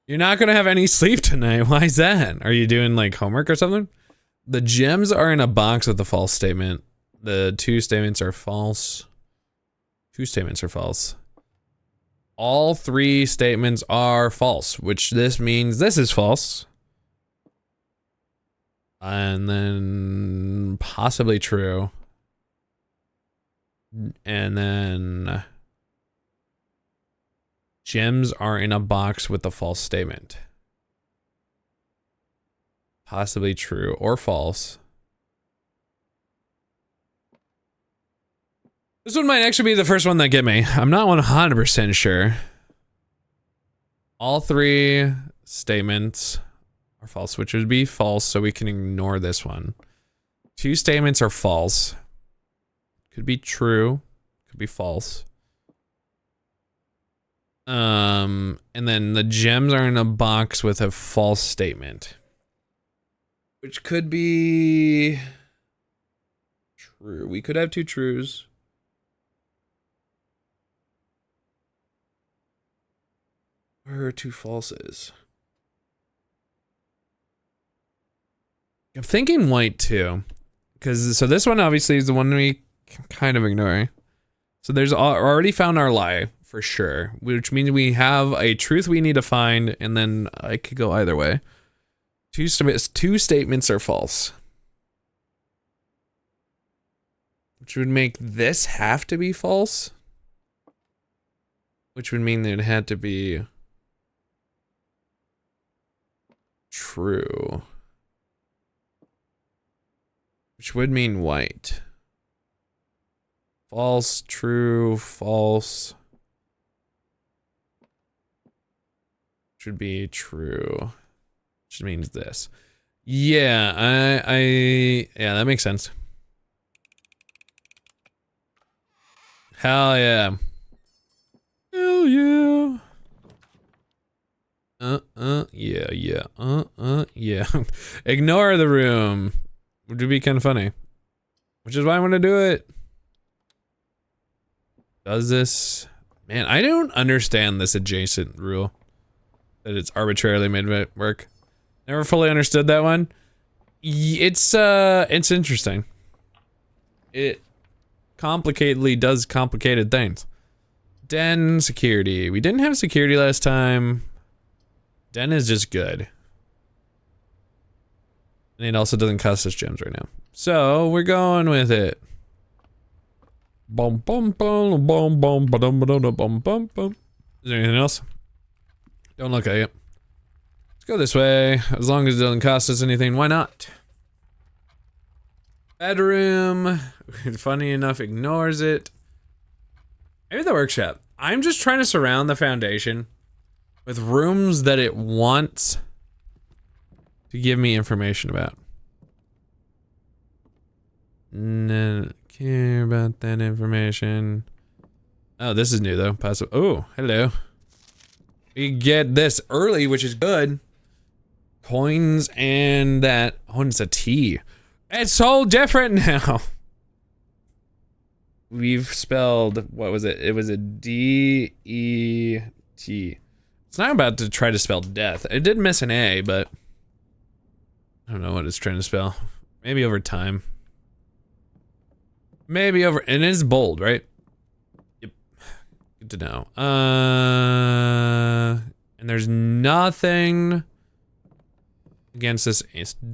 You're not gonna have any sleep tonight. Why is that? Are you doing like homework or something? The gems are in a box with a false statement. The 2 statements are false. 2 statements are false. All 3 statements are false, which this means this is false. And then possibly true. And then gems are in a box with a false statement. Possibly true or false. This one might actually be the first one that get me. I'm not 100% sure. All 3 statements are false, which would be false, so we can ignore this one. 2 statements are false. Could be true, could be false. And then the gems are in a box with a false statement. Which could be true. We could have 2 trues. Where are 2 falses? I'm thinking white too. Because, so this one obviously is the one we can kind of ignore. So there's already found our lie, for sure. Which means we have a truth we need to find, and then I could go either way. 2 statements are false. Which would make this have to be false. Which would mean that it had to be true. which would mean white. False, true, false. Should be true. Which means this. Yeah, yeah, that makes sense. Hell yeah. Hell yeah. Yeah. Ignore the room. Which would be kind of funny. Which is why I want to do it. Does this... Man, I don't understand this adjacent rule. That it's arbitrarily made it work. Never fully understood that one. It's interesting. It complicatedly does complicated things. Den security. We didn't have security last time. Den is just good. And it also doesn't cost us gems right now. So, we're going with it. Bum bum bum bum bum bum bum bum bum. Is there anything else? Don't look at it. Let's go this way. As long as it doesn't cost us anything, why not? Bedroom. Funny enough, ignores it. Maybe the workshop. I'm just trying to surround the foundation with rooms that it wants to give me information about. No, care about that information. Oh, this is new though. Possible. Oh, hello. We get this early, which is good. Coins and that. Oh, and it's a T. It's so different now. We've spelled, what was it? It was a D-E-T. It's not about to try to spell death. It did miss an A, but I don't know what it's trying to spell. Maybe over time. Maybe over, and it is bold, right? Yep. Good to know. And there's nothing against this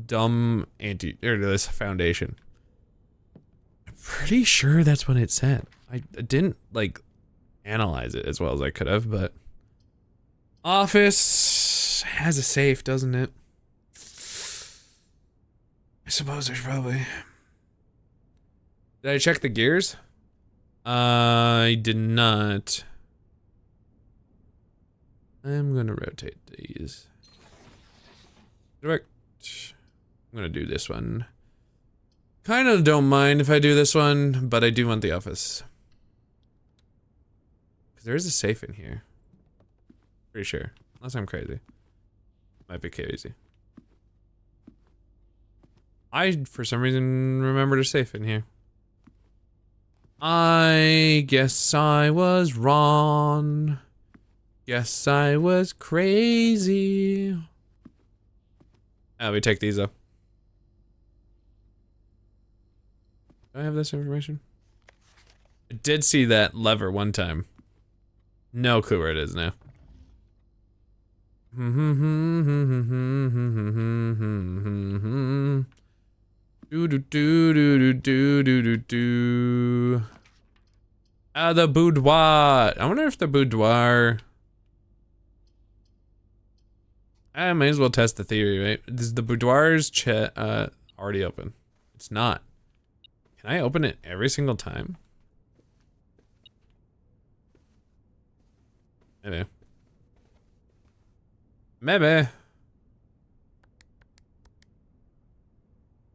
dumb this foundation. I'm pretty sure that's what it said. I didn't like analyze it as well as I could have, but office has a safe, doesn't it? I suppose there's probably. Did I check the gears? I did not. I'm gonna rotate these. Direct. I'm gonna do this one. Kind of don't mind if I do this one, but I do want the office. Because there is a safe in here. Pretty sure. Unless I'm crazy. Might be crazy. I, for some reason, remembered a safe in here. I guess I was wrong. Guess I was crazy. Oh, we take these up. Do I have this information? I did see that lever one time. No clue where it is now. Do do do do do do do do. Ah, the boudoir. I wonder if the boudoir. I may as well test the theory, right? Is the boudoir's already open? It's not. Can I open it every single time? Maybe. Maybe.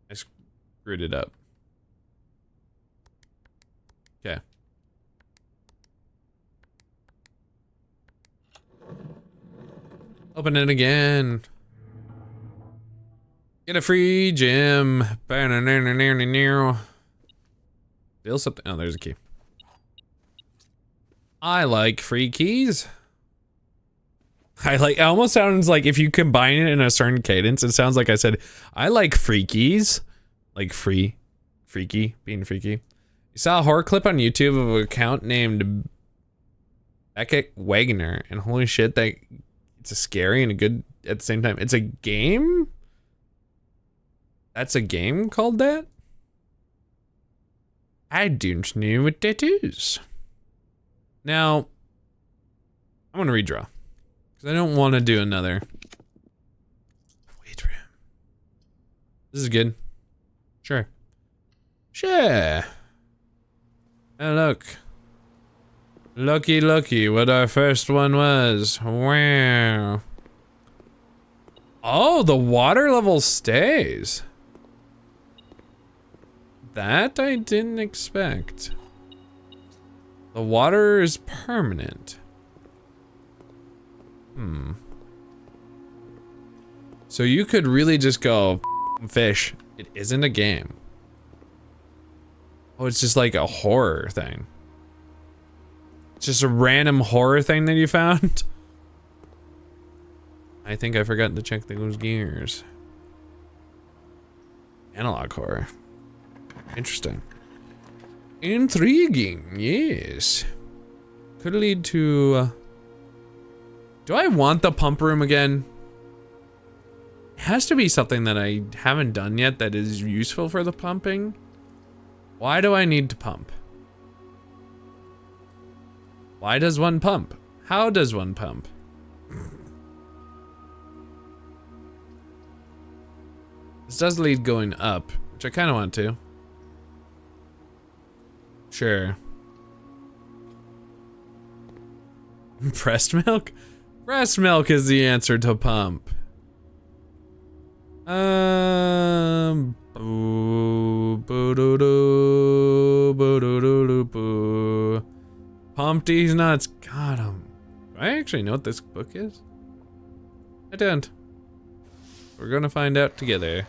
I screwed it up. Okay. Open it again. Get a free gem. Steal something. Oh, there's a key. I like free keys. It almost sounds like if you combine it in a certain cadence, it sounds like I said, I like freakies. Like freaky, being freaky. You saw a horror clip on YouTube of an account named Beckett Wagner, and holy shit, it's a scary and a good at the same time. It's a game? That's a game called that? I don't know what that is. Now, I'm gonna redraw. Because I don't want to do another. Wait for him. This is good. Sure. Sure. Oh, look. Looky, what our first one was. Wow. Oh, the water level stays. That I didn't expect. The water is permanent. So you could really just go, fish. It isn't a game. Oh, it's just like a horror thing. It's just a random horror thing that you found. I think I forgot to check those gears. Analog horror. Interesting. Intriguing, yes. Could lead to... do I want the pump room again? It has to be something that I haven't done yet that is useful for the pumping. Why do I need to pump? Why does one pump? How does one pump? This does lead going up, which I kind of want to. Sure. Breast milk? Breast milk is the answer to pump. Boo. Pump these nuts. Got 'em. Do I actually know what this book is? I don't. We're gonna find out together.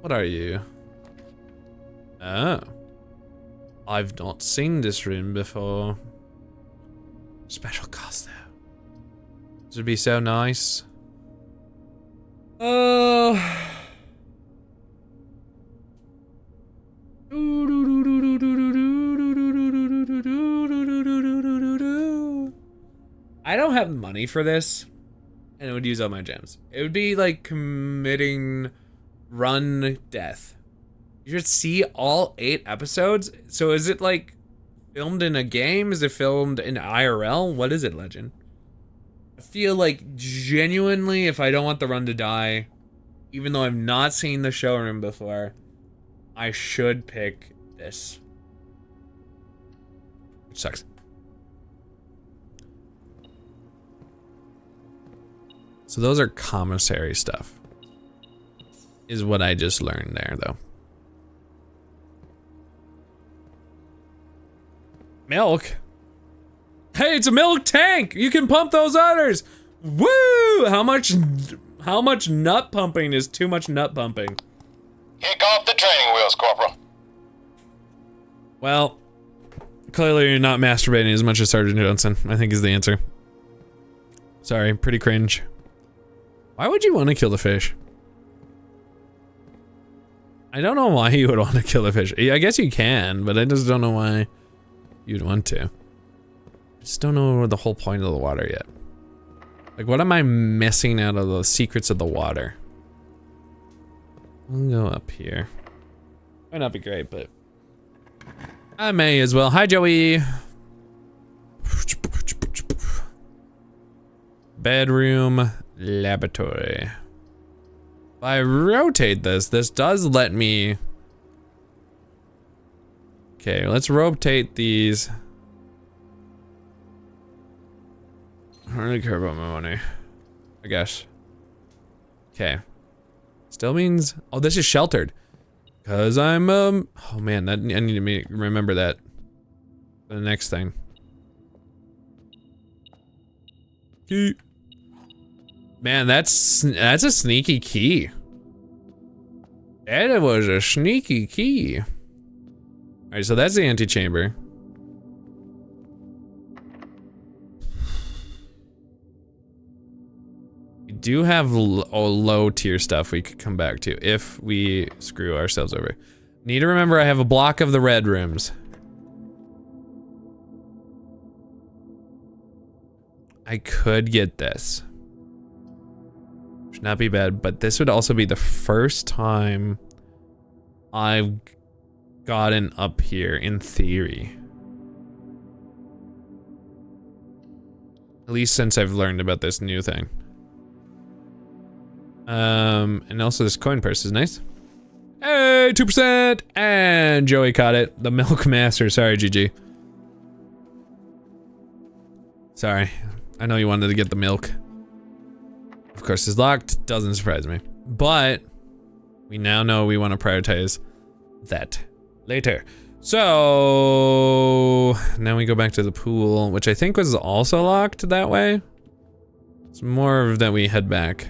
What are you? Oh. I've not seen this room before. Special cost though. This would be so nice. I don't have money for this, and it would use all my gems. It would be like committing run death. You should see all 8 episodes. So is it like filmed in a game? Is it filmed in IRL? What is it, Legend? I feel like genuinely, if I don't want the run to die, even though I've not seen the showroom before, I should pick this. Which sucks. So those are commissary stuff. Is what I just learned there, though. Milk? Hey, it's a milk tank! You can pump those udders! Woo! How much nut pumping is too much nut pumping? Kick off the training wheels, Corporal. Well, clearly you're not masturbating as much as Sergeant Johnson, I think is the answer. Sorry, pretty cringe. Why would you want to kill the fish? I don't know why you would want to kill the fish. I guess you can, but I just don't know why you'd want to. I just don't know the whole point of the water yet. Like, what am I missing out of the secrets of the water? I'll go up here. Might not be great, but I may as well. Hi, Joey. Bedroom, laboratory. If I rotate this, this does let me... Okay, let's rotate these. I don't really care about my money, I guess. Okay. Still means, oh, this is sheltered. Cause I'm, oh man, that I need to remember that for the next thing. Key. Man, that's a sneaky key. That was a sneaky key. Alright, so that's the antechamber. We do have low tier stuff we could come back to if we screw ourselves over. Need to remember I have a block of the red rooms. I could get this. Should not be bad, but this would also be the first time I've gotten up here in theory. At least since I've learned about this new thing. And also this coin purse is nice. Hey, 2%! And Joey caught it. The Milk Master. Sorry, GG. Sorry. I know you wanted to get the milk. Of course, it's locked. Doesn't surprise me. But we now know we want to prioritize that later. So now we go back to the pool, which I think was also locked that way. It's more of that we head back.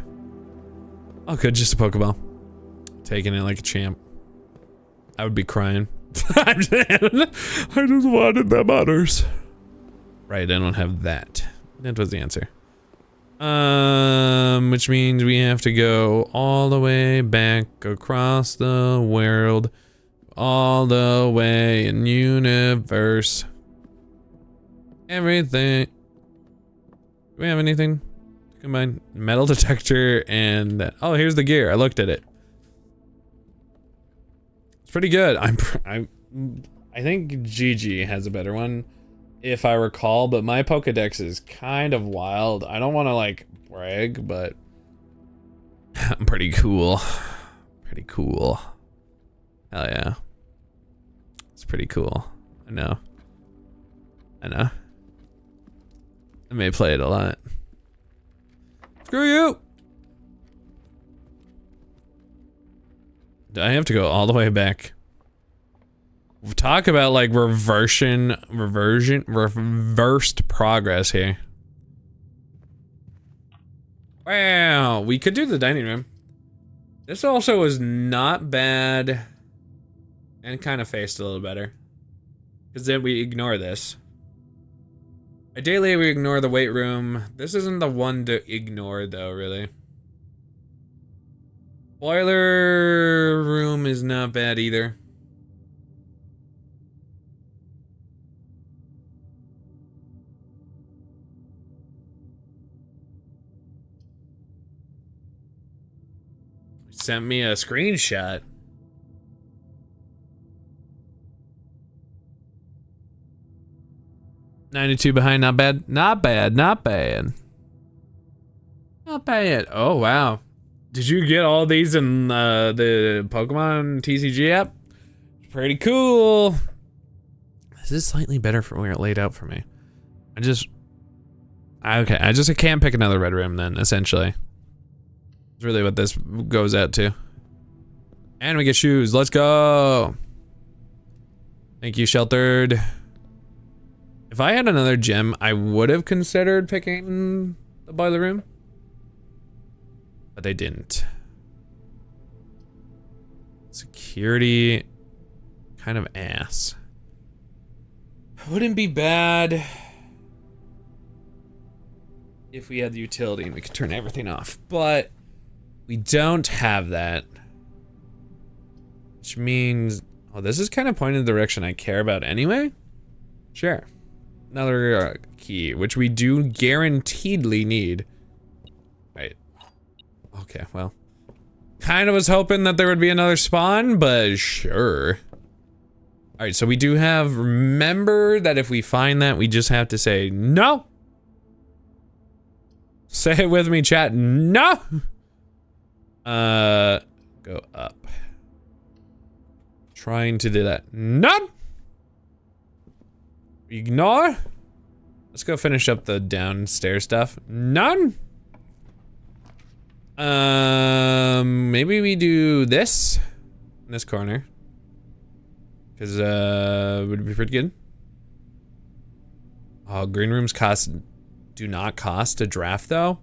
Oh, good, just a Pokeball. Taking it like a champ. I would be crying. I just wanted them others. Right, I don't have that. That was the answer. Which means we have to go all the way back across the world. All the way in universe. Everything. Do we have anything? Combine metal detector and oh, here's the gear. I looked at it. It's pretty good. I think GG has a better one, if I recall. But my Pokedex is kind of wild. I don't want to like brag, but I'm pretty cool. Pretty cool. Hell yeah. It's pretty cool. I know. I know. I may play it a lot. Screw you! Do I have to go all the way back? Talk about like reversed progress here. Wow, we could do the dining room. This also was not bad. And kind of faced a little better. Because then we ignore this. Ideally, we ignore the weight room. This isn't the one to ignore, though, really. Boiler room is not bad either. Sent me a screenshot. $92 behind, not bad. Not bad, not bad. Not bad. Oh, wow. Did you get all these in the Pokemon TCG app? Pretty cool. This is slightly better from where it laid out for me. I can't pick another red room then, essentially. That's really what this goes out to. And we get shoes. Let's go. Thank you, Sheltered. If I had another gym, I would have considered picking the boiler room. But they didn't. Security, kind of ass. Wouldn't be bad if we had the utility and we could turn everything off. But we don't have that. Which means, oh, this is kind of pointing in the direction I care about anyway. Sure. Another key, which we do guaranteedly need. Right. Okay, well. Kind of was hoping that there would be another spawn, but sure. Alright, so we do have, remember that if we find that, we just have to say, no! Say it with me, chat, no! Go up. Trying to do that. None! Ignore. Let's go finish up the downstairs stuff. None. Maybe we do this in this corner. Cause would it be pretty good? Oh, green rooms do not cost to draft though.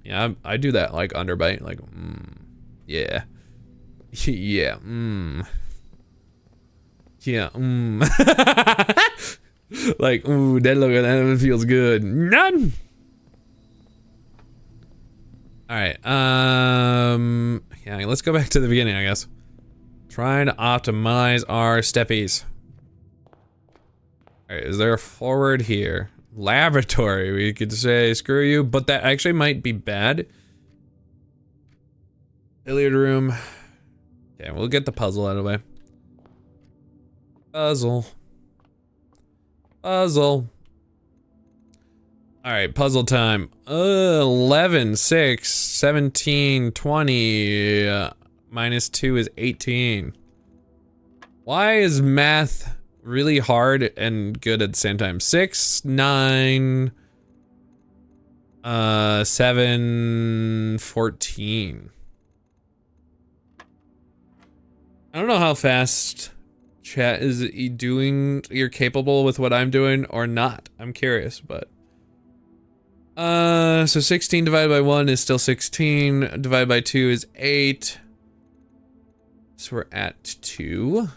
Yeah, I do that like underbite, like yeah. Yeah, yeah, like, ooh, that feels good. None. All right, yeah, let's go back to the beginning, I guess. Trying to optimize our steppies. All right, is there a forward here? Laboratory, we could say screw you, but that actually might be bad. Billiard room. Okay, we'll get the puzzle out of the way. Puzzle. Puzzle. Alright, puzzle time. 11, 6, 17, 20. minus 2 is 18. Why is math really hard and good at the same time? 6, 9, 7, 14. I don't know how fast chat is doing. You're capable with what I'm doing or not. I'm curious, but. So 16 divided by 1 is still 16. Divided by 2 is 8. So we're at 2.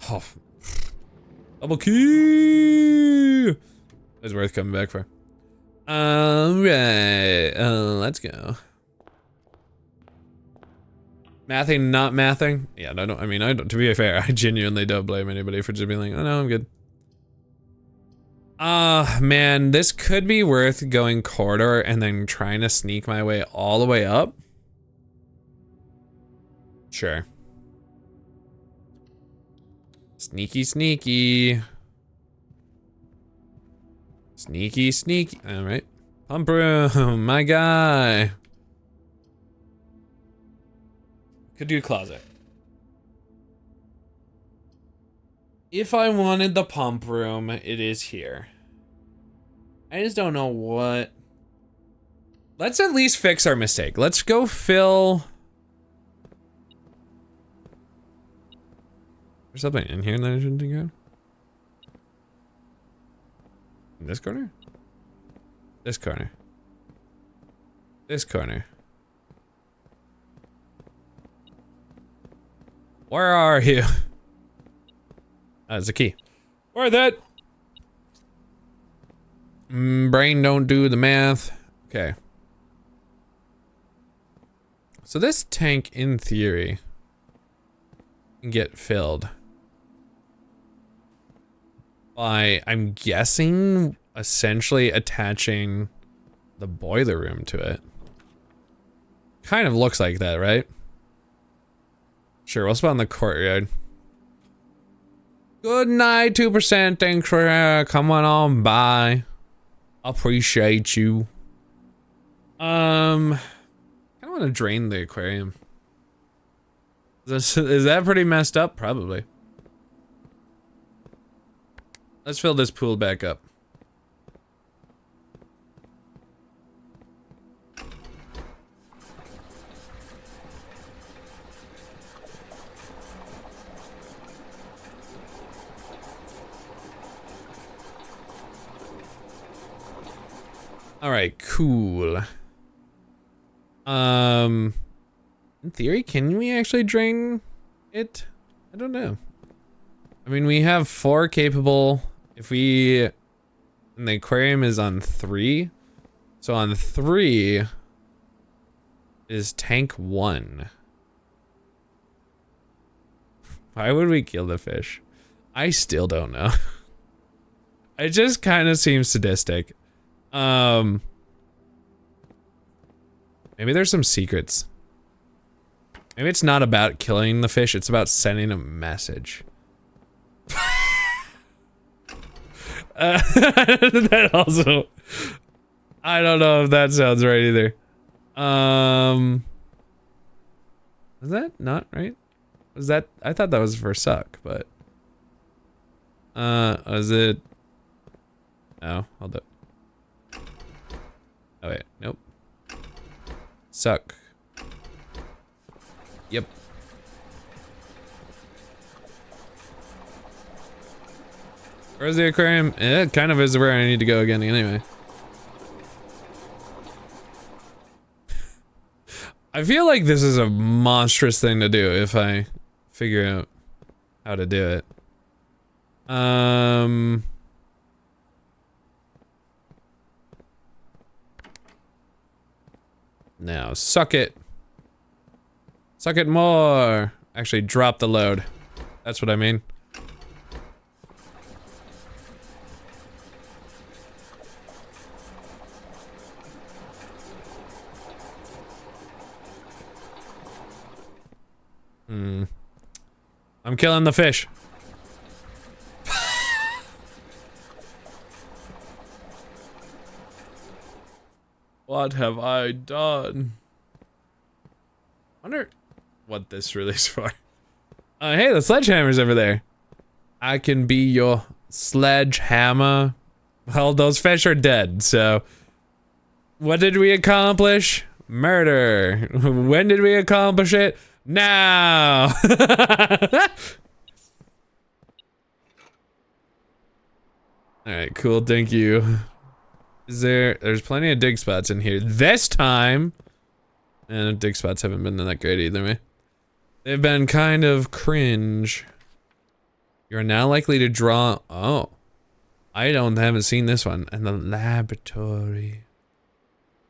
Oh. Double key! It's worth coming back for. Alright. Let's go. Mathing, not mathing? Yeah, I don't, I mean, I don't, to be fair, I genuinely don't blame anybody for just being like, oh no, I'm good. Man, this could be worth going corridor and then trying to sneak my way all the way up. Sure. Sneaky, sneaky. Sneaky, sneaky. Alright. Pump room, my guy. Could do closet. If I wanted the pump room, it is here. I just don't know what. Let's at least fix our mistake. Let's go fill. There's something in here that I shouldn't think of. In this corner? This corner. This corner. Where are you? That's the key. Where that? Brain don't do the math. Okay. So this tank, in theory, can get filled by, I'm guessing, essentially attaching the boiler room to it. Kind of looks like that, right? Sure, we'll spot in the courtyard. Good night, 2%. Thanks for coming on by. Appreciate you. I don't want to drain the aquarium. Is that pretty messed up? Probably. Let's fill this pool back up. All right, cool. In theory, can we actually drain it? I don't know. I mean, we have 4 capable. If we, and the aquarium is on 3. So on 3 is tank 1. Why would we kill the fish? I still don't know. It just kind of seems sadistic. Maybe there's some secrets. Maybe it's not about killing the fish, it's about sending a message. That also, I don't know if that sounds right either. Is that not right? Was that, I thought that was for suck, but was it? No, hold up. Oh wait, nope. Suck. Yep. Where's the aquarium? It kind of is where I need to go again anyway. I feel like this is a monstrous thing to do if I figure out how to do it. Now, suck it. Suck it more. Actually, drop the load. That's what I mean. I'm killing the fish. What have I done? Wonder what this really is for. Hey, the sledgehammer's over there. I can be your sledgehammer. Well, those fish are dead, so... What did we accomplish? Murder. When did we accomplish it? Now! Alright, cool, thank you. There's plenty of dig spots in here. This time! And dig spots haven't been that great either, man. They've been kind of cringe. You're now likely to draw... Oh. haven't seen this one. And the laboratory.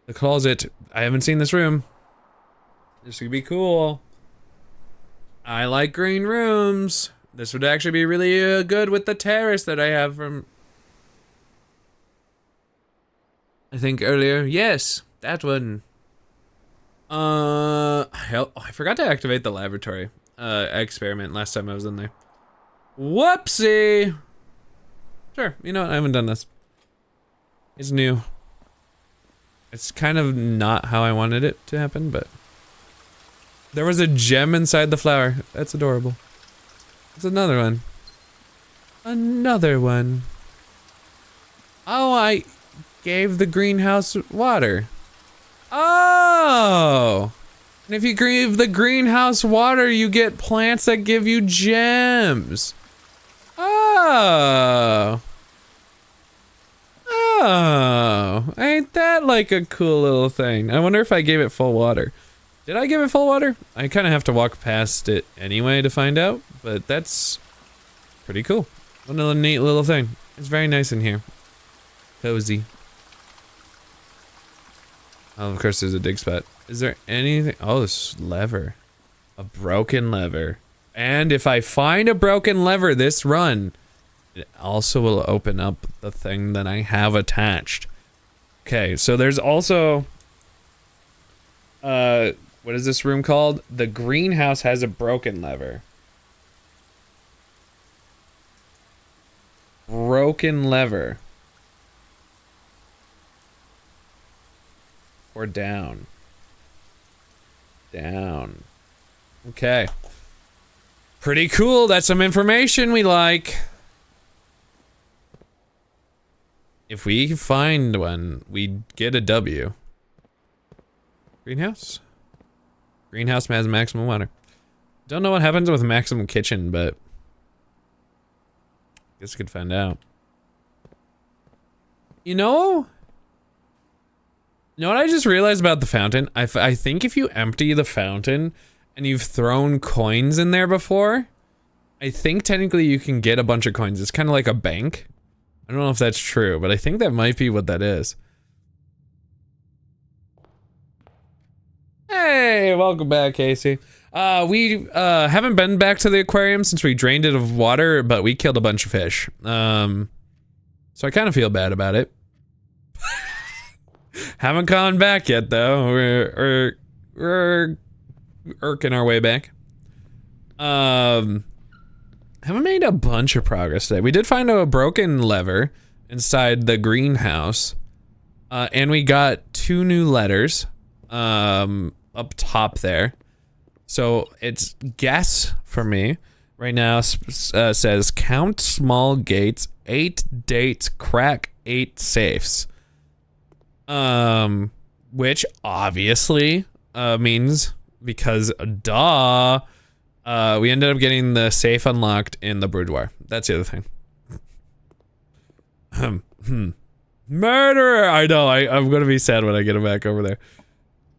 The closet. I haven't seen this room. This would be cool. I like green rooms. This would actually be really good with the terrace that I have from... I think earlier. Yes, that one. Hell, I forgot to activate the laboratory experiment last time I was in there. Whoopsie! Sure, you know what, I haven't done this. It's new. It's kind of not how I wanted it to happen, but... There was a gem inside the flower. That's adorable. It's another one. Another one. Oh, I gave the greenhouse water. Oh! And if you give the greenhouse water, you get plants that give you gems. Oh! Oh! Ain't that like a cool little thing? I wonder if I gave it full water. Did I give it full water? I kind of have to walk past it anyway to find out, but that's pretty cool. What a neat little thing. It's very nice in here. Cozy. Oh, of course there's a dig spot. Is there anything? Oh, this lever. A broken lever. And if I find a broken lever this run, it also will open up the thing that I have attached. Okay, so there's also... what is this room called? The greenhouse has a broken lever. Broken lever. Or down. Down. Okay. Pretty cool. That's some information we like. If we find one, we get a W. Greenhouse? Greenhouse has maximum water. Don't know what happens with maximum kitchen, but... guess we could find out. You know what I just realized about the fountain? I think if you empty the fountain and you've thrown coins in there before, I think technically you can get a bunch of coins. It's kind of like a bank. I don't know if that's true, but I think that might be what that is. Hey, welcome back, Casey. We haven't been back to the aquarium since we drained it of water, but we killed a bunch of fish. So I kind of feel bad about it. Haven't gone back yet, though. We're irking our way back. Haven't made a bunch of progress today. We did find a broken lever inside the greenhouse. And we got 2 new letters up top there. So it's guess for me right now says count small gates, 8 dates, crack 8 safes. Which obviously means because duh, we ended up getting the safe unlocked in the boudoir. That's the other thing. Murderer! I know, I'm gonna be sad when I get him back over there.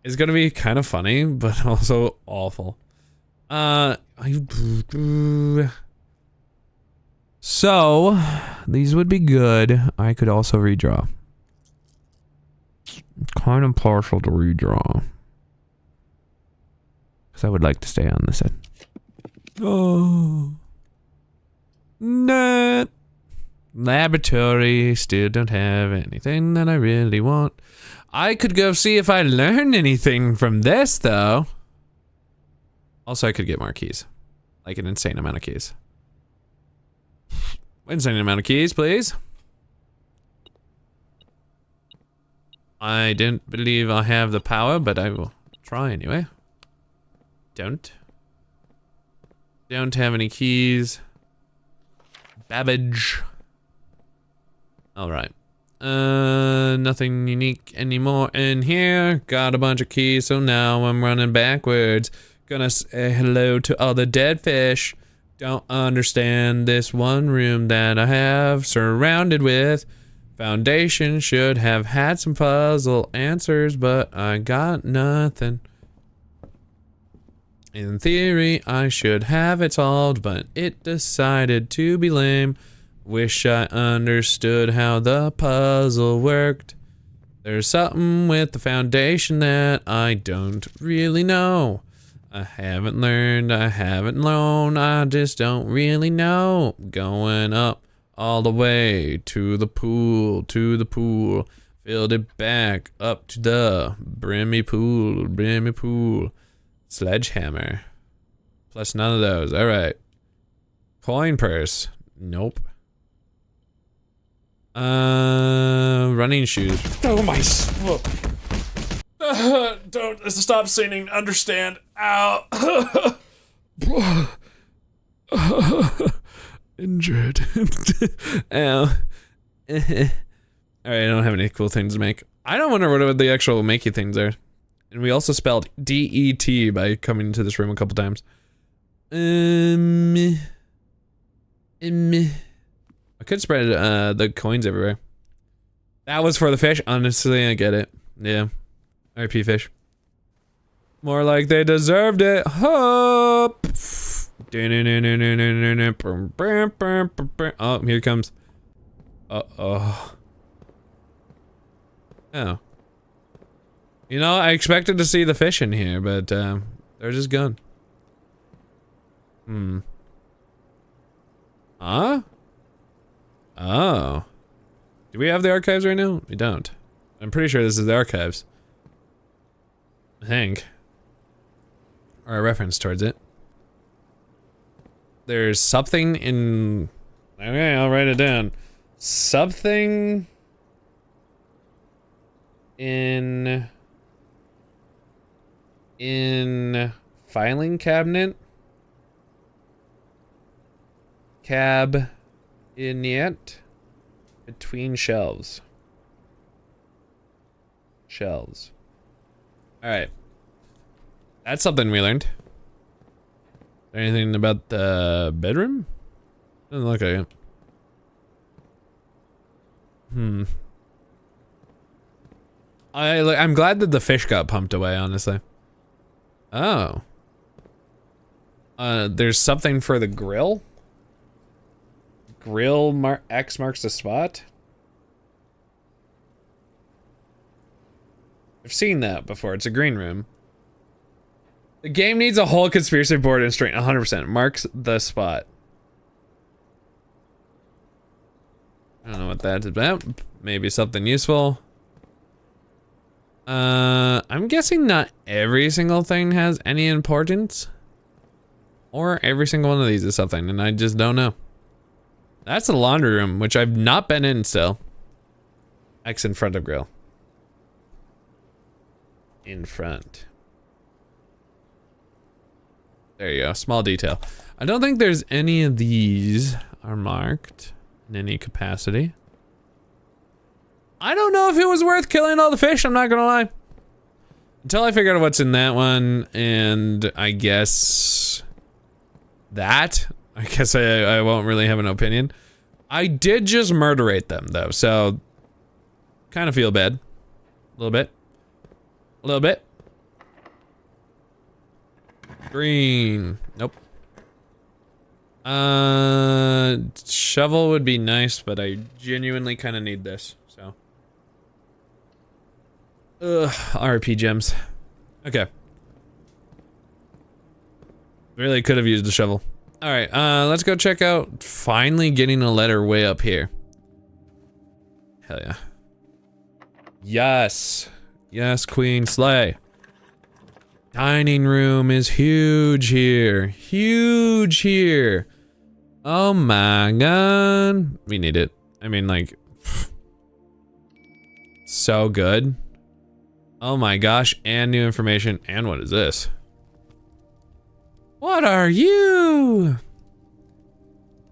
It's gonna be kind of funny, but also awful. So, these would be good. I could also redraw. Kind of partial to redraw. Because I would like to stay on this end. Oh. Nah. Laboratory. Still don't have anything that I really want. I could go see if I learn anything from this, though. Also, I could get more keys. Like an insane amount of keys. Insane amount of keys, please. I didn't believe I have the power, but I will try anyway. Don't have any keys. Babbage. Alright. Nothing unique anymore in here. Got a bunch of keys, so now I'm running backwards. Gonna say hello to all the dead fish. Don't understand this one room that I have surrounded with. Foundation should have had some puzzle answers, but I got nothing. In theory, I should have it solved, but it decided to be lame. Wish I understood how the puzzle worked. There's something with the foundation that I don't really know. I haven't learned, I haven't known, I just don't really know. Going up all the way to the pool, filled it back up to the brimmy pool. Sledgehammer. Plus none of those, alright. Coin purse, nope. Running shoes. Oh my, don't stop singing, understand, ow. Injured. Ow. Alright, I don't have any cool things to make. I don't wonder what the actual makey things are. And we also spelled D-E-T by coming into this room a couple times. I could spread the coins everywhere. That was for the fish. Honestly, I get it. Yeah. RP fish. More like they deserved it. Hop. Oh, here it comes. Uh-oh. Oh. You know, I expected to see the fish in here, but they're just gone. Huh? Oh. Do we have the archives right now? We don't. I'm pretty sure this is the archives. I think. Or a reference towards it. There's something in... Okay, I'll write it down. Something... in filing cabinet? Cabinet between shelves. Shelves. Alright. That's something we learned. Anything about the bedroom? Doesn't look like it. I'm glad that the fish got pumped away, honestly. Oh. There's something for the grill? X marks the spot? I've seen that before. It's a green room. The game needs a whole conspiracy board and straight 100%. Marks the spot. I don't know what that's about. Maybe something useful. I'm guessing not every single thing has any importance. Or every single one of these is something, and I just don't know. That's the laundry room, which I've not been in still. X in front of grill. In front. There you go, small detail. I don't think there's any of these are marked in any capacity. I don't know if it was worth killing all the fish, I'm not gonna lie. Until I figure out what's in that one, and I guess that. I guess I won't really have an opinion. I did just murderate them though, so kind of feel bad. A little bit. A little bit. Green. Nope. Shovel would be nice, but I genuinely kind of need this, so. Ugh, RP gems. Okay. Really could have used the shovel. Alright, let's go check out finally getting a letter way up here. Hell yeah. Yes. Yes, Queen Slay. Dining room is huge here. Huge here. Oh my god. We need it. I mean, like, so good. Oh my gosh, and new information. And what is this? What are you?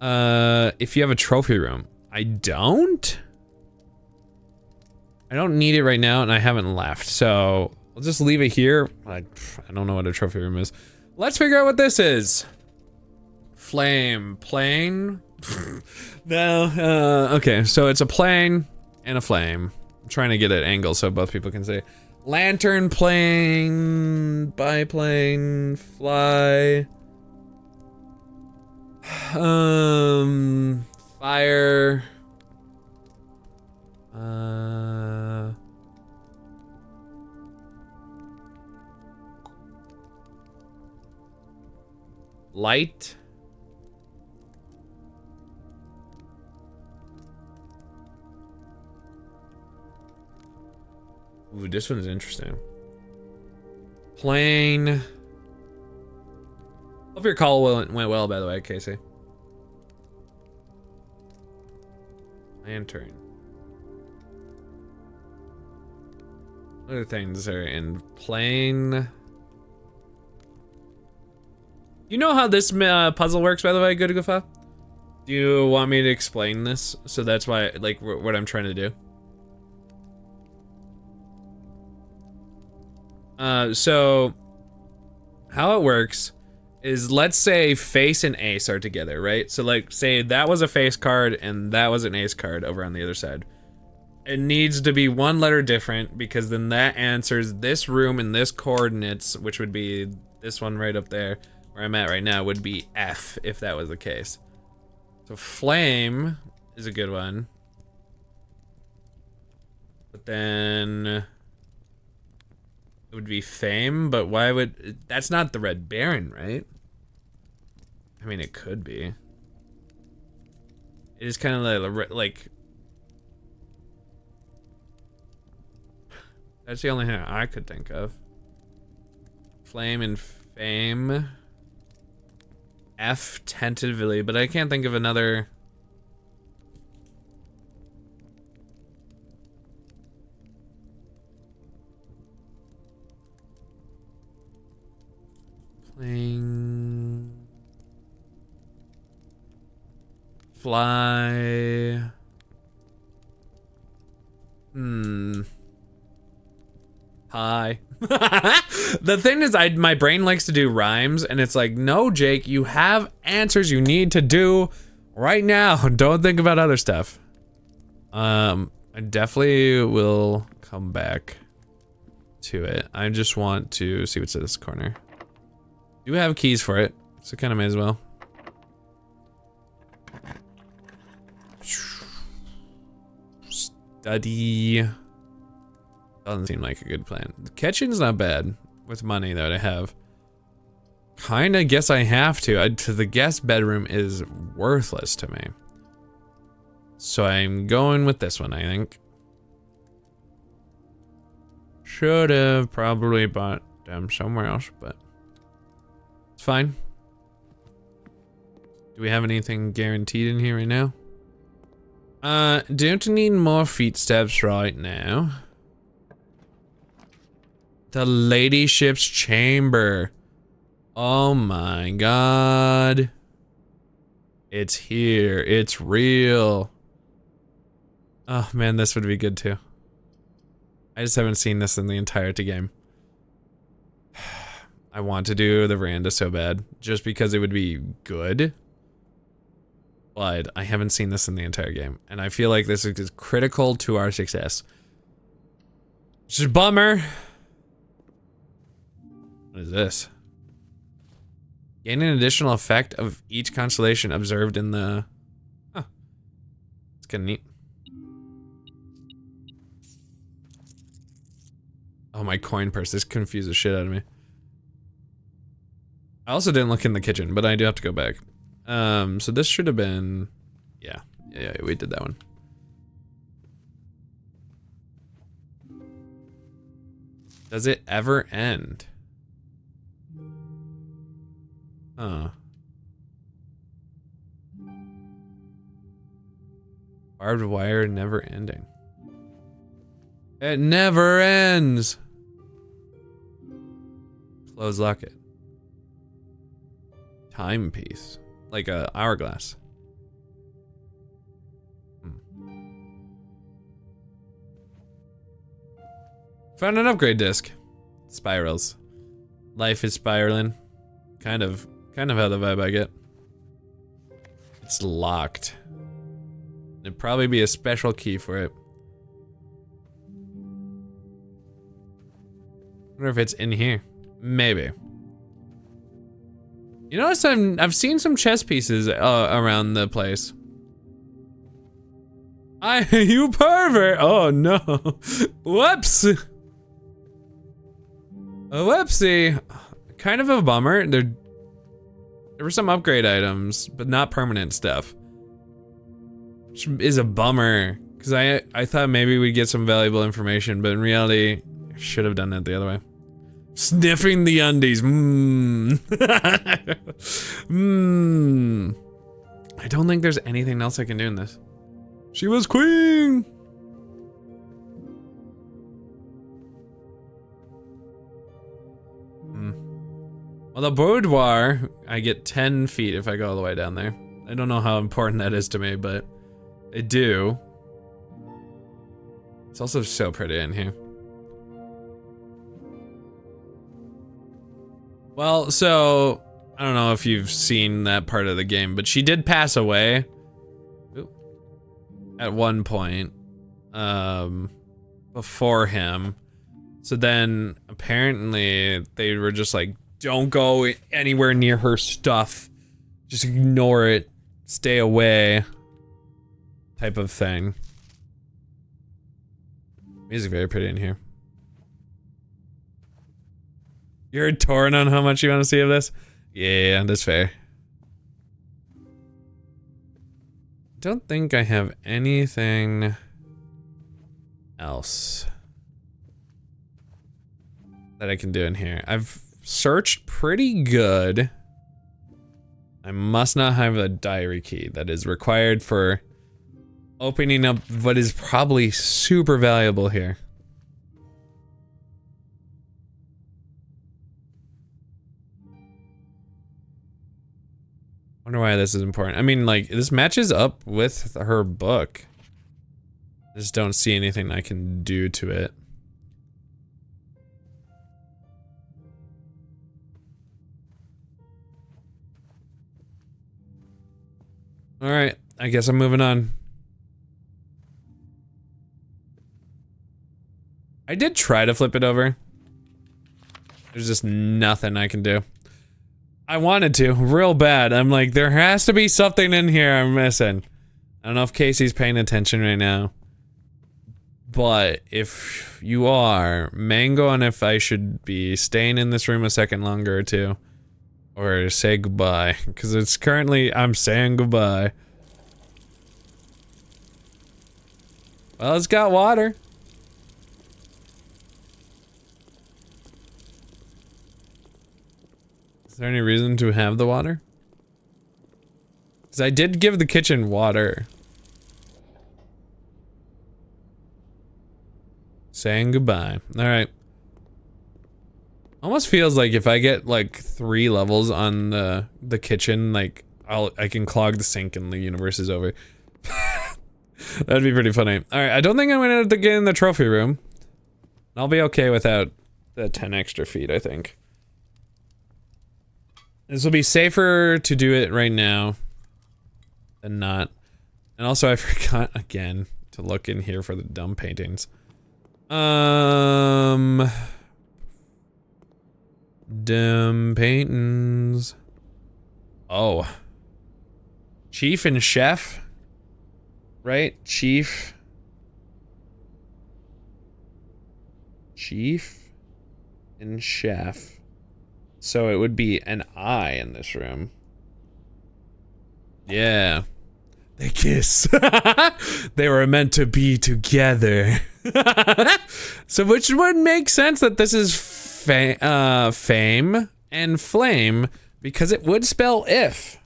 If you have a trophy room. I don't? I don't need it right now, and I haven't left, so I'll just leave it here. I don't know what a trophy room is. Let's figure out what this is. Flame. Plane? No, okay, so it's a plane and a flame. I'm trying to get an angle so both people can see. Lantern, plane, biplane, fly. Fire. Light. Ooh, this one's interesting. Plane. Hope your call went well, by the way, Casey. Lantern. Other things are in plane. You know how this puzzle works, by the way, Good Goofa? Do you want me to explain this? So that's why, like, what I'm trying to do. So how it works is, let's say face and ace are together, right? So like, say that was a face card and that was an ace card over on the other side. It needs to be one letter different, because then that answers this room and this coordinates, which would be this one right up there where I'm at right now, would be F if that was the case. So flame is a good one. But then it would be fame, but why would, that's not the Red Baron, right? I mean, it could be. It is kind of like that's the only thing I could think of. Flame and fame. F tentatively, but I can't think of another. Playing. Fly. Hi. The thing is, my brain likes to do rhymes, and it's like, no, Jake, you have answers you need to do right now. Don't think about other stuff. I definitely will come back to it. I just want to see what's in this corner. Do have keys for it, so kind of may as well. Study. Doesn't seem like a good plan. The kitchen's not bad with money that I have. Kinda guess I have to. The guest bedroom is worthless to me. So I'm going with this one, I think. Should have probably bought them somewhere else, but it's fine. Do we have anything guaranteed in here right now? Don't need more feet steps right now. The ladyship's chamber. Oh my god. It's here. It's real. Oh man, this would be good too. I just haven't seen this in the entirety game. I want to do the veranda so bad, just because it would be good. But I haven't seen this in the entire game, and I feel like this is critical to our success. Which is a bummer. What is this? Gain an additional effect of each constellation observed in the... Huh. It's kinda neat. Oh, my coin purse. This confused the shit out of me. I also didn't look in the kitchen, but I do have to go back. So this should have been... Yeah, we did that one. Does it ever end? Huh. Barbed wire never ending. It never ends! Close lock it. timepiece. Like a hourglass. Found an upgrade disc. Spirals. Life is spiraling. Kind of how the vibe I get. It's locked. There'd probably be a special key for it. Wonder if it's in here. Maybe. You notice I've seen some chess pieces around the place. You pervert! Oh no. Whoops! A whoopsie. Kind of a bummer. There were some upgrade items, but not permanent stuff. Which is a bummer. Because I thought maybe we'd get some valuable information, but in reality, I should have done that the other way. Sniffing the undies. I don't think there's anything else I can do in this. She was queen! Well, the boudoir, I get 10 feet if I go all the way down there. I don't know how important that is to me, but I do. It's also so pretty in here. Well, so, I don't know if you've seen that part of the game, but she did pass away. At one point. Before him. So then, apparently, they were just like, don't go anywhere near her stuff. Just ignore it. Stay away. Type of thing. Music very pretty in here. You're torn on how much you want to see of this? Yeah, that's fair. Don't think I have anything else that I can do in here. I've searched pretty good. I must not have a diary key that is required for opening up what is probably super valuable here. Wonder why this is important. I mean, like, this matches up with her book. I just don't see anything I can do to it. Alright, I guess I'm moving on. I did try to flip it over. There's just nothing I can do. I wanted to, real bad. I'm like, there has to be something in here I'm missing. I don't know if Casey's paying attention right now. But if you are, Mango on if I should be staying in this room a second longer or two. Or say goodbye. Because it's currently, I'm saying goodbye. Well, it's got water. Is there any reason to have the water? Because I did give the kitchen water. Saying goodbye. Alright. Almost feels like if I get like 3 levels on the kitchen, like I can clog the sink and the universe is over. That'd be pretty funny. Alright, I don't think I'm gonna have to get in the trophy room. I'll be okay without the 10 extra feet, I think. This will be safer to do it right now than not. And also I forgot again to look in here for the dumb paintings. Dumb paintings. Oh. Chief and chef? Right? Chief and chef. So it would be an I in this room. Yeah. They kiss. They were meant to be together. So which would make sense that this is fame and flame because it would spell if.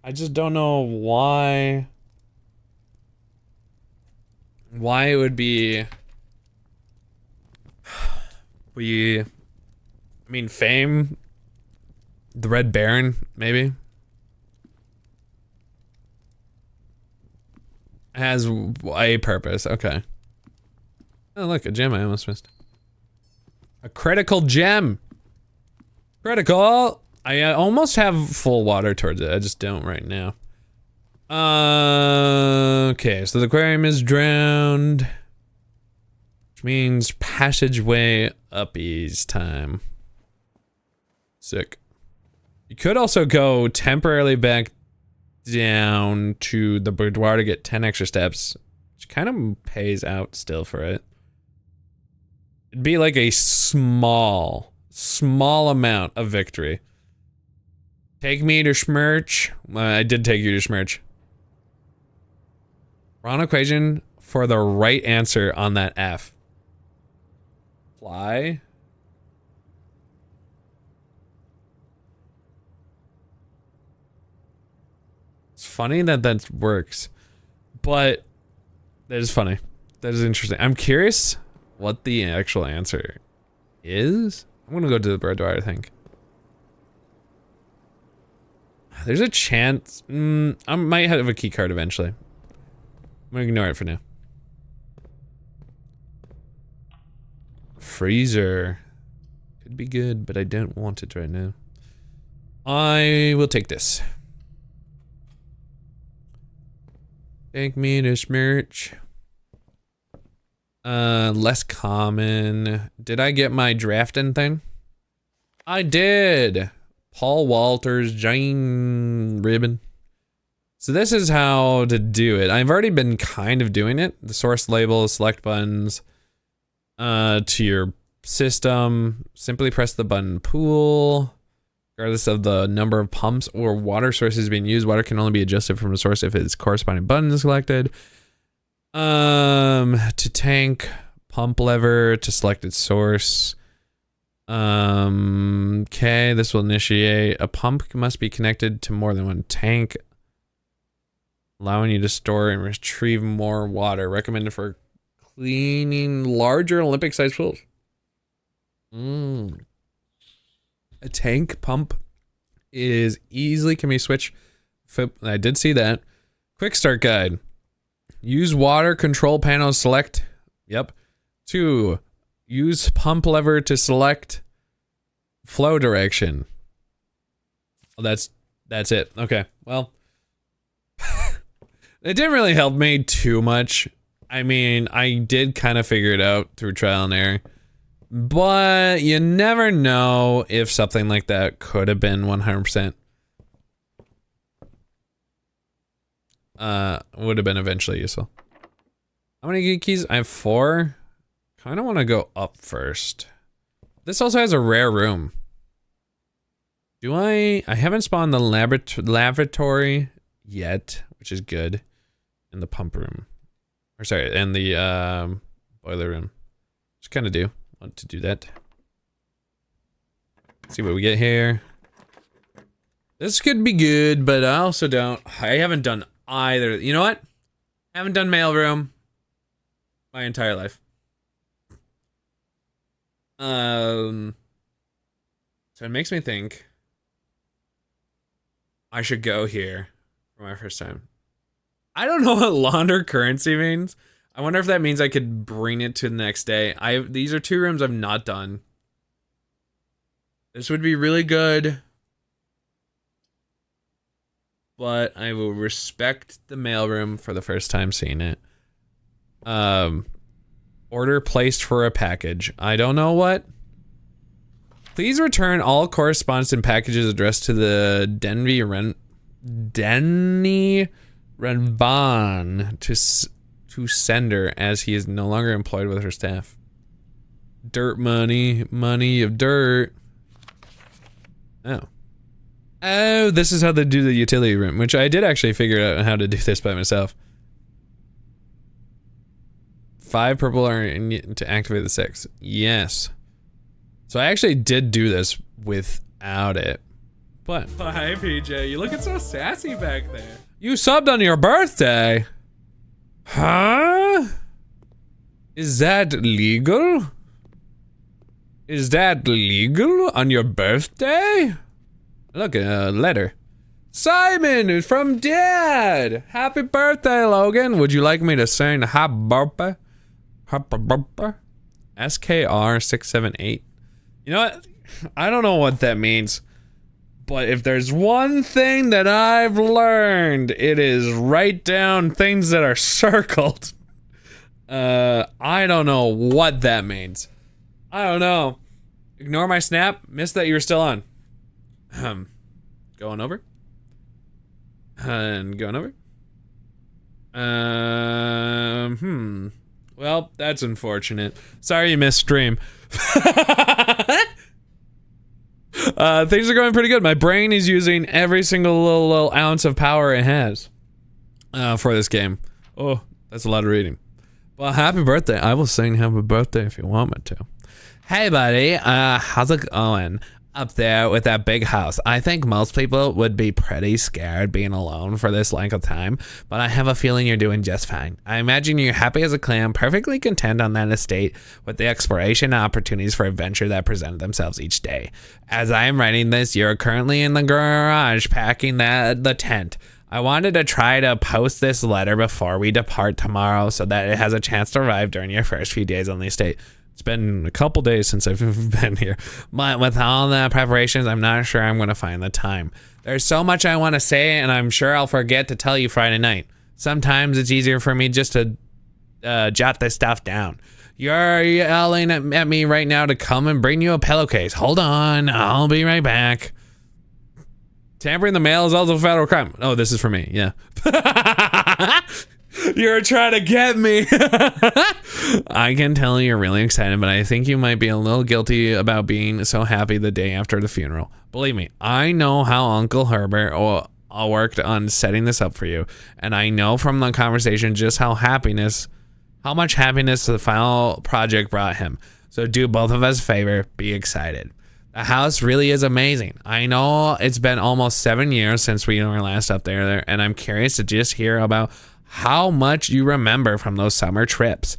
I just don't know why it would be I mean fame The Red Baron, maybe? Has a purpose, okay. Oh look, a gem I almost missed. A critical gem! Critical! I almost have full water towards it, I just don't right now. Okay, so the aquarium is drowned. Which means passageway uppies time. Sick. You could also go temporarily back down to the boudoir to get 10 extra steps, which kind of pays out still for it. It'd be like a small amount of victory. Take me to Schmerch. I did take you to Schmerch. Wrong equation for the right answer on that F. Fly. It's funny that that works, but that is funny. That is interesting. I'm curious what the actual answer is. I'm gonna go to the boudoir, I think. There's a chance. I might have a key card eventually. I'm gonna ignore it for now. Freezer. Could be good, but I don't want it right now. I will take this. Take me to Schmerch. Less common. Did I get my drafting thing? I did. Paul Walters, Jane Ribbon. So this is how to do it. I've already been kind of doing it. The source label, select buttons to your system. Simply press the button pool. Regardless of the number of pumps or water sources being used, water can only be adjusted from the source if its corresponding button is selected. To tank, pump lever to select its source. Okay, this will initiate. A pump must be connected to more than one tank, allowing you to store and retrieve more water. Recommended for cleaning larger Olympic-sized pools. A tank pump is easily can be switched. I did see that. Quick start guide. Use water control panel select. Yep. 2. Use pump lever to select flow direction. Oh, that's it. Okay. Well, it didn't really help me too much. I mean, I did kind of figure it out through trial and error. But you never know if something like that could have been 100%. Would have been eventually useful. How many geek keys? I have 4. Kind of want to go up first. This also has a rare room. Do I haven't spawned the lavatory yet, which is good. In the pump room. Or sorry, and the boiler room. Just kind of do. Want to do that. See what we get here. This could be good, but I also don't. I haven't done either. You know what? I haven't done mailroom my entire life. So it makes me think I should go here for my first time. I don't know what launder currency means. I wonder if that means I could bring it to the next day. These are 2 rooms I've not done. This would be really good. But I will respect the mailroom for the first time seeing it. Order placed for a package. I don't know what. Please return all correspondence and packages addressed to the Denny Renvan to sender, as he is no longer employed with her staff. Dirt money. Money of dirt. Oh, this is how they do the utility room, which I did actually figure out how to do this by myself. 5 purple are in to activate the 6. Yes. So I actually did do this without it. But hi PJ, you looking so sassy back there. You subbed on your birthday? Huh? Is that legal? Is that legal on your birthday? Look, a letter. Simon from Dad. Happy birthday, Logan. Would you like me to sing happy birthday? Happy birthday? SKR678. You know what? I don't know what that means. But if there's one thing that I've learned, it is write down things that are circled. I don't know what that means. I don't know. Ignore my snap. Missed that you were still on. Going over. And going over. Well, that's unfortunate. Sorry you missed stream. Things are going pretty good. My brain is using every single little ounce of power it has for this game. Oh, that's a lot of reading. Well, happy birthday. I will sing happy birthday if you want me to. Hey, buddy. How's it going up there with that big house? I think most people would be pretty scared being alone for this length of time, but I have a feeling you're doing just fine. I imagine you're happy as a clam, perfectly content on that estate with the exploration and opportunities for adventure that present themselves each day. As I am writing this, you're currently in the garage packing the tent. I wanted to try to post this letter before we depart tomorrow so that it has a chance to arrive during your first few days on the estate. It's been a couple days since I've been here, but with all the preparations, I'm not sure I'm going to find the time. There's so much I want to say, and I'm sure I'll forget to tell you Friday night. Sometimes it's easier for me just to jot this stuff down. You're yelling at me right now to come and bring you a pillowcase. Hold on, I'll be right back. Tampering the mail is also a federal crime. Oh, this is for me, yeah. You're trying to get me. I can tell you're really excited, but I think you might be a little guilty about being so happy the day after the funeral. Believe me, I know how Uncle Herbert worked on setting this up for you, and I know from the conversation just how much happiness the final project brought him. So do both of us a favor, be excited. The house really is amazing. I know it's been almost 7 years since we were last up there, and I'm curious to just hear about how much you remember from those summer trips.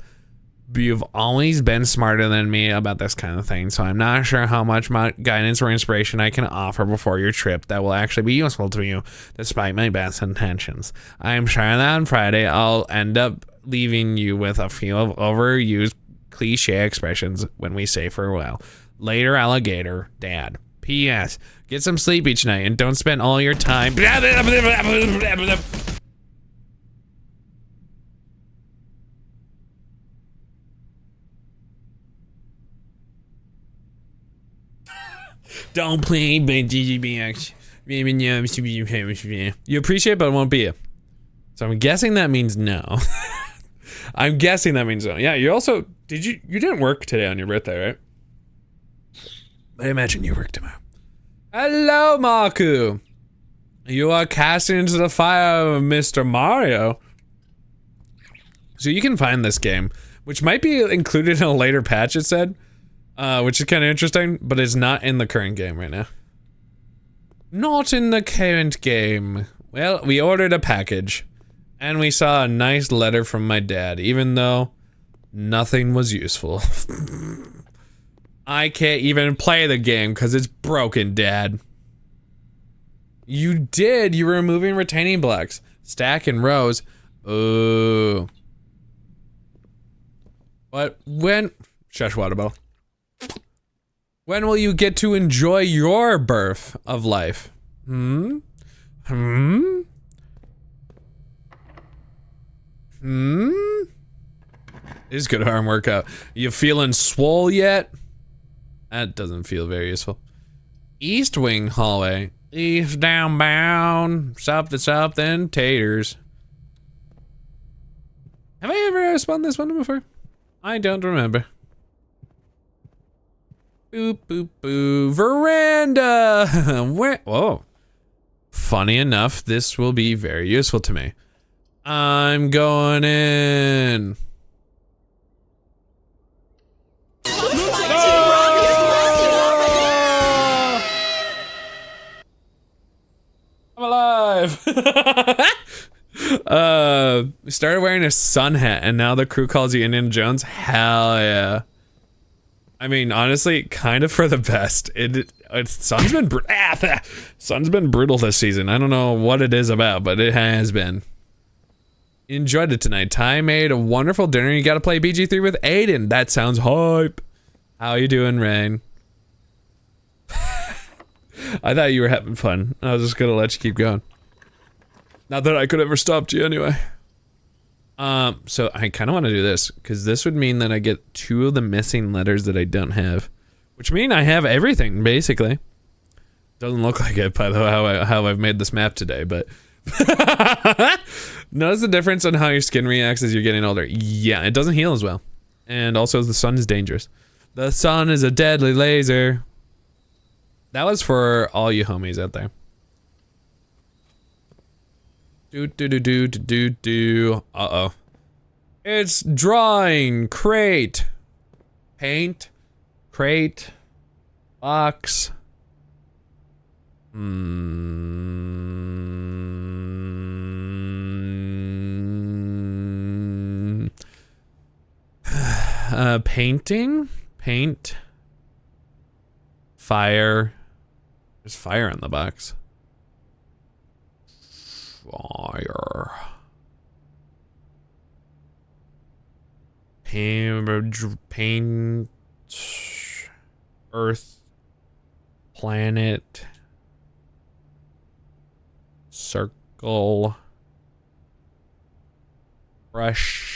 You've always been smarter than me about this kind of thing, so I'm not sure how much guidance or inspiration I can offer before your trip that will actually be useful to you, despite my best intentions. I am sure that on Friday I'll end up leaving you with a few of overused cliche expressions when we say farewell. Later, alligator, Dad. P.S. Get some sleep each night and don't spend all your time. Don't play BGBX. You appreciate, but it won't be you. So I'm guessing that means no. I'm guessing that means no. Yeah, you also you didn't work today on your birthday, right? I imagine you work tomorrow. Hello, Marku. You are cast into the fire of Mr. Mario. So you can find this game, which might be included in a later patch, it said. Which is kind of interesting, but it's not in the current game right now. Not in the current game. Well, we ordered a package, and we saw a nice letter from my dad, even though nothing was useful. I can't even play the game because it's broken, Dad. You did. You were removing retaining blocks. Stack in rows. Ooh. But when... Shush, water bottle. When will you get to enjoy your birth of life? It's good arm workout. You feeling swole yet? That doesn't feel very useful. East wing hallway. East downbound. Something taters. Have I ever spun this one before? I don't remember. Boop, boop, boo. Veranda! Whoa. Funny enough, this will be very useful to me. I'm going in. I'm alive. We started wearing a sun hat and now the crew calls you Indiana Jones. Hell yeah. I mean, honestly, kind of for the best. Sun's been Sun's been brutal this season. I don't know what it is about, but it has been. Enjoyed it tonight. Ty made a wonderful dinner. You got to play BG3 with Aiden. That sounds hype. How you doing, Rain? I thought you were having fun. I was just gonna let you keep going. Not that I could ever stopped you anyway. So I kind of want to do this because this would mean that I get 2 of the missing letters that I don't have, which mean I have everything basically. Doesn't look like it by the way how I've made this map today, but notice the difference on how your skin reacts as you're getting older. Yeah, it doesn't heal as well, and also the sun is dangerous. The sun is a deadly laser. That was for all you homies out there. Uh-oh. It's drawing crate. Paint. Crate. Box. Painting. Paint. Fire. There's fire on the box. Fire. Paint. Earth. Planet. Circle. Brush.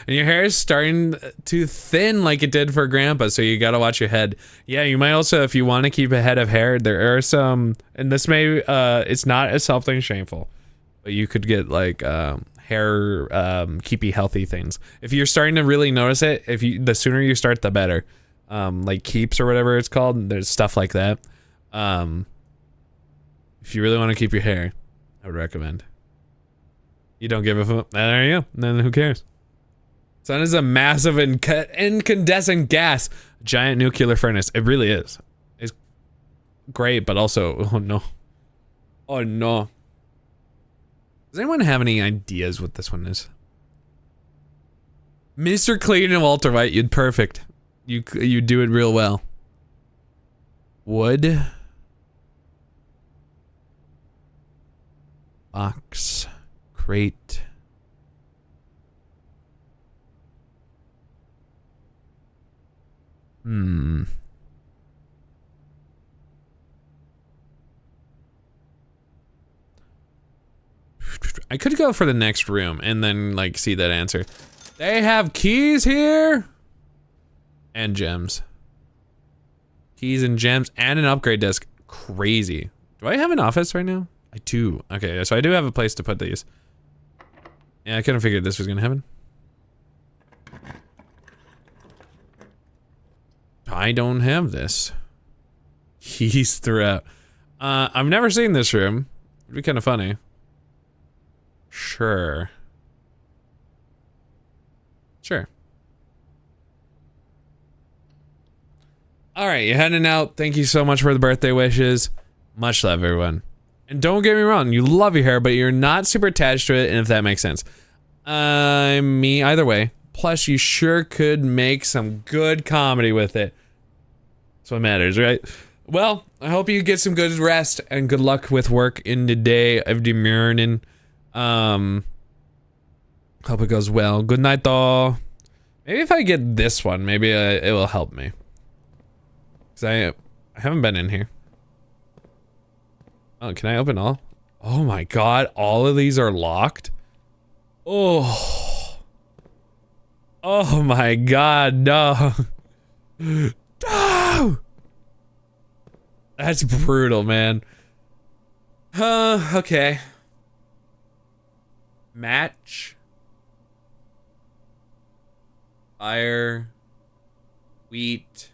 And your hair is starting to thin like it did for Grandpa, so you gotta watch your head. Yeah, you might also, if you want to keep a head of hair, there are some, and this may, it's not as something shameful, but you could get like hair keepy healthy things. If you're starting to really notice it, the sooner you start, the better. Like keeps or whatever it's called, there's stuff like that. If you really want to keep your hair, I would recommend. You don't give a fuck, there you go, then who cares? Sun is a massive incandescent gas, giant nuclear furnace. It really is. It's great, but also, oh no. Oh no. Does anyone have any ideas what this one is? Mr. Clean and Walter White, you'd perfect. You do it real well. Wood. Box. Crate. I could go for the next room and then like see that answer. They have keys here and gems. Keys and gems and an upgrade desk. Crazy. Do I have an office right now? I do. Okay, so I do have a place to put these. Yeah, I couldn't figure this was gonna happen. I don't have this. Keys throughout. I've never seen this room. It'd be kind of funny. Sure. Sure. Alright, you're heading out. Thank you so much for the birthday wishes. Much love, everyone. And don't get me wrong, you love your hair, but you're not super attached to it, and if that makes sense. Me, either way. Plus, you sure could make some good comedy with it. That's what matters, right? Well, I hope you get some good rest and good luck with work in the day of the morning. Hope it goes well. Good night, though. Maybe if I get this one, maybe it will help me. Cause I haven't been in here. Oh, can I open all? Oh my god, all of these are locked? Oh. Oh my god, no. No! That's brutal, man. Okay. Match. Fire. Wheat.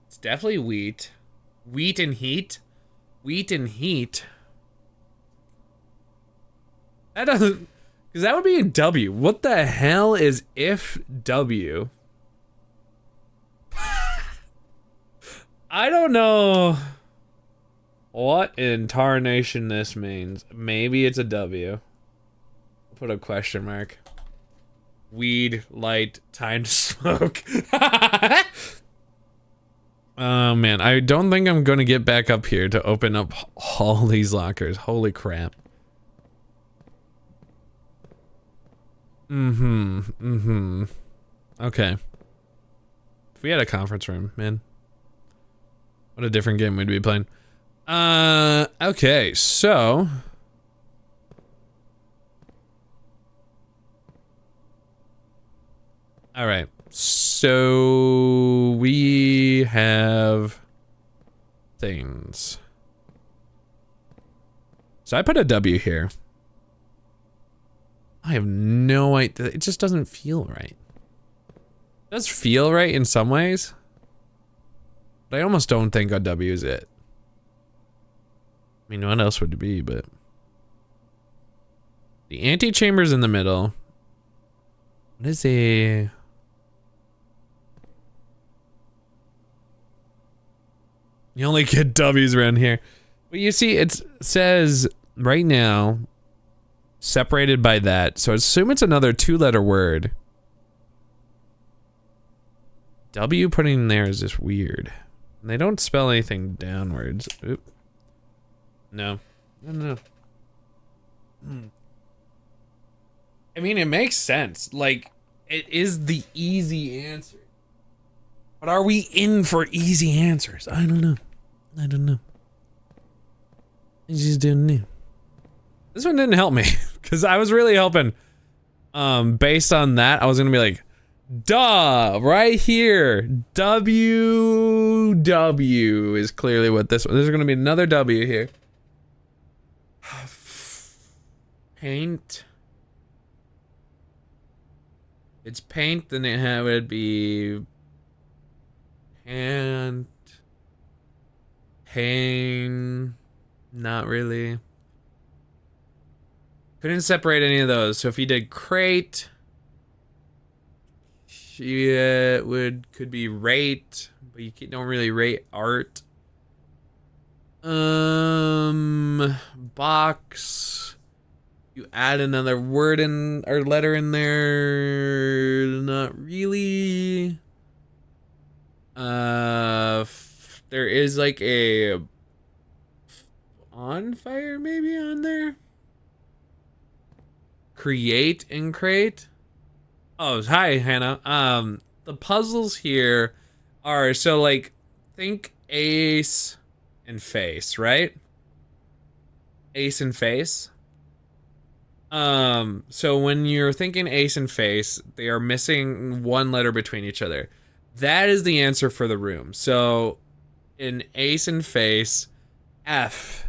It's definitely wheat. Wheat and heat. Wheat and heat. That doesn't... Because that would be a W. What the hell is if W? I don't know what in tarnation this means. Maybe it's a W. Put a question mark. Weed, light, time to smoke. Oh man, I don't think I'm gonna get back up here to open up all these lockers. Holy crap. Okay. If we had a conference room, man. What a different game we'd be playing. Okay, so. Alright, so we have things. So I put a W here. I have no idea. It just doesn't feel right. It does feel right in some ways, but I almost don't think a W is it. I mean, what else would it be, but... The antechamber's in the middle. What is a... You only get W's around here. But you see, it says right now, separated by that. So I assume it's another 2-letter word. W putting in there is just weird. And they don't spell anything downwards. Oop. No. No. I mean, it makes sense. Like, it is the easy answer. But are we in for easy answers? I don't know. I just don't know. This one didn't help me. Because I was really hoping, based on that, I was going to be like, duh, right here. W is clearly what this one. There's going to be another W here. Paint. It's paint, then it would be pant, pain, not really. Couldn't separate any of those. So if you did crate, could be rate, but you don't really rate art. Box. You add another word in or letter in there. Not really. There is like a on fire maybe on there. Create and crate. Oh, hi Hannah. The puzzles here are so like think ace and face, right? Ace and face. So when you're thinking ace and face, they are missing one letter between each other. That is the answer for the room. So in ace and face, F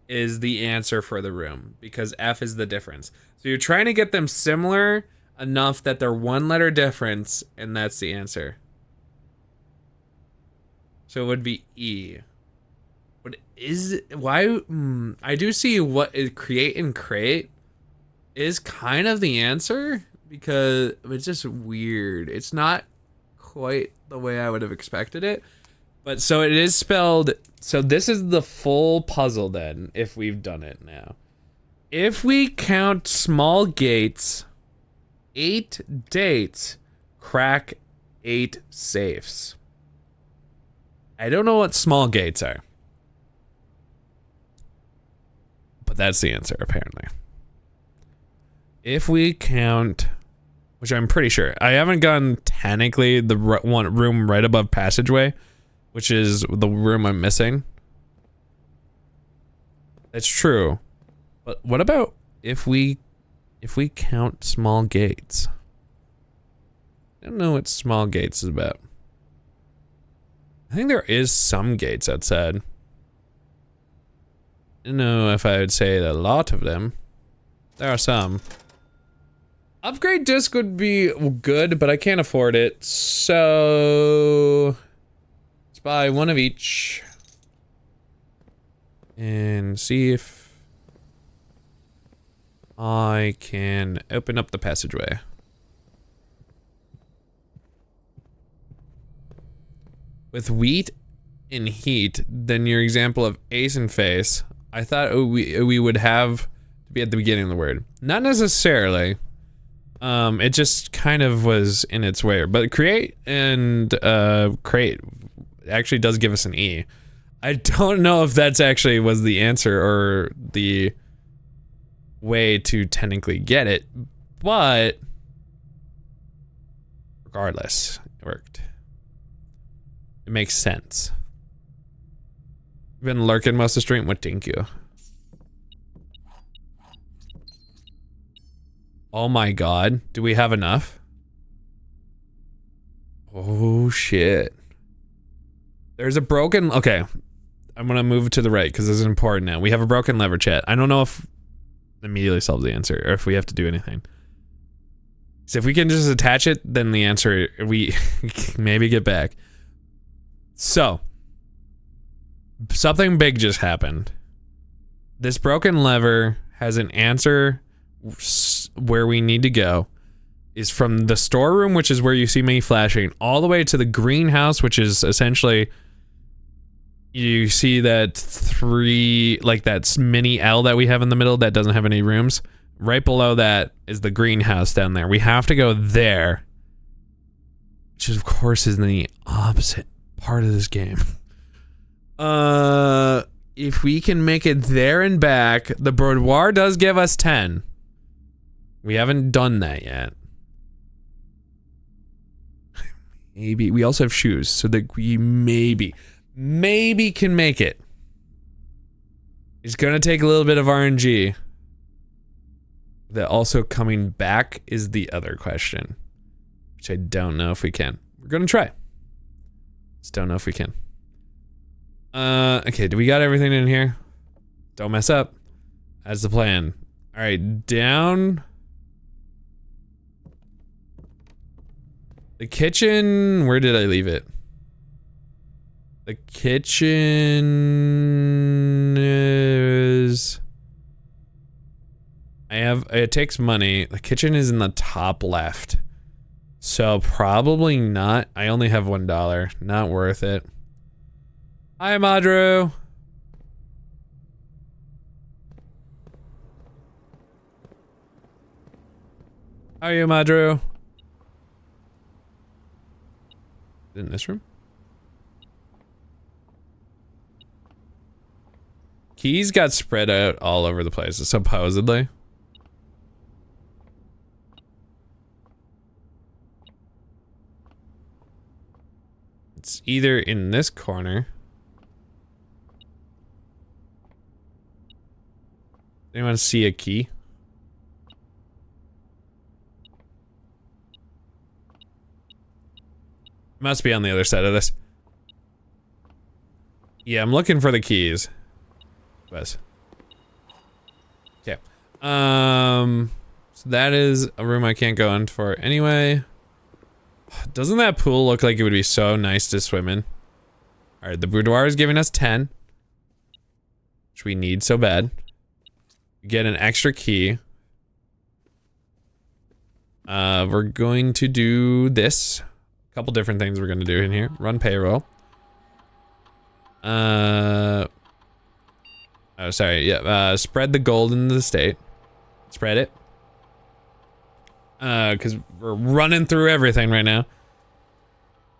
is the answer for the room because F is the difference. So you're trying to get them similar enough that they're one letter difference, and that's the answer. So it would be E. What is it? Why? I do see what is create and crate is kind of the answer because it's just weird. It's not quite the way I would have expected it. But so it is spelled. So this is the full puzzle then, if we've done it now. If we count small gates, 8 dates, crack 8 safes. I don't know what small gates are. But that's the answer, apparently. If we count, which I'm pretty sure, I haven't gone technically the one room right above passageway, which is the room I'm missing. That's true. But what about if we count small gates? I don't know what small gates is about. I think there is some gates outside. I don't know if I would say a lot of them. There are some. Upgrade disc would be good, but I can't afford it. So let's buy one of each. And see if I can open up the passageway. With wheat and heat, then your example of ace and face, I thought we would have to be at the beginning of the word. Not necessarily. It just kind of was in its way. But create and create actually does give us an E. I don't know if that's actually was the answer or the way to technically get it, but regardless, it worked. It makes sense. Been lurking most of the stream. What? Thank you. Oh my god. Do we have enough? Oh shit. There's a broken... Okay. I'm gonna move to the right because this is important now. We have a broken lever, chat. I don't know if immediately solves the answer or if we have to do anything. So if we can just attach it, then the answer we maybe get back. So something big just happened. This broken lever has an answer where we need to go. Is from the storeroom, which is where you see me flashing, all the way to the greenhouse, which is essentially... You see that that mini L that we have in the middle that doesn't have any rooms. Right below that is the greenhouse down there. We have to go there. Which of course is in the opposite part of this game. If we can make it there and back, the boudoir does give us 10. We haven't done that yet. Maybe. We also have shoes, so that we maybe can make it. It's gonna take a little bit of RNG. That also coming back is the other question, which I don't know if we can. We're gonna try. Just don't know if we can. Okay, do we got everything in here? Don't mess up. That's the plan. All right, down. The kitchen, where did I leave it? The kitchen is... it takes money. The kitchen is in the top left. So probably not. I only have $1. Not worth it. Hi, Madru. How are you, Madru? In this room? Keys got spread out all over the place, supposedly. It's either in this corner. Anyone see a key? Must be on the other side of this. Yeah, I'm looking for the keys. Buzz. Okay. So that is a room I can't go in for anyway. Doesn't that pool look like it would be so nice to swim in? Alright, the boudoir is giving us 10. Which we need so bad. Get an extra key. We're going to do this. A couple different things we're gonna do in here. Run payroll. Oh, sorry, yeah, spread the gold into the state. Spread it. Because we're running through everything right now.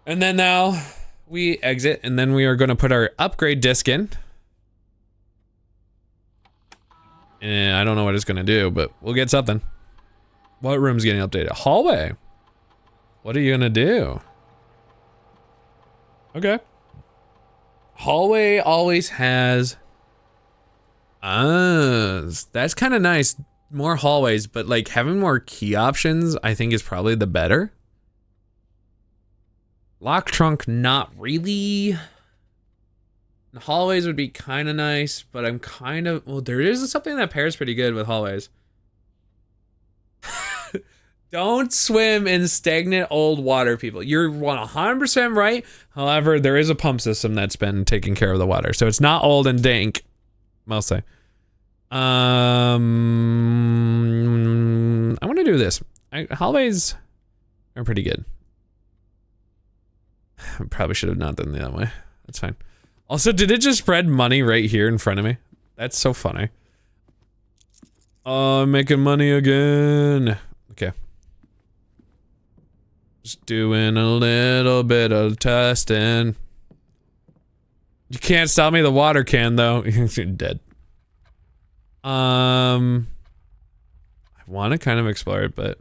And then now, we exit, and then we are gonna put our upgrade disc in. And I don't know what it's gonna do, but we'll get something. What room's getting updated? Hallway. What are you gonna do? Okay. Hallway always has... that's kind of nice. More hallways, but like having more key options, I think is probably the better. Lock trunk, not really. The hallways would be kind of nice, but I'm kind of... Well, there is something that pairs pretty good with hallways. Don't swim in stagnant old water, people. You're 100% right. However, there is a pump system that's been taking care of the water. So it's not old and dank, mostly. I want to do this. Hallways are pretty good. I probably should have not done the other way. That's fine. Also, did it just spread money right here in front of me? That's so funny. Oh, I'm making money again. Okay. Just doing a little bit of testing. You can't stop me, the water can, though. You're dead. I want to kind of explore it, but...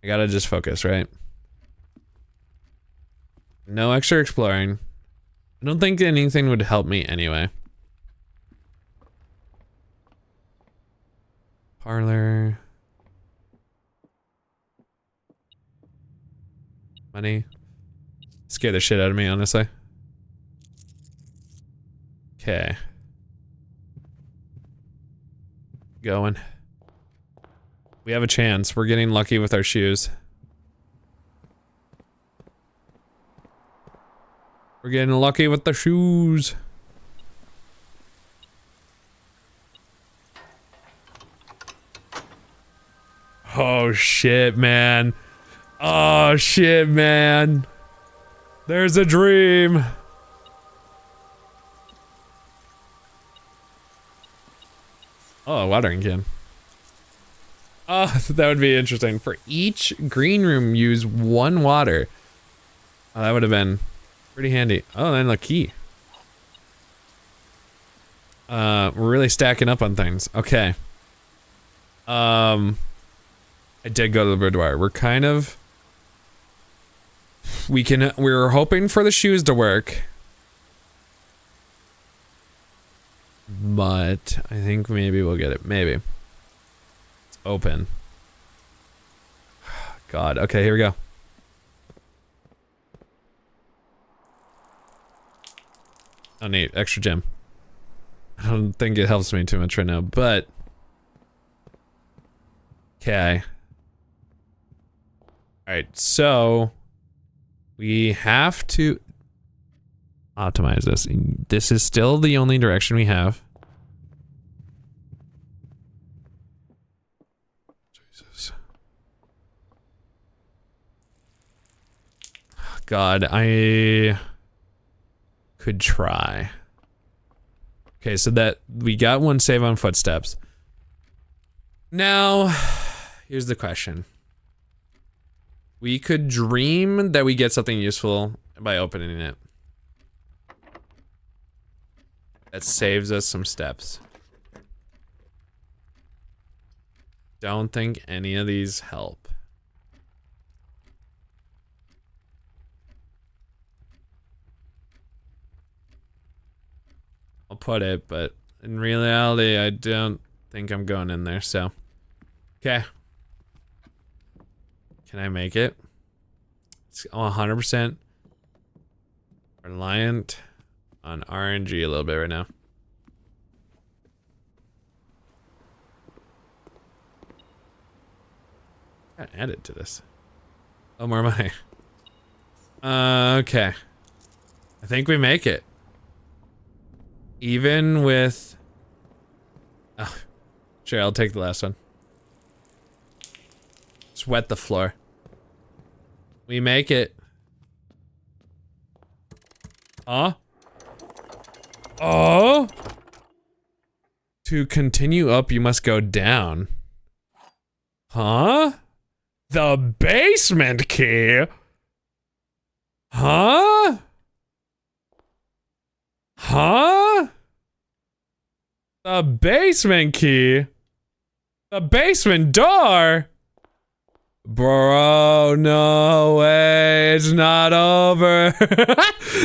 I gotta just focus, right? No extra exploring. I don't think anything would help me anyway. Parlor. Money. Scare the shit out of me, honestly. Okay. Going. We have a chance. We're getting lucky with our shoes. We're getting lucky with the shoes. Oh shit, man. Oh shit, man. There's a dream. Oh, a watering can. Oh, that would be interesting. For each green room, use 1 water. Oh, that would have been pretty handy. Oh, and a key. We're really stacking up on things. Okay. I did go to the boudoir. We're kind of... we're hoping for the shoes to work. But I think maybe we'll get it. Maybe. It's open. God. Okay, here we go. Oh, neat. Extra gem. I don't think it helps me too much right now, but... Okay. Alright, so... we have to... optimize this. This is still the only direction we have. Jesus. God, I could try. Okay, so that we got 1 save on footsteps. Now, here's the question. We could dream that we get something useful by opening it. That saves us some steps. Don't think any of these help. I'll put it, but in reality, I don't think I'm going in there, so. Okay. Can I make it? It's 100% reliant on RNG a little bit right now. Got added to this. Oh, more money. Okay. I think we make it. Even with... oh, sure, I'll take the last one. Just wet the floor. We make it. Huh? Oh? To continue up, you must go down. Huh? The basement key? Huh? Huh? The basement key? The basement door? Bro, no way, it's not over.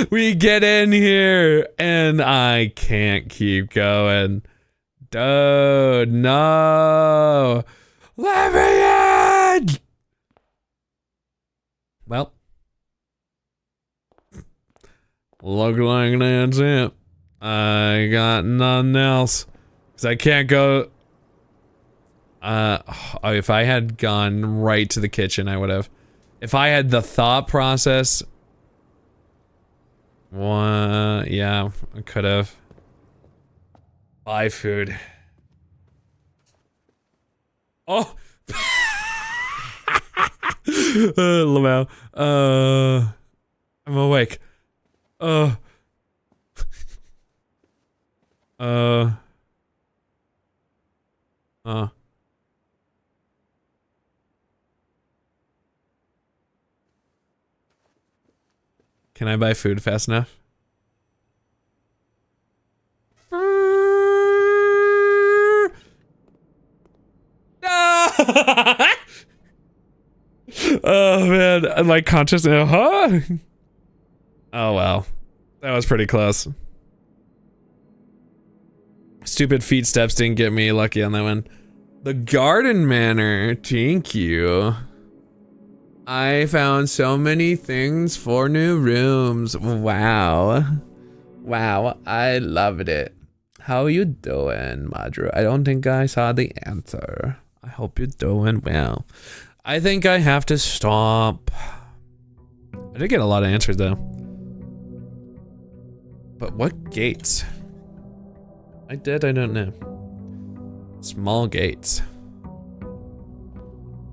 We get in here and I can't keep going. Dude, no. Let me in! Well. Look like that's it. I got nothing else. Cause I can't go. If I had gone right to the kitchen, I would have. If I had the thought process. Yeah, I could have. Buy food. Oh! Lamau. I'm awake. Oh. Can I buy food fast enough? Oh man, my consciousness. Huh? Oh well, that was pretty close. Stupid feet steps didn't get me lucky on that one. The garden manor, thank you. I found so many things for new rooms. Wow. Wow, I loved it. How you doing, Madru? I don't think I saw the answer. I hope you're doing well. I think I have to stop. I did get a lot of answers though. But what gates? I don't know. Small gates.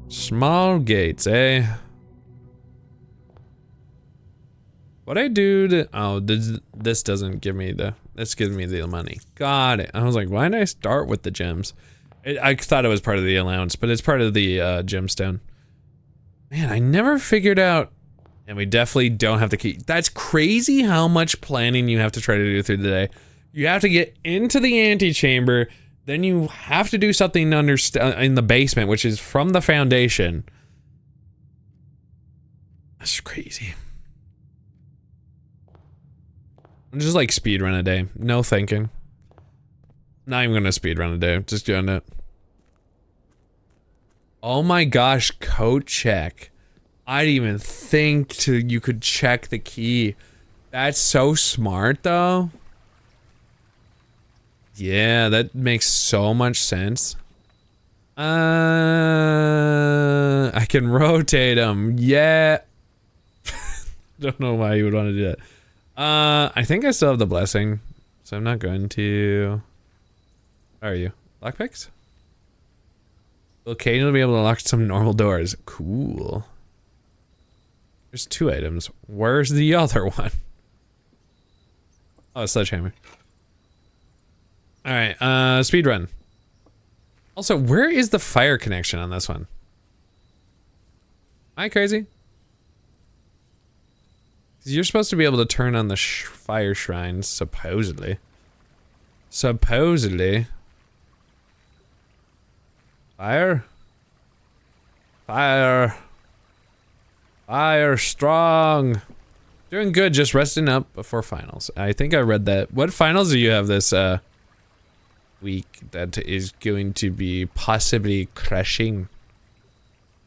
Small gates, eh? What I do to, oh, this doesn't give me the, this gives me the money. Got it. I was like, why didn't I start with the gems? I thought it was part of the allowance, but it's part of the gemstone. Man, I never figured out, and we definitely don't have the key. That's crazy how much planning you have to try to do through the day. You have to get into the antechamber, then you have to do something in the basement, which is from the foundation. That's crazy. I'm just like speed run a day. No thinking. Not even gonna speed run a day. Just doing it. Oh my gosh, code check. I didn't even think you could check the key. That's so smart though. Yeah, that makes so much sense. I can rotate them. Yeah. Don't know why you would want to do that. I think I still have the blessing, so I'm not going to. How are you? Lockpicks? Will occasionally be able to lock some normal doors. Cool. There's 2 items. Where's the other one? Oh, a sledgehammer. Alright, speed run. Also, where is the fire connection on this one? Am I crazy? 'Cause you're supposed to be able to turn on the fire shrines, supposedly. Supposedly. Fire? Fire. Fire strong. Doing good, just resting up before finals. I think I read that. What finals do you have this week that is going to be possibly crushing?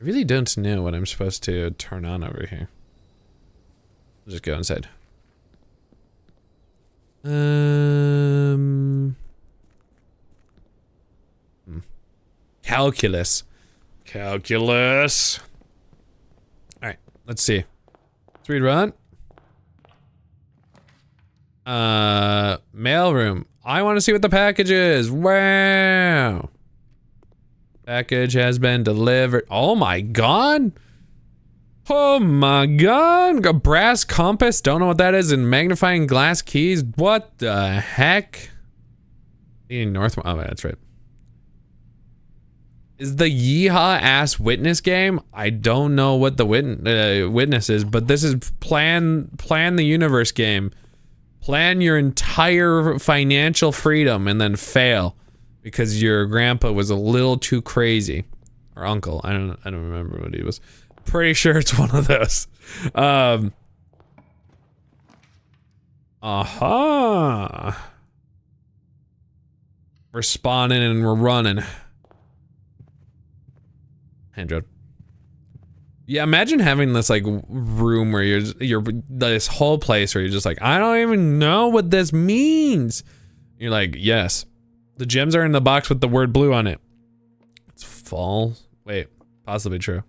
I really don't know what I'm supposed to turn on over here. I'll just go inside. Calculus. Calculus. Alright, let's see. Speed run. Mailroom. I want to see what the package is. Wow. Package has been delivered. Oh my god. Oh my god. A brass compass. Don't know what that is. And magnifying glass keys. What the heck? North. Oh, that's right. Is the yeehaw ass witness game? I don't know what the witness is, but this is plan the universe game. Plan your entire financial freedom and then fail because your grandpa was a little too crazy, or uncle. I don't remember what he was. Pretty sure it's one of those. Aha. We're spawning and we're running. Handroad. Yeah, imagine having this like room where you're this whole place where you're just like, I don't even know what this means. You're like, yes, the gems are in the box with the word blue on it. It's fall. Wait, possibly true.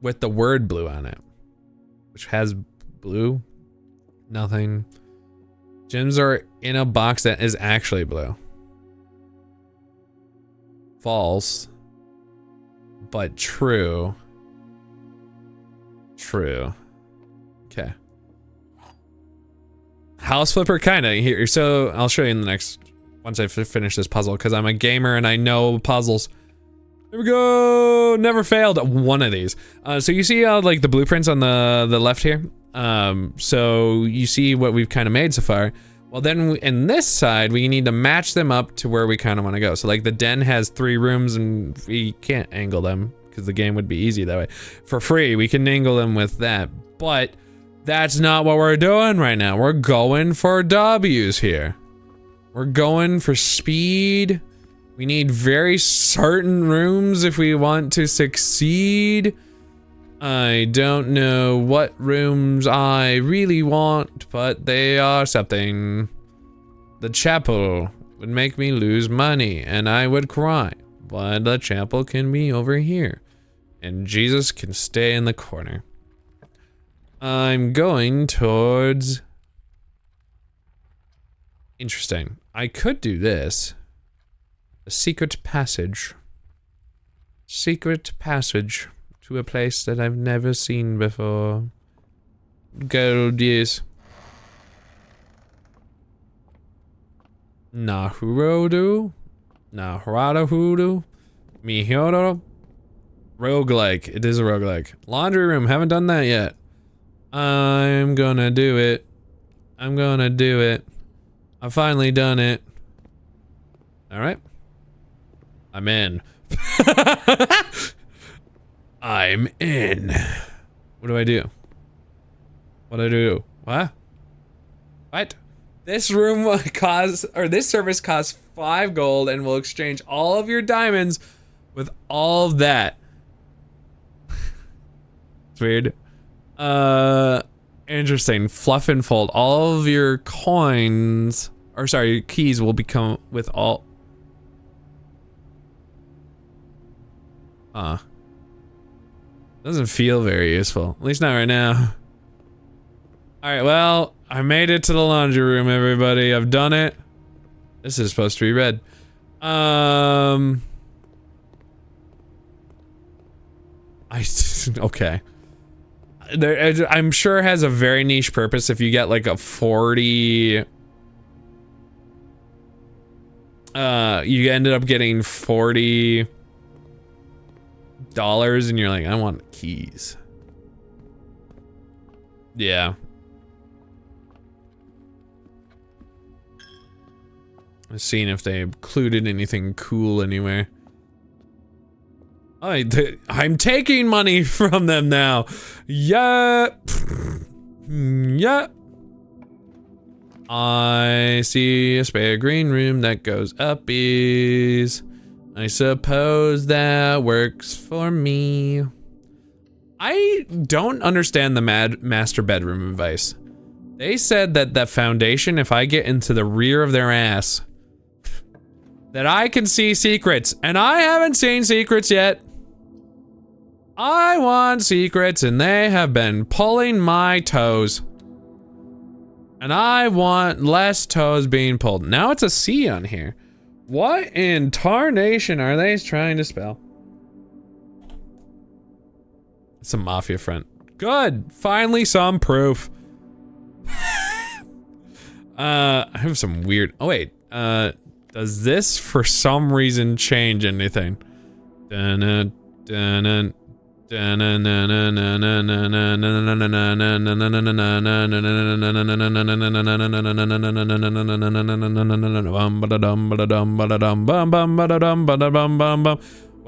With the word blue on it, which has blue. Nothing. Gems are in a box that is actually blue. False. But true. True. Okay. House flipper kinda here, so I'll show you in the next once I finish this puzzle, because I'm a gamer and I know puzzles. There we go. Never failed one of these. So you see like the blueprints on the left here. So you see what we've kind of made so far. Well, then in this side, we need to match them up to where we kind of want to go. So like the den has 3 rooms and we can't angle them because the game would be easy that way. For free, we can angle them with that. But that's not what we're doing right now. We're going for W's here. We're going for speed. We need very certain rooms if we want to succeed. I don't know what rooms I really want, but they are something. The chapel would make me lose money and I would cry, but the chapel can be over here and Jesus can stay in the corner. I'm going towards... Interesting. I could do this. A secret passage. Secret passage to a place that I've never seen before. Gold, yes. Nahurodu? Nahurahudu? Mihoro? Roguelike. It is a roguelike. Laundry room. Haven't done that yet. I'm gonna do it. I'm gonna do it. I've finally done it. Alright. I'm in. I'm in. What do I do? What do I do? What? What? This room costs, or this service costs 5 gold and will exchange all of your diamonds with all of that. It's weird. Interesting. Fluff and fold. All of your coins, or sorry, your keys will become with all. Doesn't feel very useful. At least not right now. Alright, well, I made it to the laundry room, everybody. I've done it. This is supposed to be red. Okay. I'm sure it has a very niche purpose if you get like a 40... you ended up getting $40 and you're like, I want keys. Yeah. I'm seeing if they included anything cool anywhere. I'm taking money from them now. Yeah. Yeah. I see a spare green room that goes uppies. I suppose that works for me. I don't understand the master bedroom advice. They said that the foundation, if I get into the rear of their ass, that I can see secrets, and I haven't seen secrets yet. I want secrets, and they have been pulling my toes. And I want less toes being pulled. Now it's a C on here. What in tarnation are they trying to spell? It's a mafia front. Good, finally some proof. I have some weird, oh wait, does this for some reason change anything? What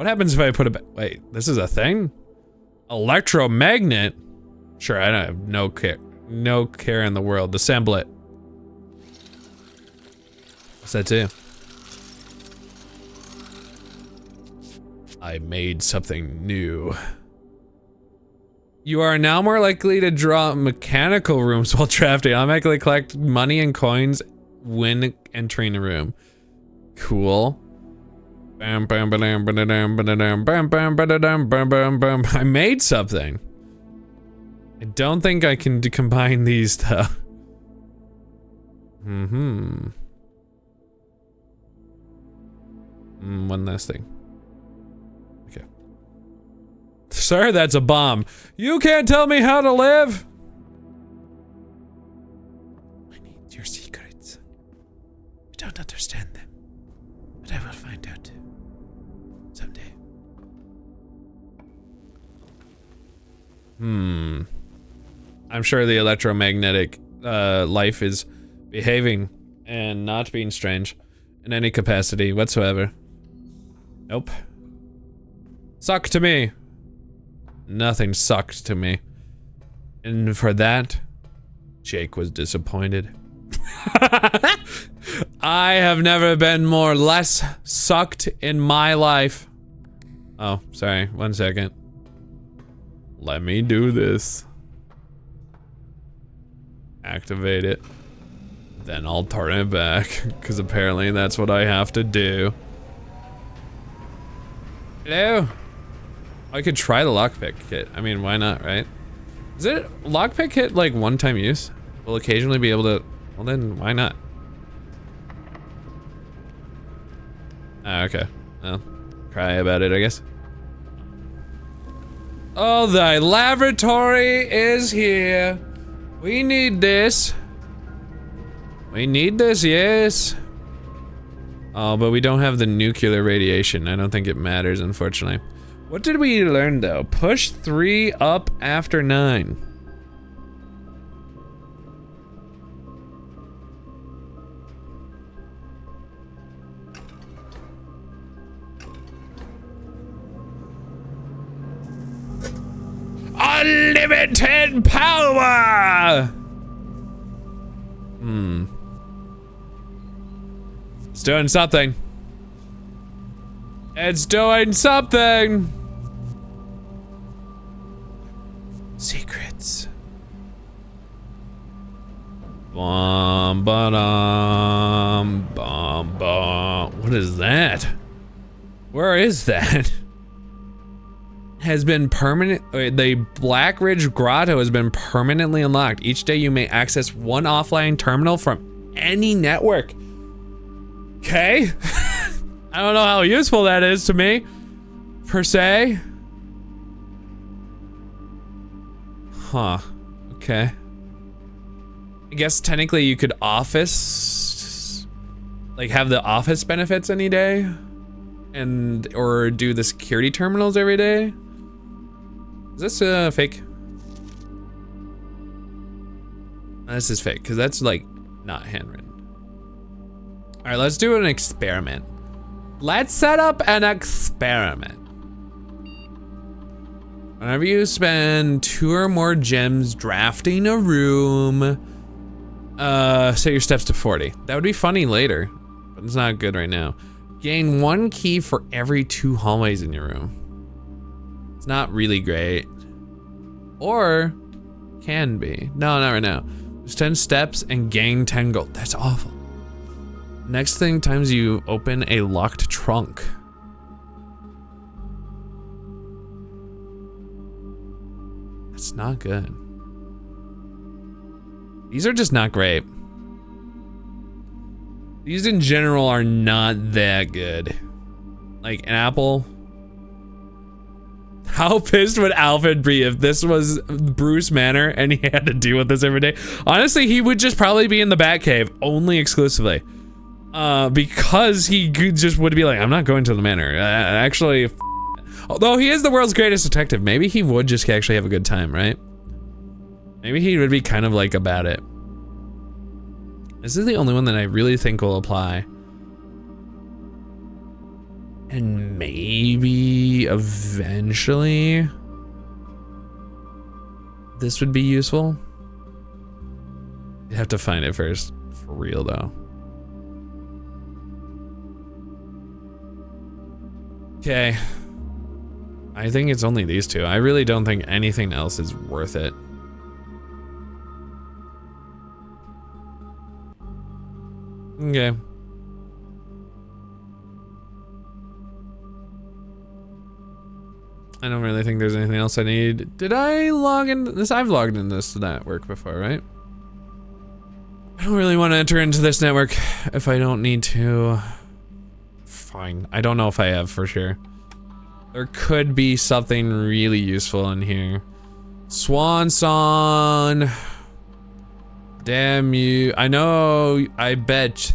happens if I put a wait, this is a thing? Electromagnet? Sure, I don't have no care in the world. Assemble it. What's that do? I made something new. You are now more likely to draw mechanical rooms while drafting. Automatically collect money and coins when entering a room. Cool. I made something. I don't think I can combine these though. One last thing. Okay. Sir, that's a bomb. You can't tell me how to live. I need your secrets. I don't understand them. But I will find out. Someday. I'm sure the electromagnetic life is behaving and not being strange in any capacity whatsoever. Nope. Suck to me. Nothing sucked to me. And for that, Jake was disappointed. I have never been more less sucked in my life. Oh, sorry, 1 second. Let me do this. Activate it. Then I'll turn it back, because apparently that's what I have to do. Hello? I could try the lockpick kit. I mean, why not, right? Is it lockpick kit like one-time use? We'll occasionally be able to, well then, why not? Ah, okay. Well, cry about it, I guess. Oh, the laboratory is here. We need this. We need this, yes. Oh, but we don't have the nuclear radiation. I don't think it matters, unfortunately. What did we learn, though? Push 3 up after 9. Unlimited power! It's doing something. It's doing something! Secrets. Bum, ba-dum, bum, bum. What is that? Where is that? Has been permanent. The Black Ridge Grotto has been permanently unlocked. Each day you may access one offline terminal from any network. Okay. I don't know how useful that is to me, per se. Huh. Okay. I guess technically you could office, like have the office benefits any day, and or do the security terminals every day. Is this fake? This is fake, because that's like not handwritten. All right, let's do an experiment. Let's set up an experiment. Whenever you spend 2 or more gems drafting a room, set your steps to 40. That would be funny later, but it's not good right now. Gain 1 key for every 2 hallways in your room. It's not really great. Or, can be. No, not right now. There's 10 steps and gain 10 gold. That's awful. Next thing, times you open a locked trunk. That's not good. These are just not great. These in general are not that good. Like an apple. How pissed would Alfred be if this was Bruce Manor and he had to deal with this every day? Honestly, he would just probably be in the Batcave only exclusively. Because he just would be like, I'm not going to the manor. Actually, although he is the world's greatest detective, maybe he would just actually have a good time, right? Maybe he would be kind of like about it. This is the only one that I really think will apply. And maybe eventually this would be useful. You have to find it first, for real though. Okay. I think it's only these 2. I really don't think anything else is worth it. Okay. I don't really think there's anything else I need. Did I log into this? I've logged into this network before, right? I don't really want to enter into this network if I don't need to. Fine. I don't know if I have for sure. There could be something really useful in here. Swan song. Damn you. I know. I bet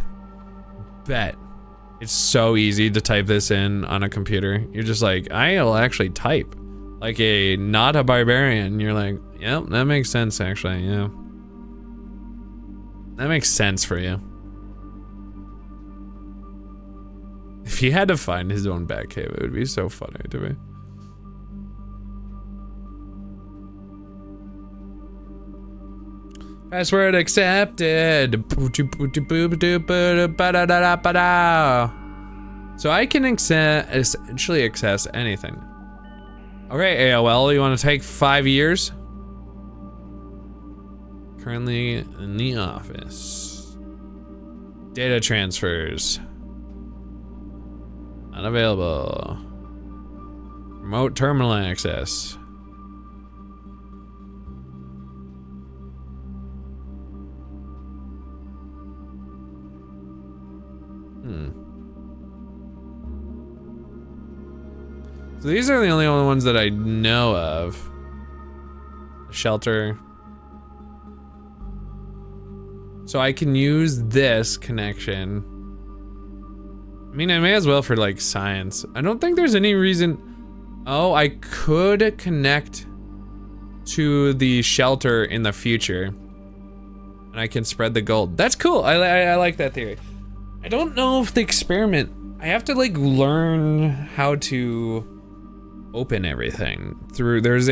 It's so easy to type this in on a computer. You're just like, I'll actually type. Like a not a barbarian. You're like, yep, that makes sense actually, yeah. That makes sense for you. If he had to find his own Batcave, it would be so funny to me. Password accepted. So I can essentially access anything. Okay, AOL, you want to take 5 years? Currently in the office. Data transfers. Unavailable. Remote terminal access. So these are the only ones that I know of. Shelter. So I can use this connection. I mean, I may as well for like science. I don't think there's any reason. Oh, I could connect to the shelter in the future. And I can spread the gold. That's cool. I like that theory. I don't know if the experiment, I have to like learn how to open everything through, there's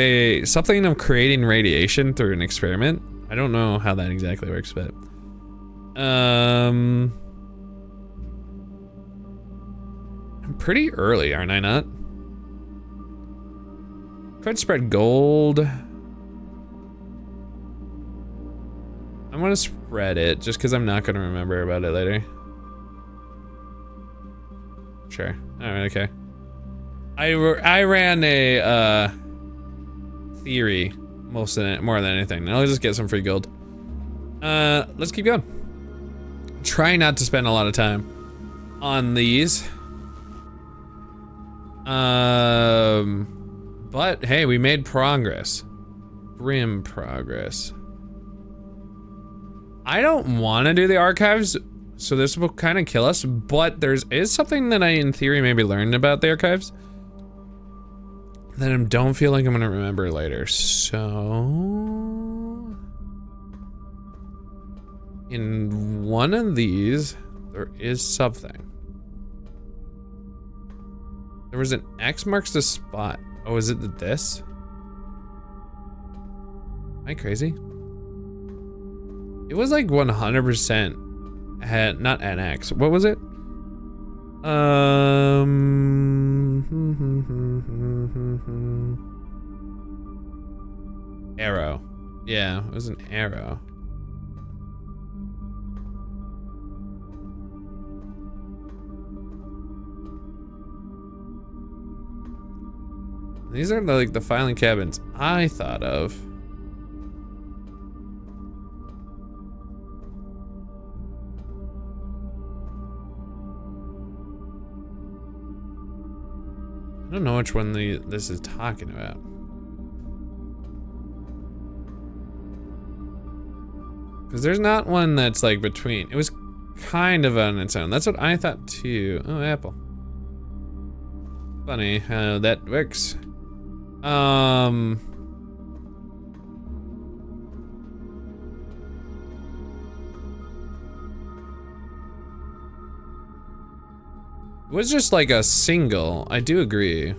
something of creating radiation through an experiment. I don't know how that exactly works, but I'm pretty early, aren't I not? Could spread gold. I'm gonna spread it just because I'm not gonna remember about it later. Sure. Alright, okay. I ran a theory more than anything. I'll just get some free gold. Let's keep going. Try not to spend a lot of time on these. But hey, we made progress. Grim progress. I don't want to do the archives, so this will kind of kill us, but is something that I, in theory, maybe learned about the archives that I don't feel like I'm gonna remember later. So in one of these, there is something. There was an X marks the spot. Oh, is it this? Am I crazy? It was like 100% had not an X. What was it? Arrow. Yeah, it was an arrow. These are like the filing cabins I thought of. I don't know which one this is talking about. Because there's not one that's like between. It was kind of on its own. That's what I thought too. Oh, Apple. Funny how that works. It was just like a single. I do agree.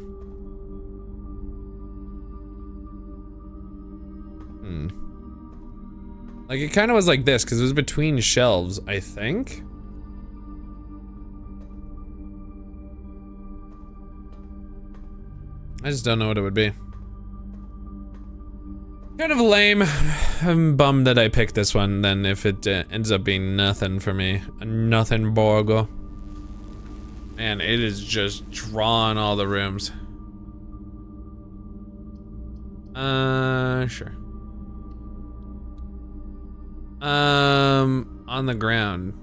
Like it kind of was like this because it was between shelves, I think. I just don't know what it would be. Kind of lame. I'm bummed that I picked this one then if it ends up being nothing for me. Nothing Borgo. Man, it is just drawing all the rooms. Sure. On the ground.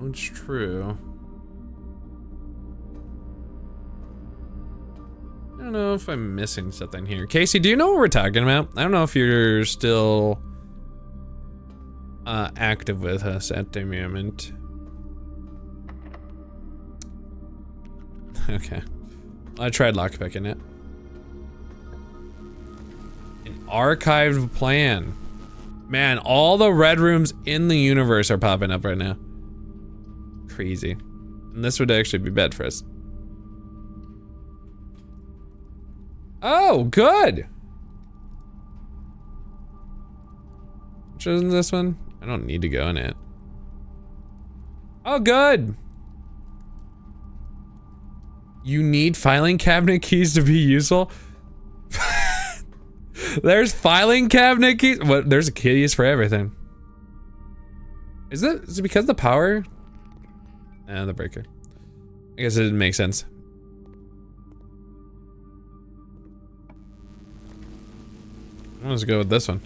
It's true. I don't know if I'm missing something here. Casey, do you know what we're talking about? I don't know if you're still active with us at the moment. Okay. I tried lockpicking it. An archived plan. Man, all the red rooms in the universe are popping up right now. Crazy. And this would actually be bad for us. Oh, good! Which isn't this one? I don't need to go in it. Oh, good! You need filing cabinet keys to be useful? There's filing cabinet keys? What? There's keys for everything. Is it because of the power? The breaker. I guess it didn't make sense. Let's go with this one.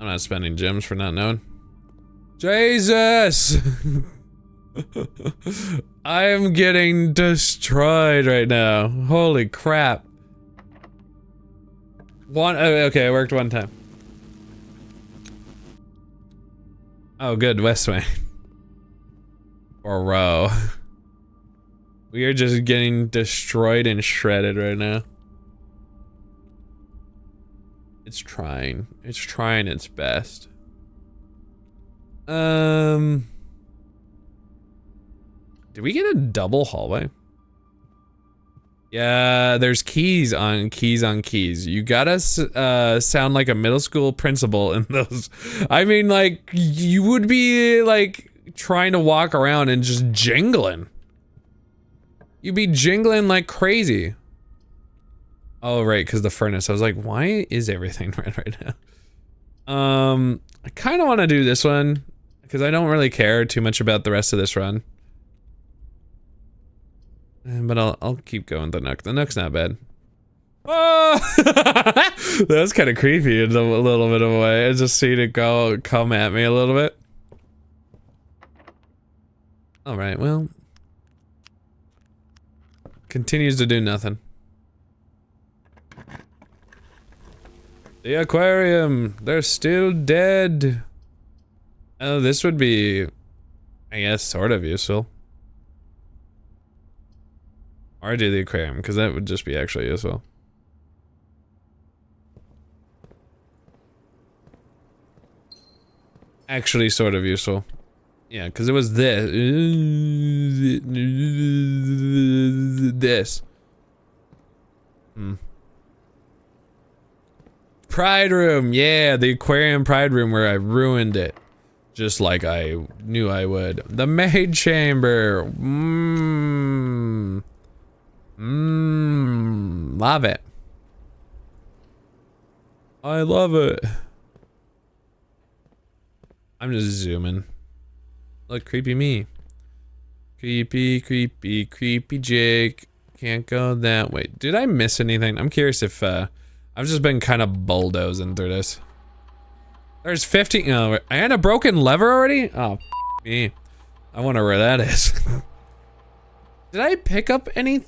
I'm not spending gems for not knowing. Jesus! I am getting destroyed right now. Holy crap. Okay, it worked one time. Oh, good, West Wing. Or row. We are just getting destroyed and shredded right now. It's trying. It's trying its best. Did we get a double hallway? Yeah, there's keys on keys. You gotta sound like a middle school principal in those. I mean, like, you would be, like, trying to walk around and just jingling. You'd be jingling like crazy. Oh, right, because the furnace. I was like, why is everything red right now? I kind of want to do this one, because I don't really care too much about the rest of this run. But I'll keep going the Nook. The Nook's not bad. Oh! That was kind of creepy in a little bit of a way. I just seen it come at me a little bit. Alright, well. Continues to do nothing. The aquarium! They're still dead! Oh, this would be, I guess, sort of useful. Or do the aquarium, because that would just be actually useful. Actually sort of useful. Yeah, because it was this. This. Pride room, yeah, the aquarium pride room where I ruined it. Just like I knew I would. The maid chamber. Love it. I love it. I'm just zooming. Look, creepy me. Creepy, creepy, creepy Jake. Can't go that way. Did I miss anything? I'm curious if, I've just been kind of bulldozing through this. There's 50, oh, and a broken lever already? Oh, me. I wonder where that is. Did I pick up any?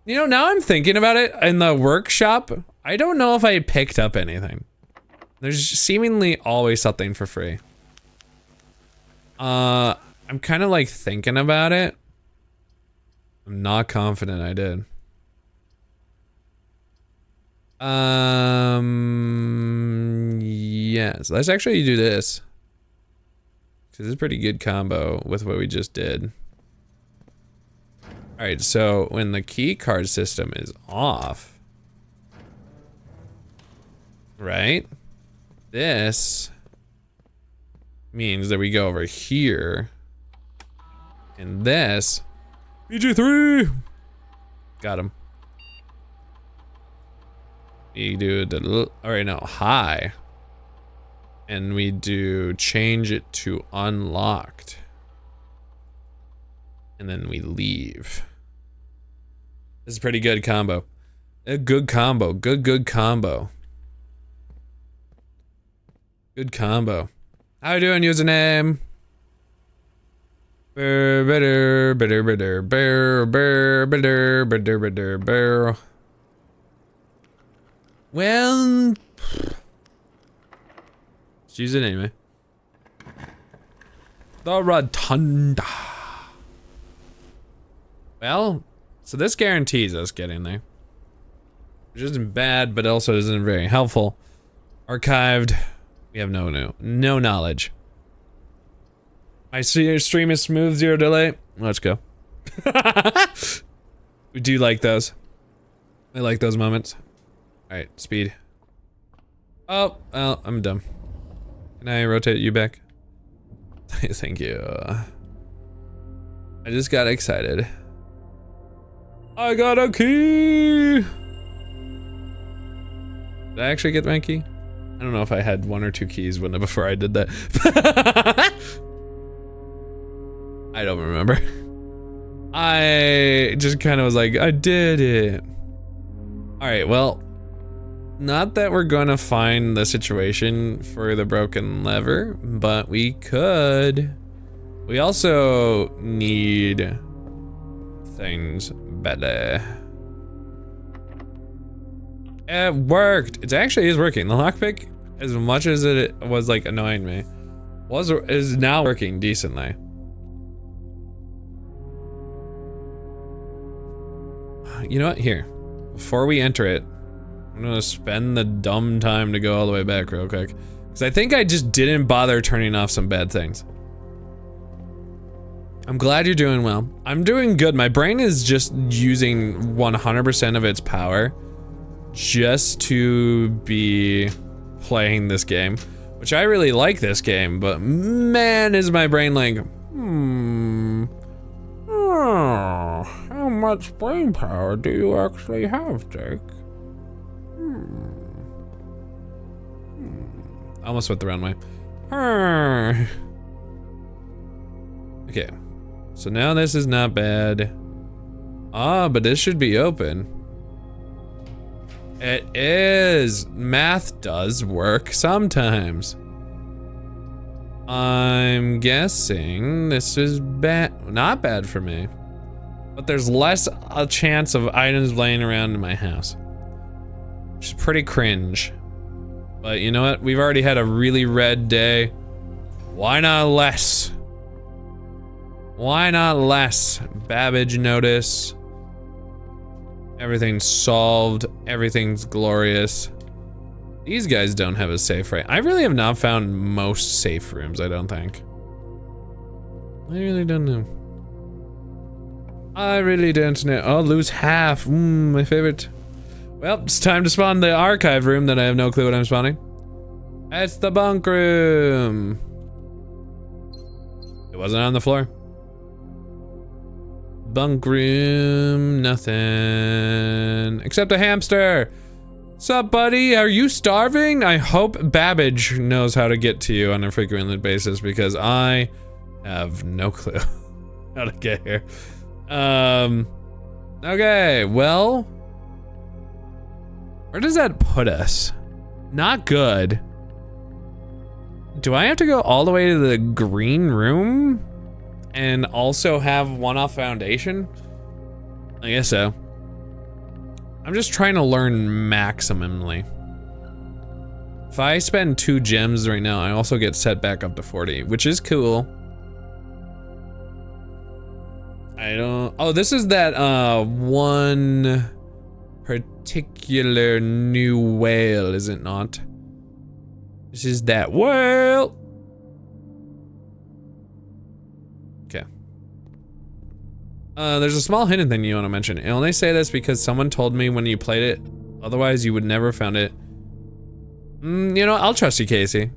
You know, now I'm thinking about it, in the workshop, I don't know if I picked up anything. There's seemingly always something for free. I'm kind of like thinking about it. I'm not confident I did. Yes, let's actually do this. Cause it's a pretty good combo with what we just did. Alright, so when the key card system is off, right? This means that we go over here, and this, PG3, got him. We do the, alright, no, high, and we do change it to unlocked, and then we leave. This is a pretty good combo. A good combo, good combo. Good combo. How you doing, username? Well, let's use it anyway. The Rotunda. Well, so this guarantees us getting there. Which isn't bad, but also isn't very helpful. Archived. We have no knowledge. I see your stream is smooth, 0 delay. Let's go. We do like those. I like those moments. Alright, speed. Oh, well, I'm dumb. Can I rotate you back? Thank you. I just got excited. I got a key! Did I actually get my key? I don't know if I had 1 or 2 keys before I did that. I don't remember. I just kind of was like, I did it. Alright, well, not that we're gonna find the situation for the broken lever, but we could. We also need things better. It worked. It actually is working. The lockpick, as much as it was like annoying me, is now working decently. You know what? Here, before we enter it, I'm gonna spend the dumb time to go all the way back real quick. Because I think I just didn't bother turning off some bad things. I'm glad you're doing well. I'm doing good. My brain is just using 100% of its power just to be playing this game. Which I really like this game, but man is my brain like, how much brain power do you actually have, Jake? I almost went the wrong way. Okay, so now this is not bad. Ah, but this should be open. It is. Math does work sometimes. I'm guessing this is bad, not bad for me. But there's less a chance of items laying around in my house. Which is pretty cringe. But you know what? We've already had a really red day. Why not less? Why not less? Babbage notice. Everything's solved. Everything's glorious. These guys don't have a safe, right? I really have not found most safe rooms, I don't think. I really don't know. I really don't know. Oh, lose half. My favorite. Well, it's time to spawn the archive room that I have no clue what I'm spawning. It's the bunk room. It wasn't on the floor. Bunk room, nothing. Except a hamster. Sup, buddy? Are you starving? I hope Babbage knows how to get to you on a frequent basis because I have no clue how to get here. Okay, well, where does that put us? Not good. Do I have to go all the way to the green room and also have one-off foundation? I guess so. I'm just trying to learn maximally. If I spend 2 gems right now, I also get set back up to 40, which is cool. I don't, oh, this is that one particular new whale, is it not? This is that whale. Okay. There's a small hidden thing you want to mention. I only say this because someone told me when you played it, otherwise you would never found it. You know, I'll trust you, Casey.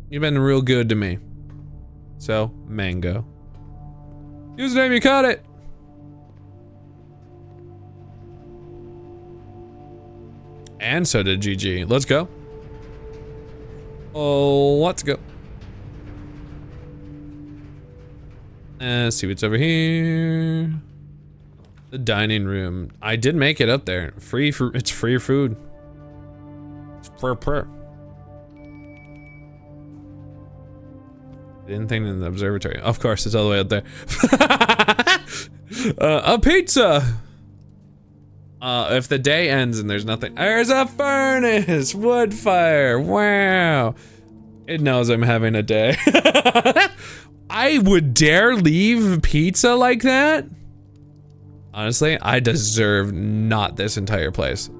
You've been real good to me. So, mango. Username, you caught it. And so did GG. Let's go. Oh, let's go. Let's see what's over here. The dining room. I did make it up there. Free for it's free food. It's prayer. Didn't think in the observatory. Of course, it's all the way up there. A pizza. If the day ends and there's nothing, there's a furnace, wood fire. Wow, it knows I'm having a day. I would dare leave pizza like that? Honestly, I deserve not this entire place.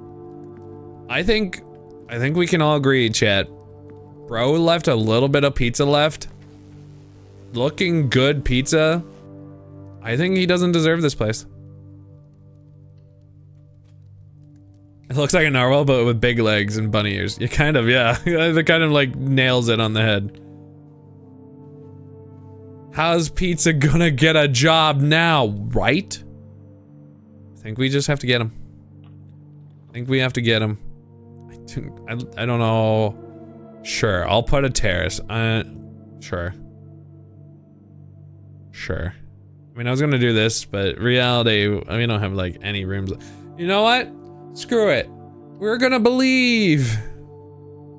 I think we can all agree, chat. Bro left a little bit of pizza left. Looking good pizza. I think he doesn't deserve this place. It looks like a narwhal, but with big legs and bunny ears. You kind of, yeah. That kind of like nails it on the head. How's pizza gonna get a job now, right? I think we just have to get him. I think we have to get him. I don't know. Sure, I'll put a terrace. Sure. Sure. I mean, I was gonna do this, but reality, we don't have like any rooms. You know what? Screw it. We're gonna believe.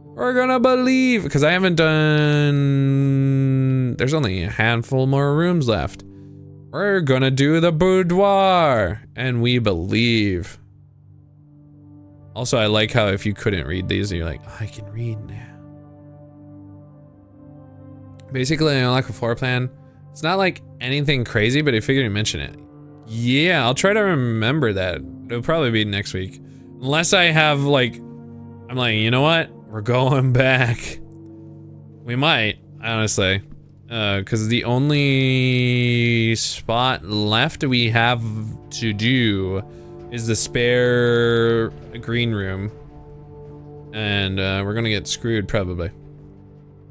We're gonna believe. Because I haven't done... There's only a handful more rooms left. We're gonna do the boudoir. And we believe. Also, I like how if you couldn't read these, you're like, I can read now. Basically, I like a floor plan. It's not like anything crazy, but I figured you'd mention it. Yeah, I'll try to remember that. It'll probably be next week. Unless I have like, I'm like, you know what? We're going back. We might, honestly. Because the only spot left we have to do is the spare green room. And we're gonna get screwed probably.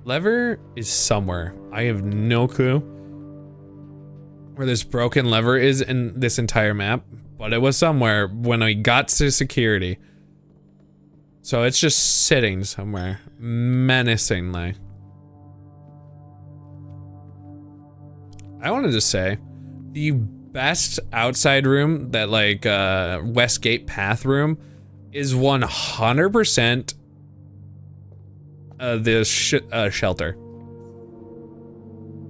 Lever is somewhere. I have no clue where this broken lever is in this entire map, but it was somewhere when I got to security. So it's just sitting somewhere menacingly. I wanted to say the best outside room, that like Westgate Path room, is 100% the shelter.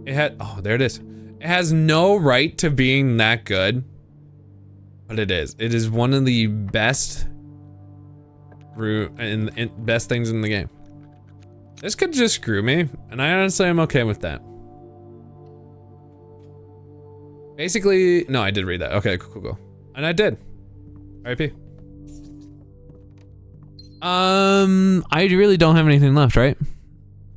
It had, oh, there it is. It has no right to being that good, but it is. It is one of the best best things in the game. This could just screw me, and I honestly am okay with that. Basically, no, I did read that. Okay, cool. And I did. RIP. I really don't have anything left, right?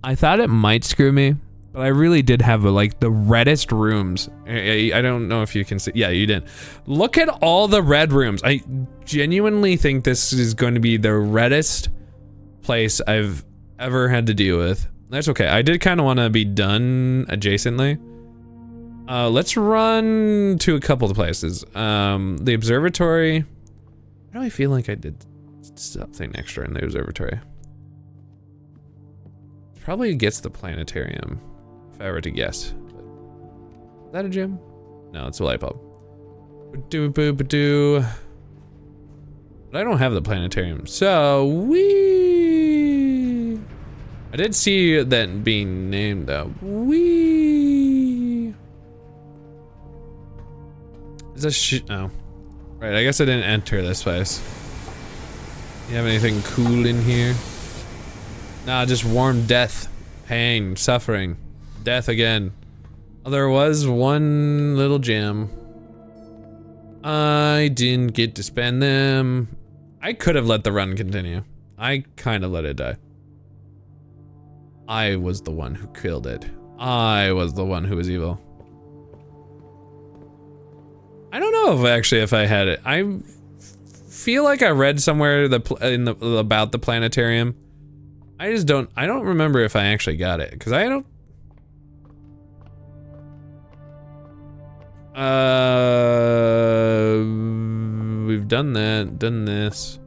I thought it might screw me, but I really did have like the reddest rooms. I don't know if you can see. Yeah, you did. Look at all the red rooms. I genuinely think this is going to be the reddest place I've ever had to deal with. That's okay. I did kind of want to be done adjacently. Let's run to a couple of places. The observatory. Why do I feel like I did something extra in the observatory? Probably gets the planetarium, if I were to guess. Is that a gym? No, it's a light bulb. Ba-doo. But I don't have the planetarium, so wee. I did see that being named though. Wee. Is this oh. Right, I guess I didn't enter this place. You have anything cool in here? Nah, just warm death, pain, suffering, death again. Oh, there was one little gem. I didn't get to spend them. I could have let the run continue. I kind of let it die. I was the one who killed it. I was the one who was evil. I don't know if I had it. I feel like I read somewhere about the planetarium. I don't remember if I actually got it, because I don't. We've done that, done this.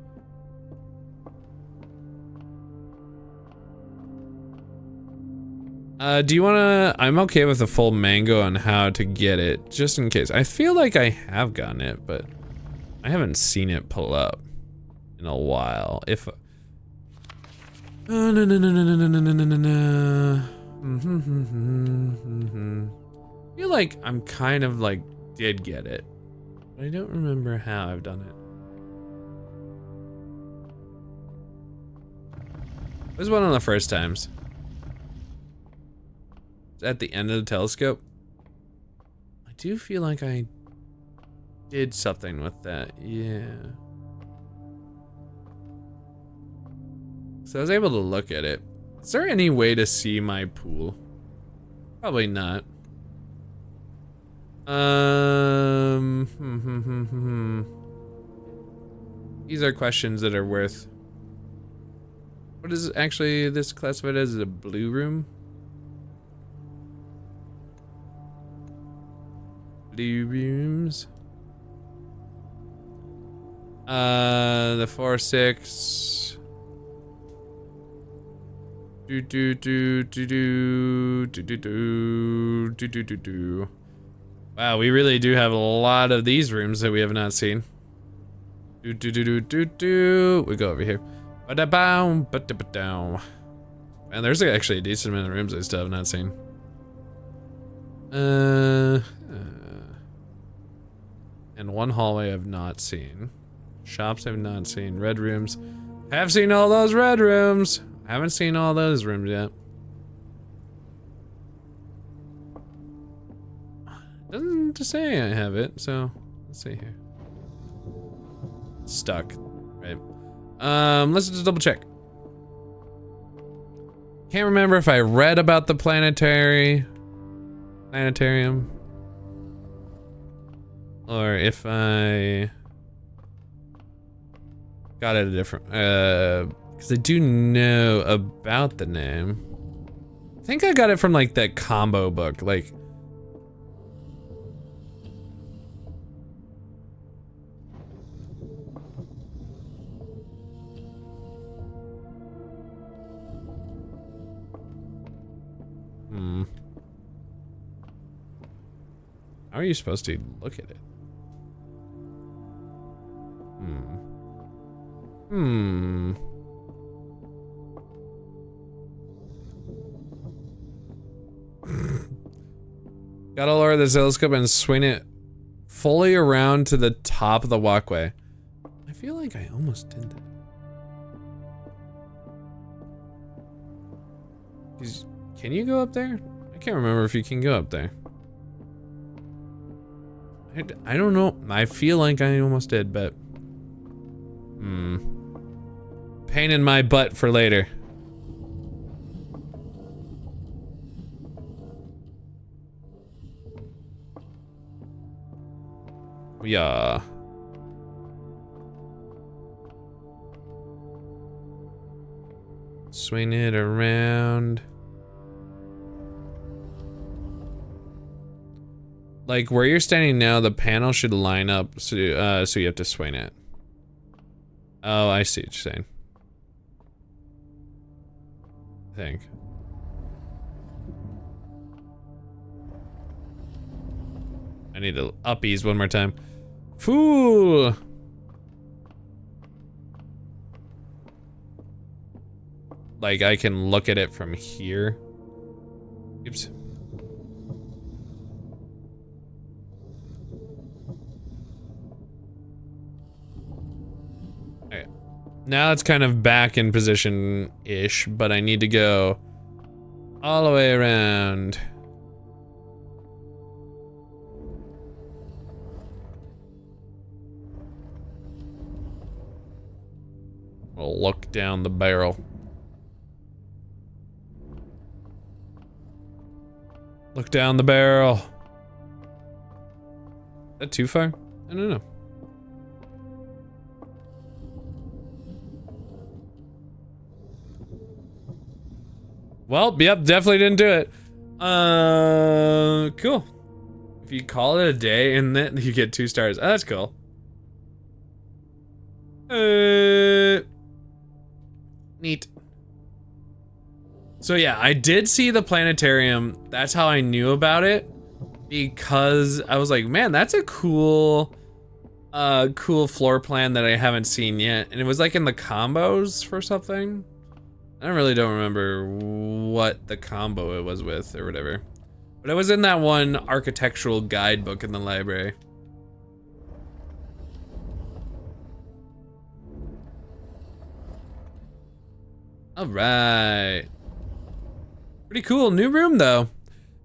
Do you wanna, I'm okay with a full mango on how to get it, just in case. I feel like I have gotten it, but I haven't seen it pull up in a while. If no. I feel like I'm kind of like did get it, but I don't remember how I've done it. It was one of the first times. At the end of the telescope. I do feel like I did something with that. Yeah. So I was able to look at it. Is there any way to see my pool? Probably not. These are questions that are worth. What is actually this classified as a blue room? Blue rooms. The 4-6. Wow, we really do have a lot of these rooms that we have not seen. We go over here. Ba-da-bow, ba-da-ba-dow. And there's actually a decent amount of rooms I still have not seen. And one hallway I've not seen. Shops I've not seen. Red rooms. Have seen all those red rooms. Haven't seen all those rooms yet. Doesn't just say I have it, so let's see here. Stuck. Right. Let's just double check. Can't remember if I read about the planetarium. Or if I got it a different, because I do know about the name. I think I got it from like that combo book, like. How are you supposed to look at it? Gotta lower the telescope and swing it fully around to the top of the walkway. I feel like I almost did that. Can you go up there? I can't remember if you can go up there. I don't know. I feel like I almost did, but pain in my butt for later. Yeah. Swing it around. Like where you're standing now, the panel should line up, so you have to swing it. Oh, I see what you're saying. I think. I need to uppies one more time. Fool! Like I can look at it from here. Oops. Okay. Now it's kind of back in position-ish, but I need to go all the way around. I'll look down the barrel. Look down the barrel. Is that too far? I don't know. Well, yep, definitely didn't do it. Cool. If you call it a day and then you get 2 stars. Oh, that's cool. Neat. So yeah, I did see the planetarium. That's how I knew about it, because I was like, man, that's a cool floor plan that I haven't seen yet. And it was like in the combos for something. I really don't remember what the combo it was with or whatever. But it was in that one architectural guidebook in the library. All right. Pretty cool. New room, though.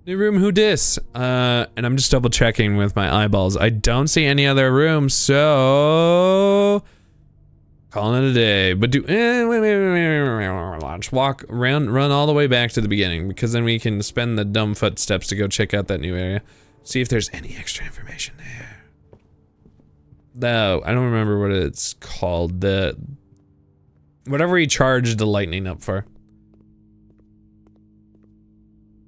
New room, who dis? And I'm just double checking with my eyeballs. I don't see any other rooms, so calling it a day. But wait. Let's walk around, run all the way back to the beginning, because then we can spend the dumb footsteps to go check out that new area. See if there's any extra information there. No, I don't remember what it's called. Whatever he charged the lightning up for.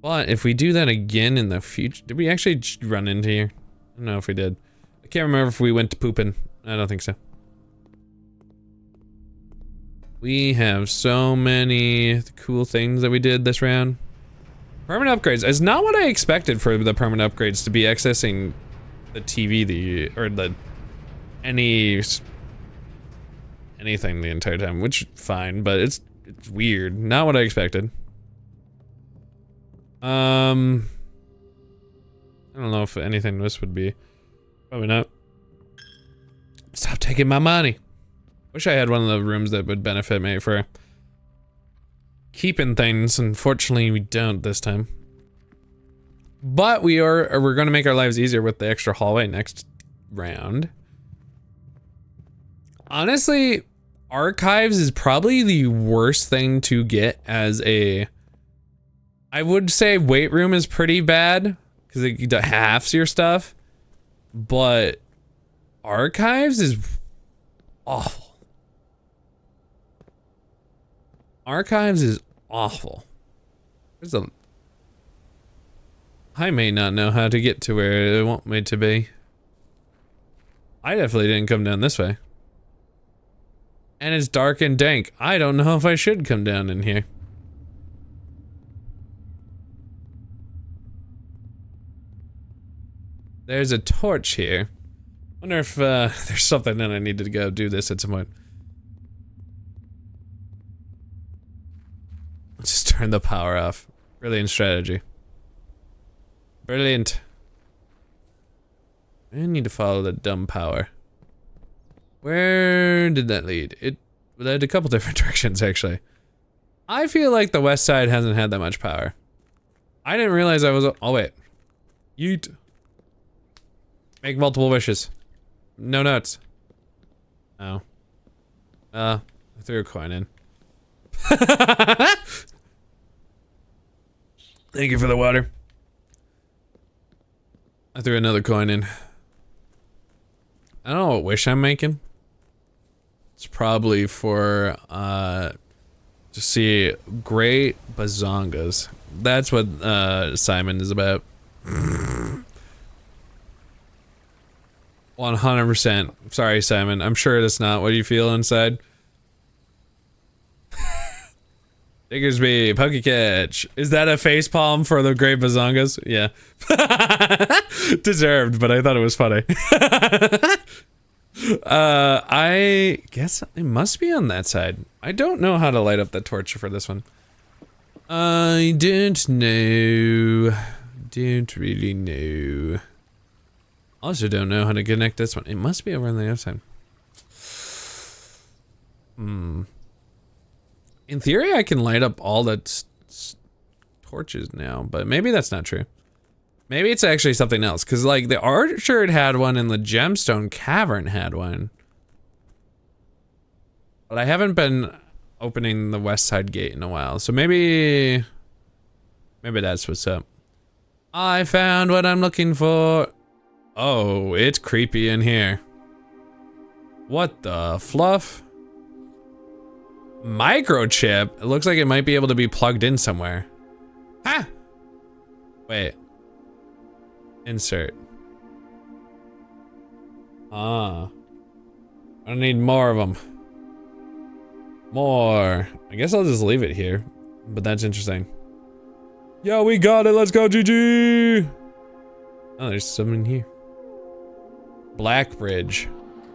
But if we do that again in the future, did we actually run into here? I don't know if we did. I can't remember if we went to pooping. I don't think so. We have so many cool things that we did this round. Permanent upgrades is not what I expected for the permanent upgrades to be accessing the TV, or anything the entire time, which fine, but it's weird. Not what I expected. I don't know if anything this would be. Probably not. Stop taking my money. Wish I had one of the rooms that would benefit me for keeping things. Unfortunately, we don't this time. But we're going to make our lives easier with the extra hallway next round. Honestly, archives is probably the worst thing to get as a... I would say weight room is pretty bad because it halves your stuff, but archives is awful. Archives is awful. I may not know how to get to where they want me to be. I definitely didn't come down this way. And it's dark and dank. I don't know if I should come down in here. There's a torch here. Wonder if there's something that I need to go do this at some point. Let's just turn the power off. Brilliant strategy. Brilliant. I need to follow the dumb power. Where did that lead? It led a couple different directions, actually. I feel like the west side hasn't had that much power. I didn't realize I was... Oh, wait. Yeet. Make multiple wishes. No notes. Oh. I threw a coin in. Thank you for the water. I threw another coin in. I don't know what wish I'm making. It's probably for, to see great bazongas. That's what, Simon is about. 100%. Sorry, Simon. I'm sure that's not what you feel inside. Diggersby, Pokecatch. Is that a facepalm for the great bazongas? Yeah. Deserved, but I thought it was funny. I guess it must be on that side. I don't know how to light up the torch for this one. I don't know. Don't really know. Also don't know how to connect this one. It must be over on the other side. In theory, I can light up all the torches now, but maybe that's not true. Maybe it's actually something else, because like the Orchard had one and the Gemstone Cavern had one. But I haven't been opening the west side gate in a while, so maybe that's what's up. I found what I'm looking for. Oh, it's creepy in here. What the fluff? Microchip? It looks like it might be able to be plugged in somewhere. Ha! Wait. Insert. Ah. I need more of them. More. I guess I'll just leave it here. But that's interesting. Yo, we got it. Let's go, GG. Oh, there's something here. Blackbridge.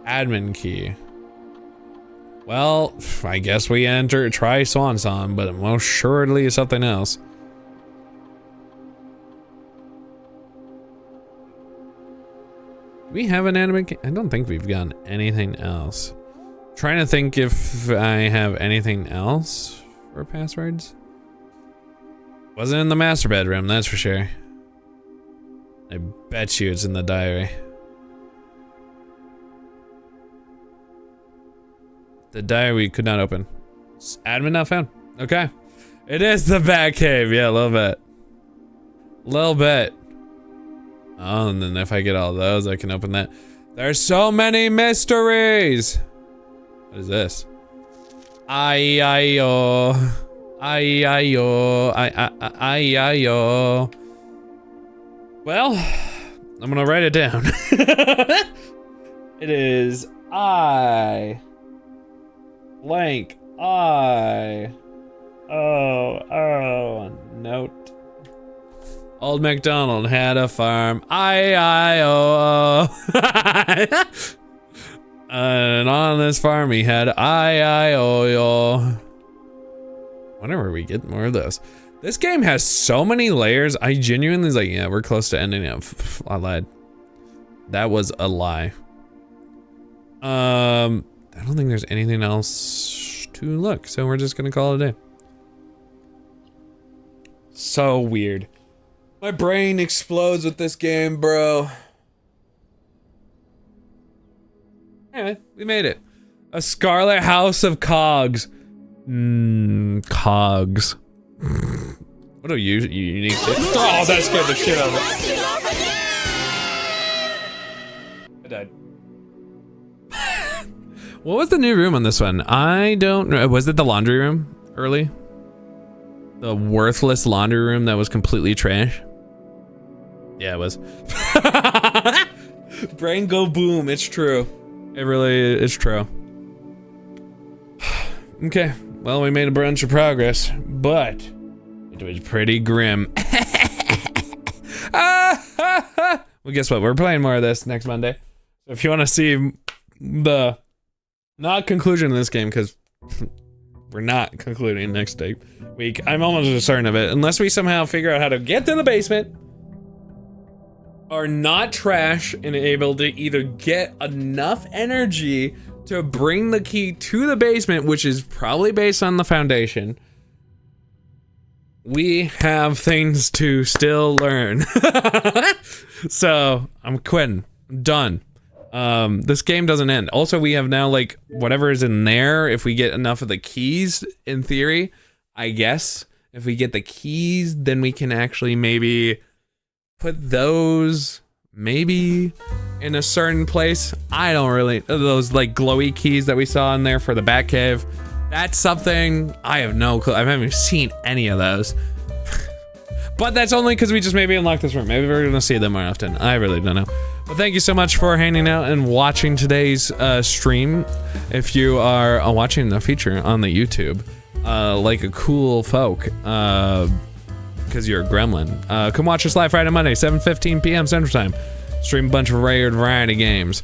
Admin key. Well, I guess we try Swan Song, but most surely is something else. Do we have an anime key? I don't think we've gotten anything else. Trying to think if I have anything else for passwords. Wasn't in the master bedroom, that's for sure. I bet you it's in the diary. The diary could not open. Admin not found. Okay. It is the Batcave. Yeah, a little bit. Little bit. Oh, and then if I get all those, I can open that. There's so many mysteries. What is this? Ay-ay-yo. Ay-ay-yo. Ay-ay-yo. Well, I'm gonna write it down. It is I blank I. Oh, note. Old MacDonald had a farm. I-I-O. And on this farm he had I-I-O-yo. Whenever we get more of those. This game has so many layers. I genuinely was like, yeah, we're close to ending it. I lied. That was a lie. I don't think there's anything else to look, so we're just gonna call it a day. So weird. My brain explodes with this game, bro. Anyway, we made it. A Scarlet House of Cogs. Cogs. What a unique thing. Oh, that scared the shit out of me. I died. What was the new room on this one? I don't know. Was it the laundry room early? The worthless laundry room that was completely trash? Yeah, it was. Brain go boom. It's true. It really is true. Okay. Well, we made a bunch of progress, but it was pretty grim. Well, guess what? We're playing more of this next Monday. So if you want to see the not conclusion of this game, because we're not concluding next week. I'm almost certain of it, unless we somehow figure out how to get to the basement, are not trash and able to either get enough energy to bring the key to the basement, which is probably based on the foundation. We have things to still learn. So I'm quitting. I'm done. This game doesn't end. Also, we have now like whatever is in there. If we get enough of the keys, in theory, I guess if we get the keys, then we can actually maybe put those maybe in a certain place. I don't really, those like glowy keys that we saw in there for the Batcave. That's something I have no clue. I haven't even seen any of those. But that's only because we just maybe unlocked this room. Maybe we're gonna see them more often. I really don't know. But thank you so much for hanging out and watching today's stream. If you are watching the feature on the YouTube, like a cool folk, because you're a gremlin, come watch us live Friday, Monday, 7:15 p.m. Central Time. Stream a bunch of rare variety games.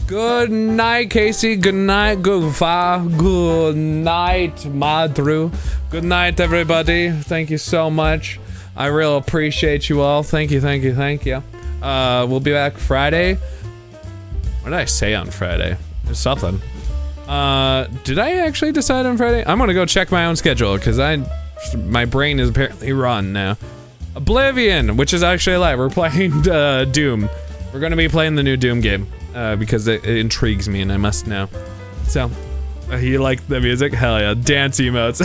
Good night, Casey. Good night, Goofa. Good night, Madru. Good night, everybody. Thank you so much. I really appreciate you all. Thank you, thank you, thank you. We'll be back Friday. What did I say on Friday? There's something. Did I actually decide on Friday? I'm gonna go check my own schedule because my brain is apparently run now. Oblivion, which is actually live. We're playing Doom. We're gonna be playing the new Doom game because it intrigues me and I must know. So, you like the music? Hell yeah, dance emotes.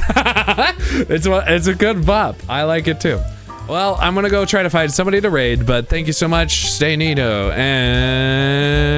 It's a good bop. I like it too. Well, I'm gonna go try to find somebody to raid, but thank you so much. Stay neato and